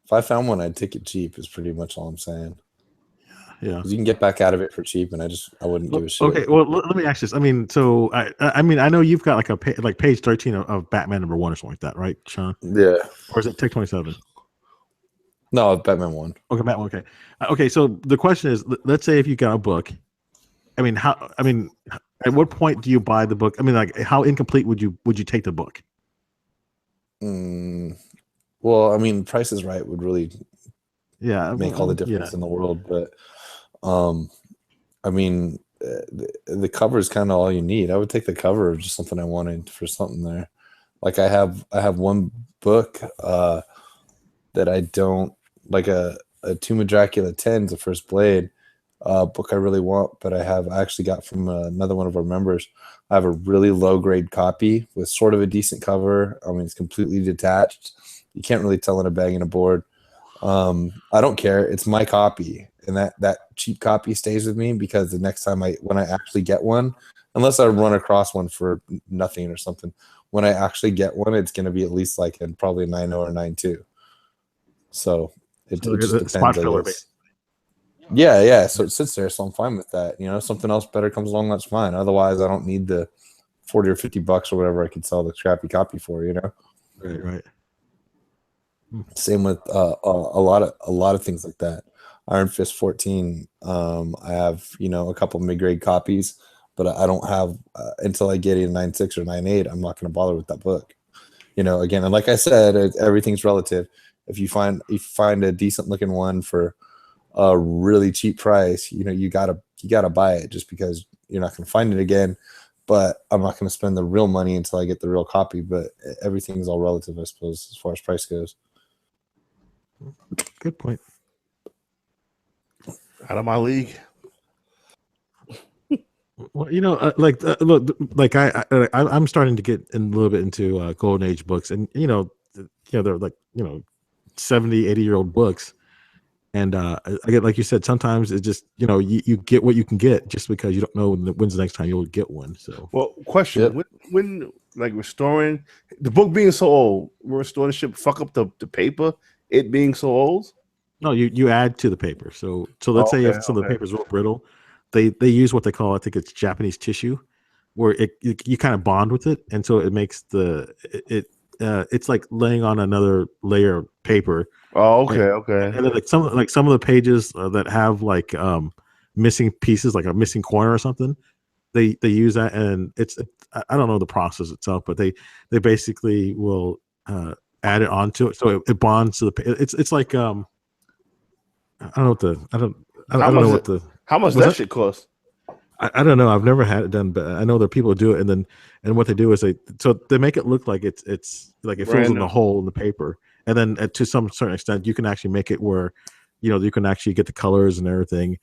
If I found one, I'd take it cheap, is pretty much all I'm saying. Yeah, you can get back out of it for cheap, and I wouldn't give a shit. Okay, well, let me ask this. I mean, so I know you've got like page 13 of Batman #1 or something like that, right, Sean? Yeah. Or is it Tech 27? No, Batman 1. Okay, Batman. Okay, okay. So the question is, let's say if you got a book, I mean, at what point do you buy the book? I mean, like, how incomplete would you take the book? Well, I mean, Price is Right would really, make all the difference in the world, but. I mean, the cover is kind of all you need. I would take the cover of just something I wanted for something there. Like I have one book that I don't like a Tomb of Dracula 10, the First Blade book I really want, but I actually got from another one of our members. I have a really low grade copy with sort of a decent cover. I mean, it's completely detached. You can't really tell in a bag and a board. I don't care. It's my copy. And that cheap copy stays with me because the next time when I actually get one, unless I run across one for nothing or something, when I actually get one, it's going to be at least like probably a 9.0 or 9.2. So it just depends. Yeah. So it sits there, so I'm fine with that. You know, if something else better comes along, that's fine. Otherwise, I don't need the $40 or $50 or whatever I could sell the crappy copy for. You know. Right. Same with a lot of things like that. Iron Fist 14. I have a couple mid-grade copies, but I don't have until I get a 9.6 or 9.8. I'm not going to bother with that book. Again, and like I said, everything's relative. If you find a decent looking one for a really cheap price, you gotta buy it just because you're not going to find it again. But I'm not going to spend the real money until I get the real copy. But everything's all relative, I suppose, as far as price goes. Good point. Out of my league. Well, look, like I'm starting to get a little bit into Golden Age books, and they're like 70, 80-year-old books, and I get, like you said, sometimes it's just you get what you can get just because you don't know when's the next time you'll get one. So, well, question: Yep. when like restoring the book being so old, restoring the ship, fuck up the paper, it being so old. No, you add to the paper. So let's say if some of the paper is real brittle, they use what they call, I think it's Japanese tissue, where you kind of bond with it, and so it makes it's like laying on another layer of paper. Oh, okay. And then some of the pages that have missing pieces, like a missing corner or something, they use that, and I don't know the process itself, but they basically will add it onto it, so it bonds to the. It's like I don't know how much that shit cost. I don't know. I've never had it done, but I know there are people who do it, and what they do is they make it look like it's like it fills in the hole in the paper, and then to some certain extent you can actually make it where you can actually get the colors and everything.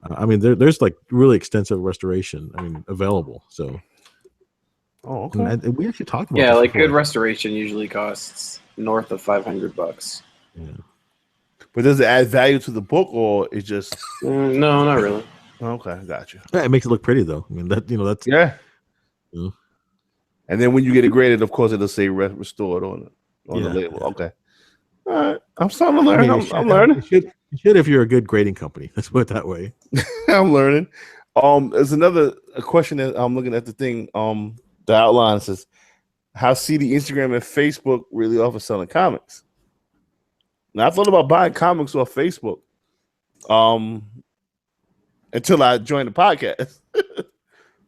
I mean, there's like really extensive restoration. I mean, available. So, okay. And we actually talked about Yeah, this like before. good restoration usually costs north of $500. Yeah. But does it add value to the book, or it's just No, not really. okay? Got you. Yeah, it makes it look pretty though. I mean, that's Yeah. You know. And then when you get it graded, of course, it'll say restored on the label. Yeah. Okay. All right. I'm starting to learn. I mean, I'm learning. You should if you're a good grading company. Let's put it that way. I'm learning. There's another question that I'm looking at the thing. The outline says, "How CD, Instagram, and Facebook really offer selling comics." Now I thought about buying comics off Facebook. Until I joined the podcast.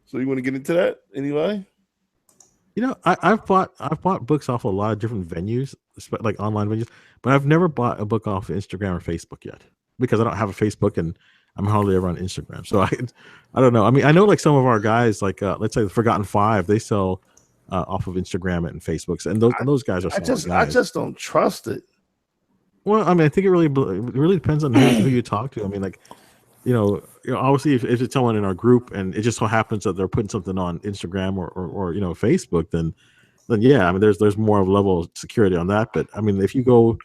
So you want to get into that anyway? I've bought books off a lot of different venues, like online venues, but I've never bought a book off Instagram or Facebook yet because I don't have a Facebook and I'm hardly ever on Instagram. So I don't know. I mean, I know like some of our guys, like let's say the Forgotten Five, they sell off of Instagram and Facebook, and those guys are. I just don't trust it. Well, I mean, I think it really depends on who you talk to. I mean, like. Obviously, if it's someone in our group and it just so happens that they're putting something on Instagram or Facebook, then yeah, I mean, there's more of a level of security on that. But I mean, if you go,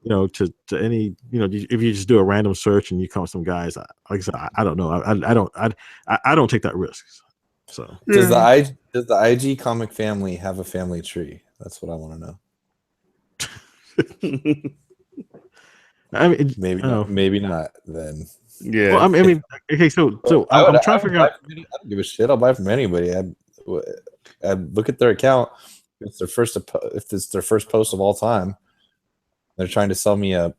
to any, if you just do a random search and you come with some guys, like I said, I don't know, I don't take that risk. So does the IG comic family have a family tree? That's what I want to know. I mean, maybe not then. Yeah. Well, I mean, okay, so I'm trying to figure out. I don't give a shit. I'll buy from anybody. I'd look at their account. If it's their first post of all time, they're trying to sell me a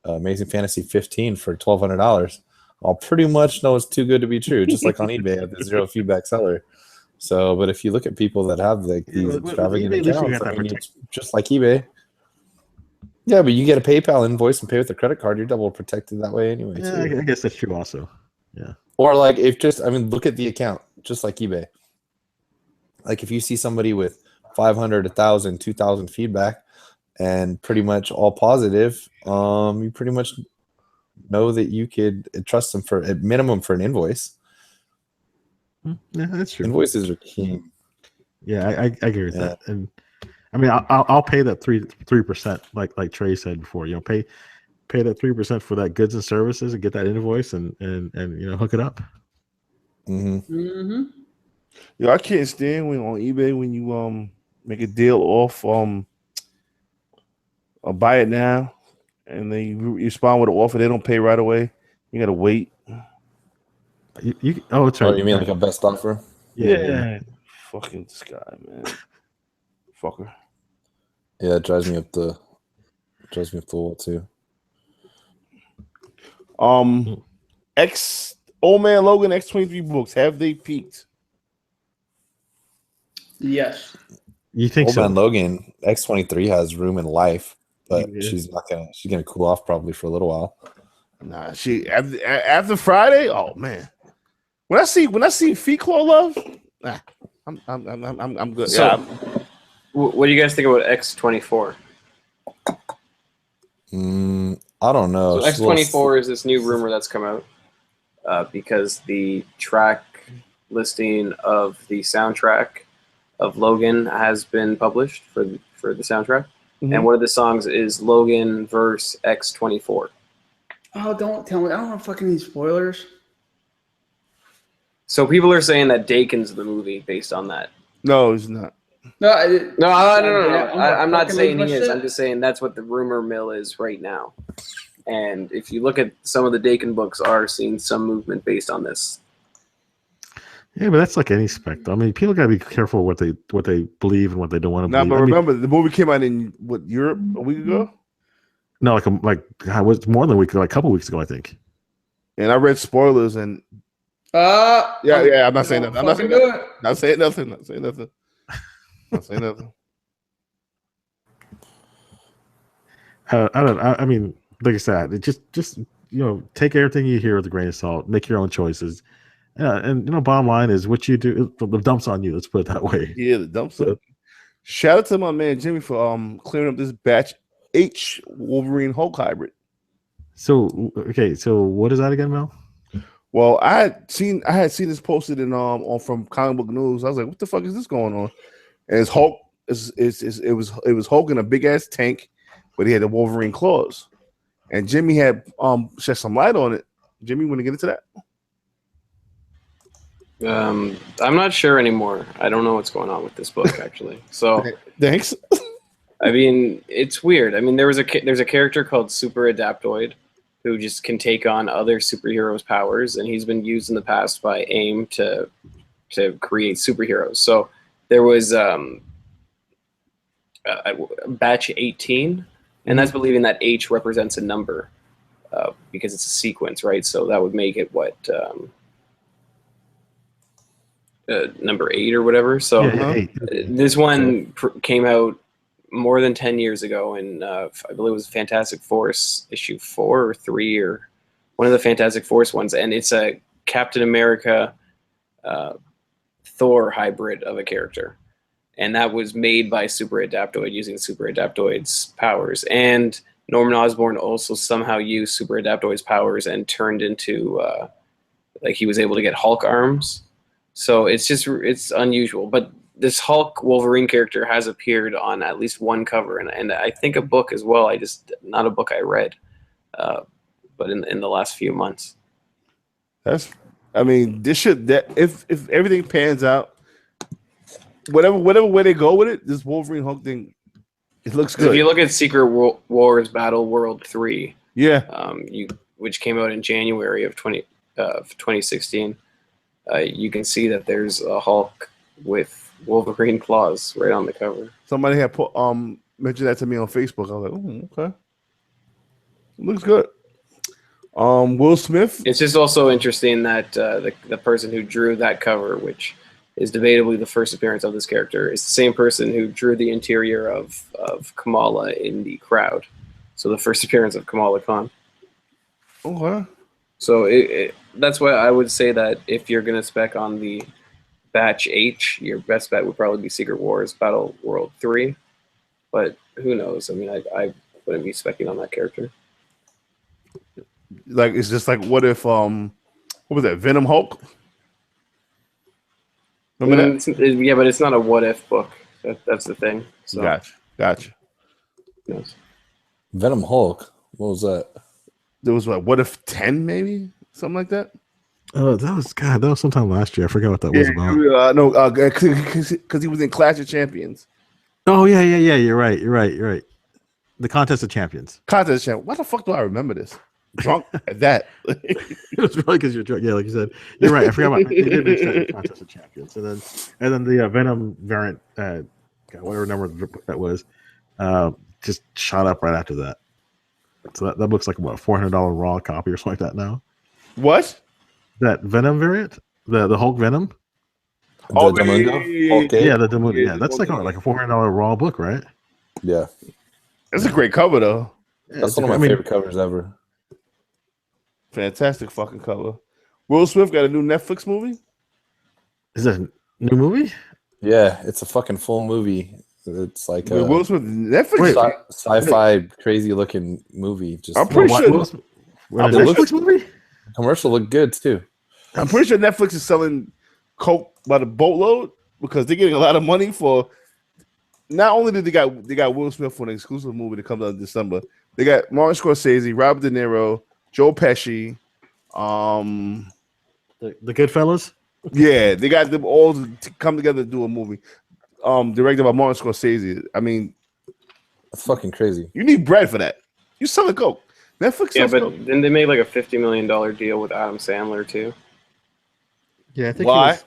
Amazing Fantasy 15 for $1,200. I'll pretty much know it's too good to be true. Just like on eBay, at the zero feedback seller. So, but if you look at people that have like these extravagant accounts, I mean, it's just like eBay. Yeah, but you get a PayPal invoice and pay with a credit card, you're double protected that way anyway. Yeah, too. I guess that's true also. Yeah. Or like look at the account, just like eBay. Like if you see somebody with 500, 1,000, 2,000 feedback and pretty much all positive, you pretty much know that you could trust them for at minimum for an invoice. Yeah, that's true. Invoices are king. Yeah, I agree with that. And I mean, I'll pay that 3%, like Trey said before. Pay that 3% for that goods and services and get that invoice and hook it up. Mm-hmm. I can't stand when on eBay when you make a deal off or buy it now and then you respond with an offer they don't pay right away. You gotta wait. Oh, it's right. Oh, you mean like a best offer? Yeah. Fucking this guy, man. Fucker. Yeah, it drives me up the wall too. Old Man Logan X-23 books, have they peaked? Yes. You think Old so? Man Logan X-23 has room in life, but Yeah. she's gonna cool off probably for a little while. Nah, she after Friday. Oh man, when I see Feet Claw Love, nah, I'm good. So, Yeah, what do you guys think about X-24? I don't know. So X-24 is this new rumor that's come out because the track listing of the soundtrack of Logan has been published for the soundtrack, and one of the songs is Logan verse X-24. Oh, don't tell me. I don't want fucking these spoilers. So people are saying that Dakin's the movie based on that. no, it's not. No, I'm not saying he is. Shit. I'm just saying that's what the rumor mill is right now. And if you look at some of the Dakin books, are seeing some movement based on this. Yeah, but that's like any spec. I mean, people gotta be careful what they believe and what they don't want to Nah, believe. but remember the movie came out in Europe a week ago, No, was more than a week ago, like a couple weeks ago, I think. and I read spoilers and I'm not saying nothing. I'm not saying nothing. Not saying nothing. Not saying nothing. Not saying nothing. I mean, like I said, it just take everything you hear with a grain of salt. Make your own choices. And bottom line is what you do. The dump's on you. Let's put it that way. Yeah, the dump. Shout out to my man Jimmy for clearing up this batch H Wolverine Hulk hybrid. So what is that again, Mel? Well, I had seen this posted in from Comic Book News. I was like, what the fuck is this going on? And it's Hulk. It was Hulk in a big ass tank, but he had the Wolverine claws. And Jimmy had shed some light on it. Jimmy, want to get into that? I'm not sure anymore. I don't know what's going on with this book actually. So Thanks. I mean, it's weird. I mean, there's a character called Super Adaptoid who just can take on other superheroes' powers, and he's been used in the past by AIM to create superheroes. So there was batch 18, and that's believing that H represents a number because it's a sequence, right? So that would make it what number 8 or whatever. So this one came out more than 10 years ago, and I believe it was Fantastic Four issue 4 or 3 or one of the Fantastic Four ones, and it's a Captain America Thor hybrid of a character, and that was made by Super Adaptoid using Super Adaptoid's powers. And Norman Osborn also somehow used Super Adaptoid's powers and turned into he was able to get Hulk arms. So it's unusual, but this Hulk Wolverine character has appeared on at least one cover, and I think a book as well. Not a book I read, but in the last few months. This should if everything pans out, whatever way they go with it, this Wolverine Hulk thing, it looks good. If you look at Secret Wars Battle World 3, which came out in January of 2016, you can see that there's a Hulk with Wolverine claws right on the cover. Somebody had put mentioned that to me on Facebook. I was like, oh, okay, looks good. Will Smith. It's just also interesting that the person who drew that cover, which is debatably the first appearance of this character, is the same person who drew the interior of Kamala in The Crowd. So the first appearance of Kamala Khan. Okay. So that's why I would say that if you're going to spec on the Batch H, your best bet would probably be Secret Wars Battle World 3. But who knows? I mean, I wouldn't be specking on that character. Like, it's just like, what if what was that, Venom Hulk? Remember that? Yeah, but it's not a what if book. That's the thing. So. Gotcha. Yes. Venom Hulk. What was that? There was what if 10 maybe, something like that. That was sometime last year. I forgot what that was about. No, because he was in Clash of Champions. Oh yeah. You're right. The Contest of Champions. Why the fuck do I remember this? drunk at that. It was really because you're drunk. Yeah, like you said, you're right. I forgot about they did mention that in Contest of Champions, and then the Venom variant, God, whatever number that was, just shot up right after that. So that looks like what, $400 raw copy or something like that now. What? That Venom variant, the Hulk Venom. Oh, The Demundo? Hulk Yeah, Gate? the Demundo. Yeah, that's like a $400 raw book, right? Yeah. That's a great cover though. Yeah, That's one of my favorite covers ever. Fantastic fucking cover. Will Smith got a new Netflix movie. Is that a new movie? Yeah, it's a fucking full movie. It's like a Will Smith Netflix. sci-fi crazy looking movie. Just I'm pretty sure. Netflix movie. Commercial looked good too. I'm pretty sure Netflix is selling coke by the boatload because they're getting a lot of money for. Not only did they got Will Smith for an exclusive movie that comes out in December, they got Martin Scorsese, Robert De Niro, Joe Pesci, the Goodfellas. yeah, they got them all to come together to do a movie, directed by Martin Scorsese. I mean, That's fucking crazy. you need bread for that. You selling coke. Netflix Yeah, sells but coke. then they made like a $50 million deal with Adam Sandler too. Yeah, I think Why?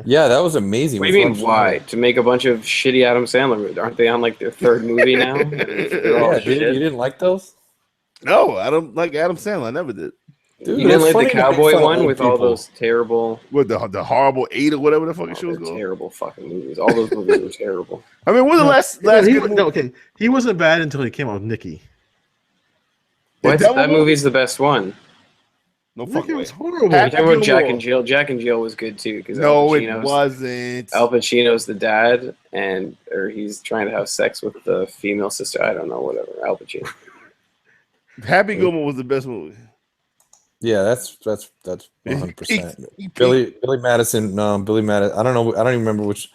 Yeah, that was amazing. What do you mean why? To make a bunch of shitty Adam Sandler movies? Aren't they on like their third movie now? They're all Yeah, dude, shit. you didn't like those? No, I don't like Adam Sandler. I never did. Dude, You didn't it's like the funny to make cowboy fun of one old with all people. those terrible, What the horrible 8 or whatever the fucking show was called? terrible fucking movies. All those movies were terrible. I mean, what was the last he, good movie? okay, he wasn't bad until he came out with Nikki. The What? Devil That movie? movie's the best one. No Nikki fucking way. was horrible. Happy You're talking about Jack Gilmore. and Jill. Jack and Jill was good too because No, it wasn't. Al Pacino's the dad, or he's trying to have sex with the female sister. I don't know, whatever. Al Pacino. Happy Gilmore was the best movie. Yeah, that's 100%. He Billy Madison. No, Billy Madison. I don't know. I don't even remember which.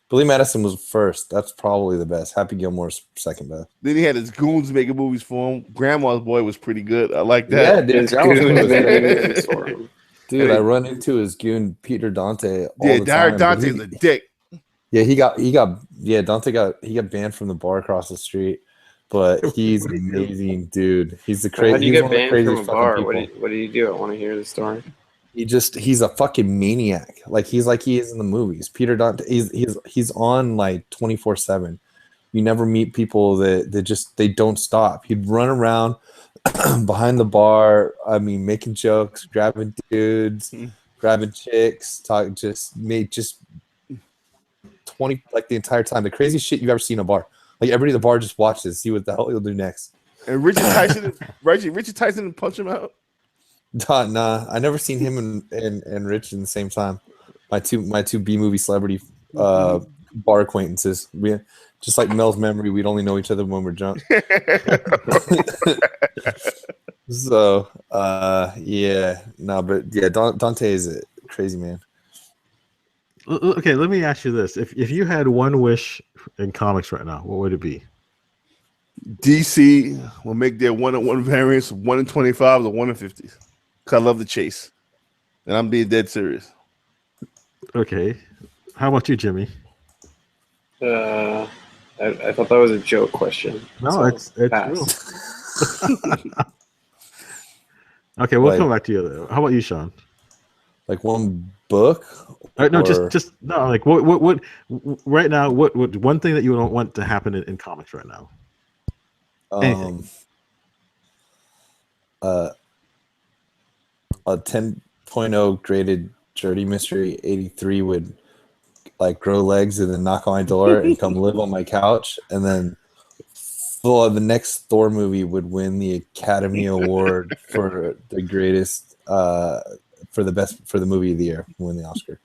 Billy Madison was first. That's probably the best. Happy Gilmore's second best. Then he had his goons making movies for him. Grandma's Boy was pretty good. I like Yeah, that. dude. His that was goons good. made movies for him. Dude, I run into his goon Peter Dante all Yeah, the Derek time. Dante's a dick. Yeah, Dante got banned from the bar across the street, but he's an amazing dude. He's the How crazy. do you get banned from a bar? What do you do? I want to hear the story. He's a fucking maniac. Like he is in the movies. Peter Dante, he's on like 24/7. You never meet people that they don't stop. He'd run around behind the bar. I mean, making jokes, grabbing dudes, grabbing chicks, just 20 like the entire time. The craziest shit you've ever seen in a bar. Like everybody at the bar just watches, see what the hell he'll do next. And Richard Tyson didn't punch him out. Nah, I never seen him and Rich in the same time. My two B movie celebrity bar acquaintances. We just like Mel's memory. We'd only know each other when we're drunk. So yeah, no, but yeah, Dante is a crazy man. Okay, let me ask you this: if you had one wish in comics right now, what would it be? DC will make their 1-on-1 variants 1 in 25 or 1 in 50s. Cause I love the chase, and I'm being dead serious. Okay, how about you, Jimmy? I thought that was a joke question. No, So it's pass. real. Okay, we'll Like- come back to you. Though. How about you, Sean? Like one book. No, or- just no. Like what right now? What one thing that you don't want to happen in comics right now? Anything. A 10.0 graded Dirty Mystery 83 would like grow legs and then knock on my door and come live on my couch, and then the next Thor movie would win the Academy Award for the greatest for the movie of the year, win the Oscar.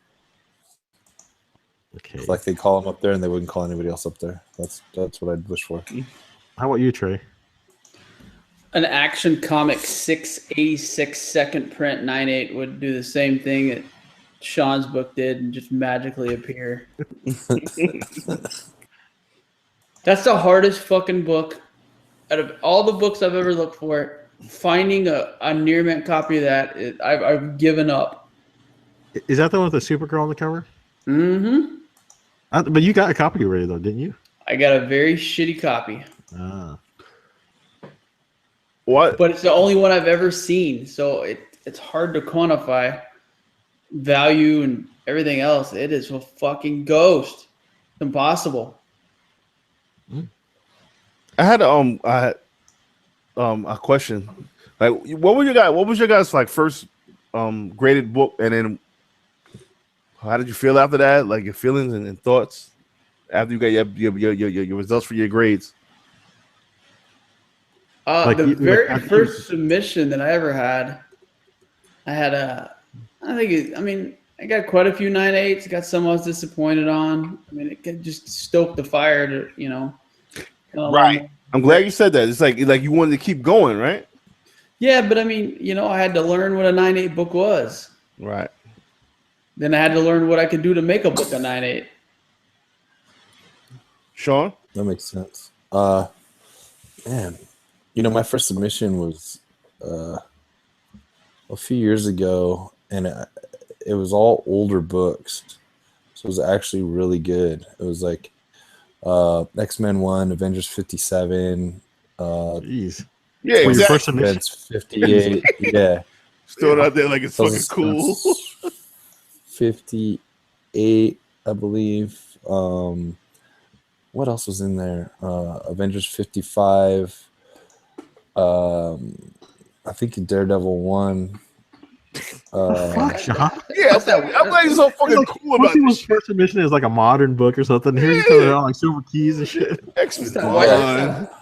Okay. It's like they call him up there and they wouldn't call anybody else up there. That's what I'd wish for. How about you, Trey? An Action Comic 686 second print 9.8 would do the same thing that Sean's book did and just magically appear. That's the hardest fucking book out of all the books I've ever looked for. Finding a near mint copy of that, I've given up. Is that the one with the Supergirl on the cover? Mm-hmm. But you got a copy already, though, didn't you? I got a very shitty copy. Ah. What? but it's the only one I've ever seen. So it's hard to quantify value and everything else. It is a fucking ghost. It's impossible. I had a question. Like, what was your guys like first graded book, and then how did you feel after that? Like your feelings and thoughts after you got your results for your grades. Like The you- very like, first submission that I ever had, I got quite a few 9.8s. Got some I was disappointed on. I mean, it could just stoke the fire to, Right. I'm glad you said that. It's like you wanted to keep going, right? Yeah, but I mean, I had to learn what a 9.8 book was. Right. Then I had to learn what I could do to make a book a 9.8. Sean? That makes sense. Man, my first submission was a few years ago, and it was all older books, so it was actually really good. It was like X-Men 1, Avengers 57, Jeez. Yeah, For your exactly. first submission. Events 58. Yeah. Still out there like it's So fucking cool. 58, I believe. What else was in there? Avengers 55. I think Daredevil 1. Fuck, Sean. Yeah, I'm glad you're so fucking cool Most about people's this. first submission is like a modern book or something. Here you come out like silver keys and shit. X-Men.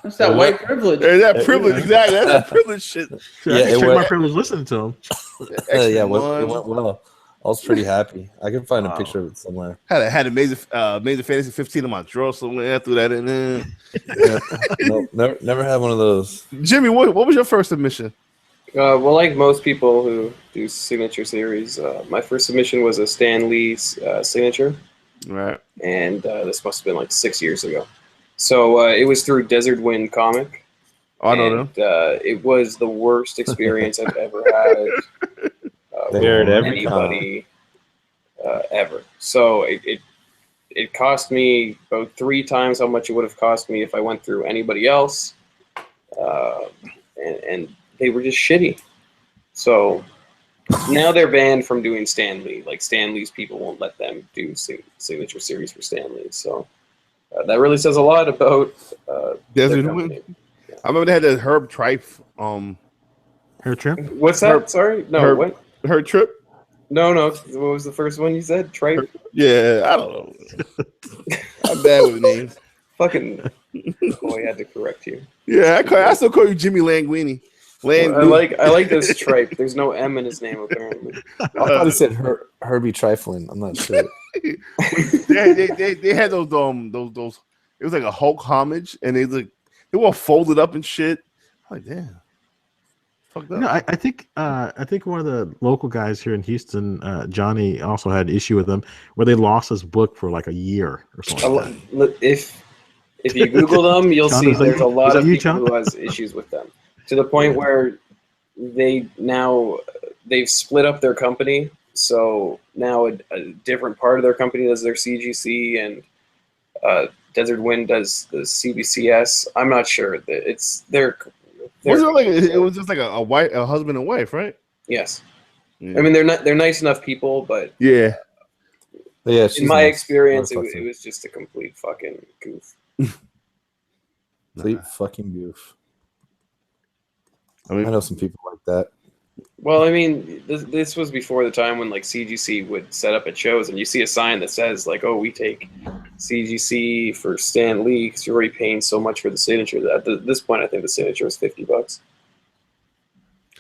That's that white privilege. There's that privilege, exactly. That's that privilege shit. Shit, I Yeah, can it check went- my privilege listening to him. Yeah, it X-Men went well. I was pretty happy. I can find a picture of it somewhere. Had Amazing Fantasy 15 in my drawer somewhere. I threw that in there. Yeah. Nope, never had one of those. Jimmy, what was your first submission? Well, like most people who do signature series, my first submission was a Stan Lee signature, Right. and this must have been like 6 years ago. So it was through Desert Wind Comic. I know them. It was the worst experience I've ever had. They hear it with every anybody ever. So it cost me about 3 times how much it would have cost me if I went through anybody else, and they were just shitty. So now they're banned from doing Stan Lee. Like Stan Lee's people won't let them do signature series for Stan Lee. So that really says a lot about Desert their Wind. company. I remember they had that Herb Trife. Hair trim? What's that? Herb- Sorry, no. Herb- What? Herb Trip. No. What was the first one you said? Tripe. Yeah, I don't know. I'm bad with names. Fucking. Oh, I had to correct you. Yeah, I still call you Jimmy Languini. I like this Tripe. There's no M in his name apparently. I thought he said Herbie Triflin. I'm not sure. they had those. It was like a Hulk homage, and they were all folded up and shit. I'm like, damn. Fucked up. No, I think one of the local guys here in Houston, Johnny, also had an issue with them where they lost his book for like a year or something like that. If you Google them, you'll John, see is that there's you? a lot Is that of you, people John? who has issues with them, to the point where they've split up their company. So now a different part of their company does their CGC, and Desert Wind does the CBCS. I'm not sure. It was just like a husband and wife, right? Yes. Yeah. I mean, they're nice enough people, but Yeah. But yeah, in my nice. experience, it Motherfucker. was just a complete fucking goof. Complete fucking goof. I mean, I know some people like that. Well, I mean, this was before the time when like CGC would set up at shows, and you see a sign that says like, "Oh, we take CGC for Stan Lee because you're already paying so much for the signature." At this point, I think the signature is $50,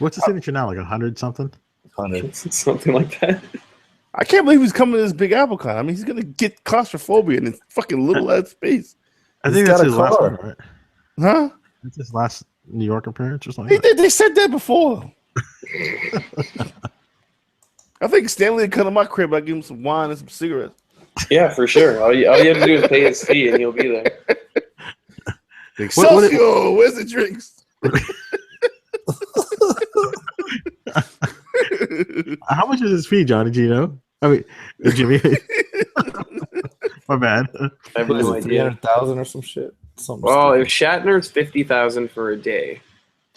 What's the signature now? Like 100 something? 100. something like that. I can't believe he's coming to this Big Apple Con. I mean, he's gonna get claustrophobia in this fucking little ass space, I He's think got that's a his last car. one, right? huh? That's his last New York appearance or something. They said that before. I think Stanley would come to my crib. I give him some wine and some cigarettes. Yeah, for sure. All you have to do is pay his fee, and he'll be there. Excelsior, where's the drinks? How much is his fee, Johnny? Do you know? I mean, Jimmy. My bad. I have What is no it, idea. 300,000 or some shit? Something Well, stupid. if Shatner's $50,000 for a day,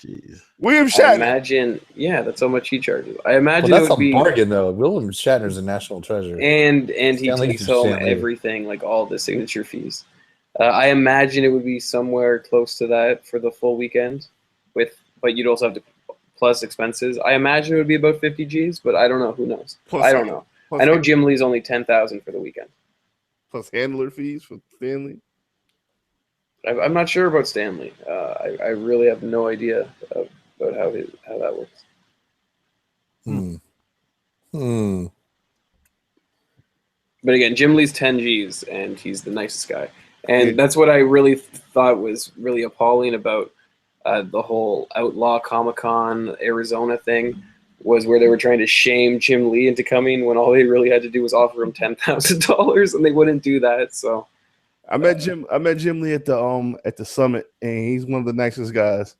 Jeez. William I Shatner. imagine, yeah, that's how much he charges. I imagine Well, it that's would a be, bargain, though. William Shatner's a national treasure. and he Stanley takes gets home Stanley. everything, like all the signature fees. I imagine it would be somewhere close to that for the full weekend, but you'd also have to plus expenses. I imagine it would be about 50 G's, but I don't know. Who knows? Plus- I don't know. plus I know hand- Jim Lee's only 10,000 for the weekend. plus handler fees for Stanley. I'm not sure about Stanley. I really have no idea about how that works. But again, Jim Lee's 10 G's, and he's the nicest guy. And Yeah. that's what I really thought was really appalling about the whole Outlaw Comic-Con Arizona thing, was where they were trying to shame Jim Lee into coming when all they really had to do was offer him $10,000, and they wouldn't do that. So I met Jim Lee at the summit, and he's one of the nicest guys.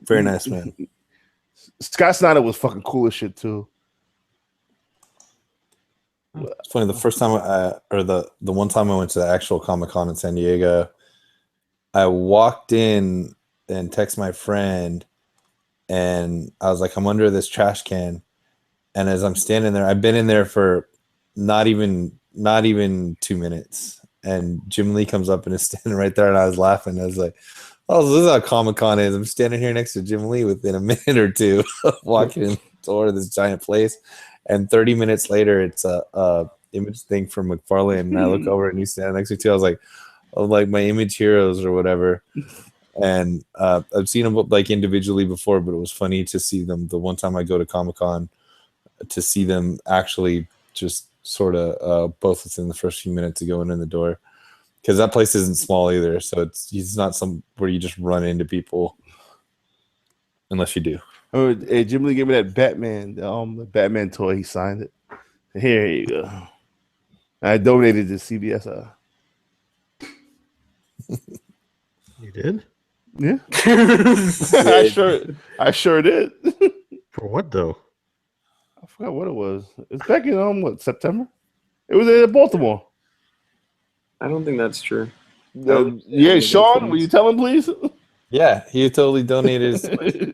Very nice, man. Scott Snyder was fucking cool as shit too. It's funny. The first time, the one time I went to the actual Comic-Con in San Diego, I walked in and texted my friend, and I was like, I'm under this trash can. And as I'm standing there, I've been in there for not even 2 minutes. And Jim Lee comes up and is standing right there, and I was laughing. I was like, oh, so this is how Comic-Con is. I'm standing here next to Jim Lee within a minute or two, walking in the door of this giant place. And 30 minutes later, it's a image thing from McFarlane. And I look over and he's standing next to me too. I was like my image heroes or whatever. And I've seen them like individually before, but it was funny to see them the one time I go to Comic-Con, to see them actually just sort of both within the first few minutes of going in the door. Because that place isn't small either. So it's not some where you just run into people unless you do. Oh, hey, Jim Lee gave me that Batman, the Batman toy. He signed it. Here you go. I donated to CBS. You did? Yeah, I sure did. For what though? I forgot what it was. It's back in September. It was in Baltimore. I don't think that's true. Yeah, Sean, will you tell him, please? Yeah, he totally donated his place.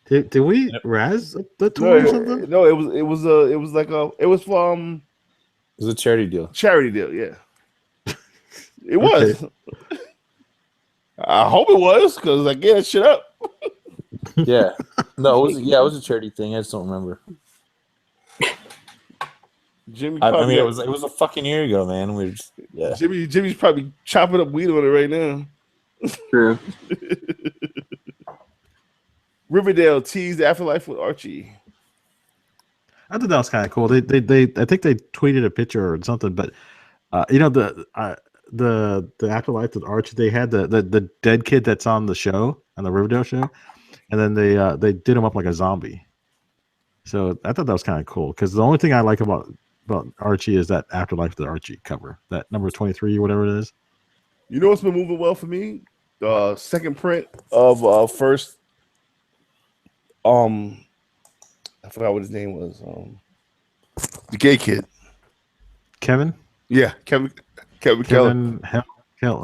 Did we razz the tour or something? No, it was for It was a charity deal. charity deal. Yeah, it was. I hope it was, because I gave that shit up. Yeah. No, it was a charity thing. I just don't remember. Jimmy, I mean, it was a fucking year ago, man. We were just, yeah. Jimmy's probably chopping up weed on it right now. True. Riverdale teased Afterlife with Archie. I thought that was kind of cool. They I think they tweeted a picture or something, but the Afterlife with Archie, they had the dead kid that's on the show, on the Riverdale show, and then they did him up like a zombie. So I thought that was kind of cool, because the only thing I like about Archie is that Afterlife with Archie cover, that number 23 or whatever it is. You know what's been moving well for me? The second print of first. I forgot what his name was. The gay kid. Kevin? Yeah, Kevin Keller.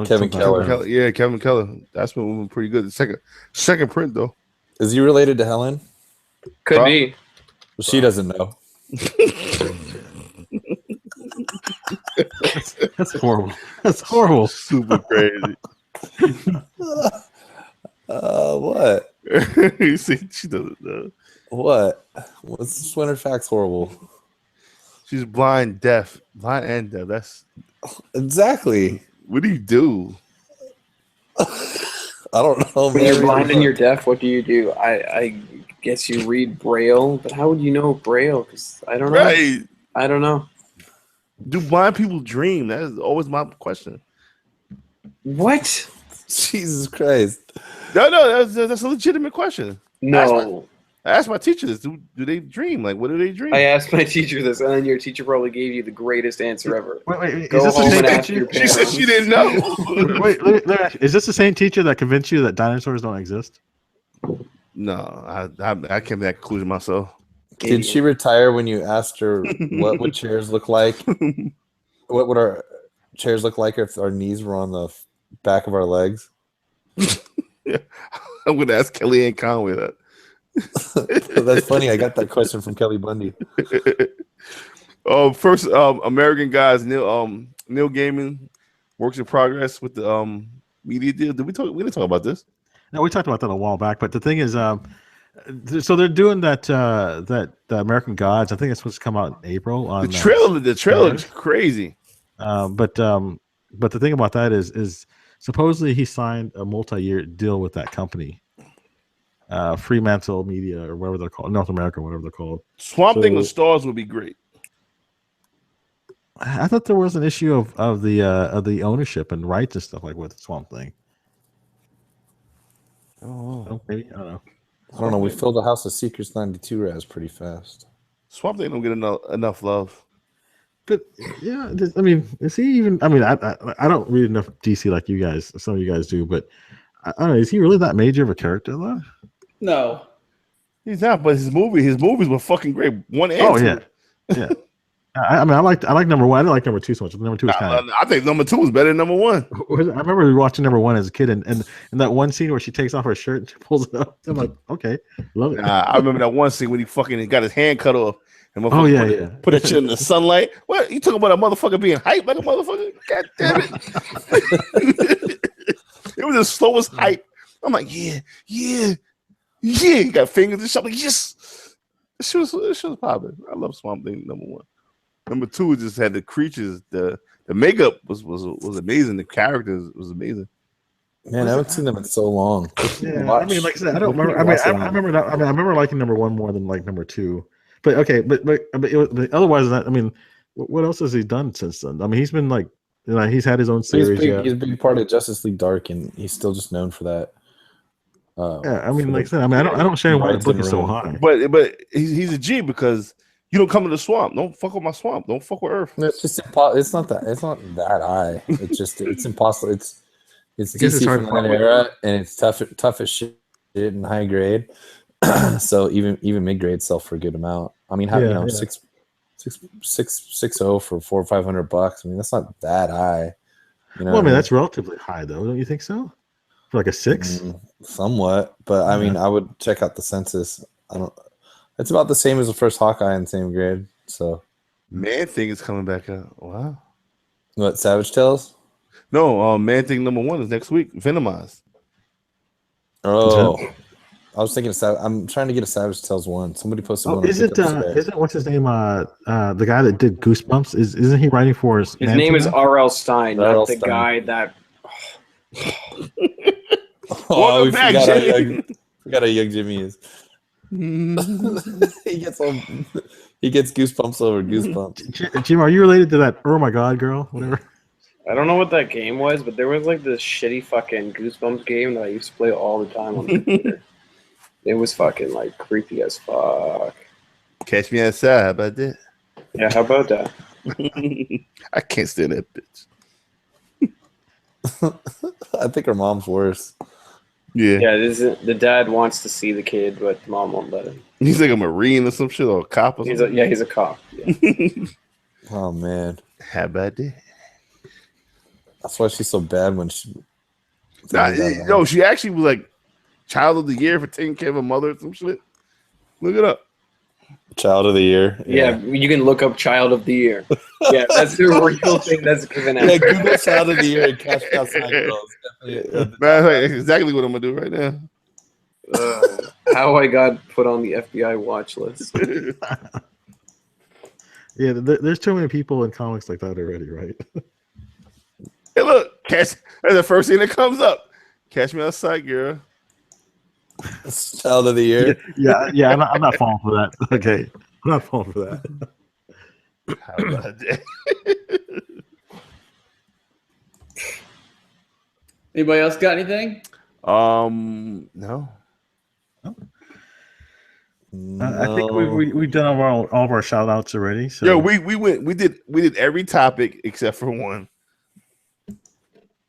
Kevin Keller. Yeah, Kevin Keller. That's been moving pretty good. The second print though. Is he related to Helen? Could be. Well, she doesn't know. That's horrible. That's horrible. Super crazy. What? You see, she doesn't know. What? What's Swinner Facts horrible? She's blind and deaf. That's Exactly. what do you do? I don't know, When man. you're blind and you're deaf, what do you do? I guess you read Braille, but how would you know Braille? Because I don't know. Right. I don't know. Do blind people dream? That is always my question. What? Jesus Christ. No, that's a legitimate question. No. I asked my teacher this. Do they dream? Like, what do they dream? I asked my teacher this, and then your teacher probably gave you the greatest answer ever. Wait, Go is this the home same and ask teacher? your She said parents. she didn't know. Wait, let me ask you, is this the same teacher that convinced you that dinosaurs don't exist? No, I came to that conclusion myself. Did she retire when you asked her what would chairs look like? What would our chairs look like if our knees were on the back of our legs? I'm gonna ask Kellyanne Conway that. That's funny. I got that question from Kelly Bundy. First, American guys, Neil Gaiman works in progress with the media deal. Did we talk? We didn't talk about this. No, we talked about that a while back. But the thing is, so they're doing that the American Gods. I think it's supposed to come out in April. On the trailer is crazy. But the thing about that is supposedly he signed a multi-year deal with that company, Fremantle Media or whatever they're called, North America, whatever they're called. Swamp Thing with stars would be great. I thought there was an issue of the ownership and rights and stuff like with Swamp Thing. Oh, maybe I don't know. I don't know. We filled the House of Secrets 92 raz pretty fast. Swamp Thing don't get enough love. But yeah, I mean, is he even? I mean, I don't read enough DC like you guys. Some of you guys do, but I don't know. Is he really that major of a character though? No, he's not. But his movies were fucking great. One and two. Yeah. I mean, I like number one. I didn't like number two so much. Number two was kind of. I think number two was better than number one. I remember watching number one as a kid, and that one scene where she takes off her shirt and she pulls it up. I'm like, okay, love it. I remember that one scene when he fucking got his hand cut off. And put that shit in the sunlight. What you talking about? A motherfucker being hyped like a motherfucker? God damn it! It was the slowest hype. I'm like, yeah. He got fingers and shit. I'm like, yes. This shit was popping. I love Swamp Thing number one. Number two just had the creatures. The makeup was amazing. The characters was amazing. Man, I haven't seen them in so long. Yeah, I mean, like I said, I don't remember. I remember liking number one more than like number two. But okay, but otherwise, I mean, what else has he done since then? I mean, he's been like, he's had his own series. He's a big part of Justice League Dark, and he's still just known for that. I mean, like I said, I mean, I don't understand why the book is so high. But he's a G because you don't come to the swamp. Don't fuck with my swamp. Don't fuck with Earth. It's just it's not that high. It's impossible. It's DC from that era, and it's tough as shit and high grade. So even mid grade sell for a good amount. I mean, having 6.0 for $400 or $500. I mean, that's not that high. Well, I mean, that's relatively high, though. Don't you think so? For like a 6, somewhat. But I mean, I would check out the census. It's about the same as the first Hawkeye in the same grade. So, Man Thing is coming back out. Wow. What, Savage Tales? No, Man Thing number one is next week. Venomized. Oh. I was thinking I'm trying to get a Savage Tales one. Somebody posted one. Isn't what's his name? The guy that did Goosebumps. Isn't he writing for us? His name is R.L. Stein, not the guy that. We forgot how young Jimmy is. He gets goosebumps over goosebumps. Jim, are you related to that? Oh my God, girl, whatever. I don't know what that game was, but there was like this shitty fucking Goosebumps game that I used to play all the time on the computer. It was fucking like creepy as fuck. Catch me outside. How about that? Yeah, how about that? I can't stand that bitch. I think her mom's worse. Yeah. Yeah, the dad wants to see the kid, but the mom won't let him. He's like a Marine or some shit, or a cop or something. He's a cop. Yeah. Oh man. How about that? That's why she's so bad when she. No, she actually was like Child of the Year for taking care of her mother or some shit. Look it up. Child of the Year. Yeah, you can look up Child of the Year. Yeah, that's the real thing that's given out. Yeah, Google Child of the Year and Cash Outside Girls. That's exactly what I'm gonna do right now. How I got put on the FBI watch list. Yeah, there's too many people in comics like that already, right? Hey, look, that's the first thing that comes up. Catch me outside, girl. Child of the Year. Yeah. I'm not falling for that. Okay, I'm not falling for that. How about that? Anybody else got anything? No. I think we've done all of our shout outs already. So yeah, we did every topic except for one.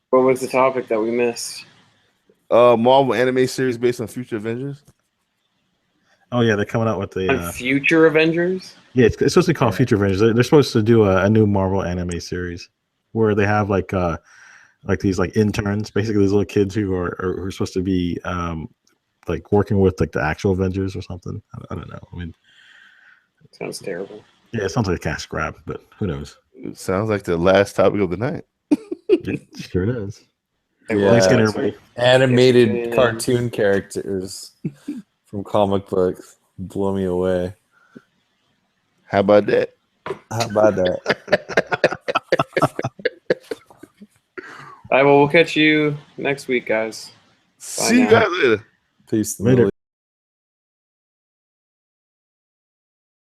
What was the topic that we missed? Marvel anime series based on future Avengers. Oh yeah, they're coming out with the Future Avengers. Yeah, it's supposed to be called Future Avengers. They're supposed to do a new Marvel anime series where they have like like these like interns, basically these little kids who are supposed to be like working with like the actual Avengers or something. I don't know. I mean, Sounds terrible. yeah, it sounds like a cash grab, but who knows? It sounds like the last topic of the night. It sure does. Yeah. Thanks again, everybody. Animated cartoon characters from comic books blow me away. How about that? How about that? All right, well, we'll catch you next week, guys. See you now. guys later. Peace. Later.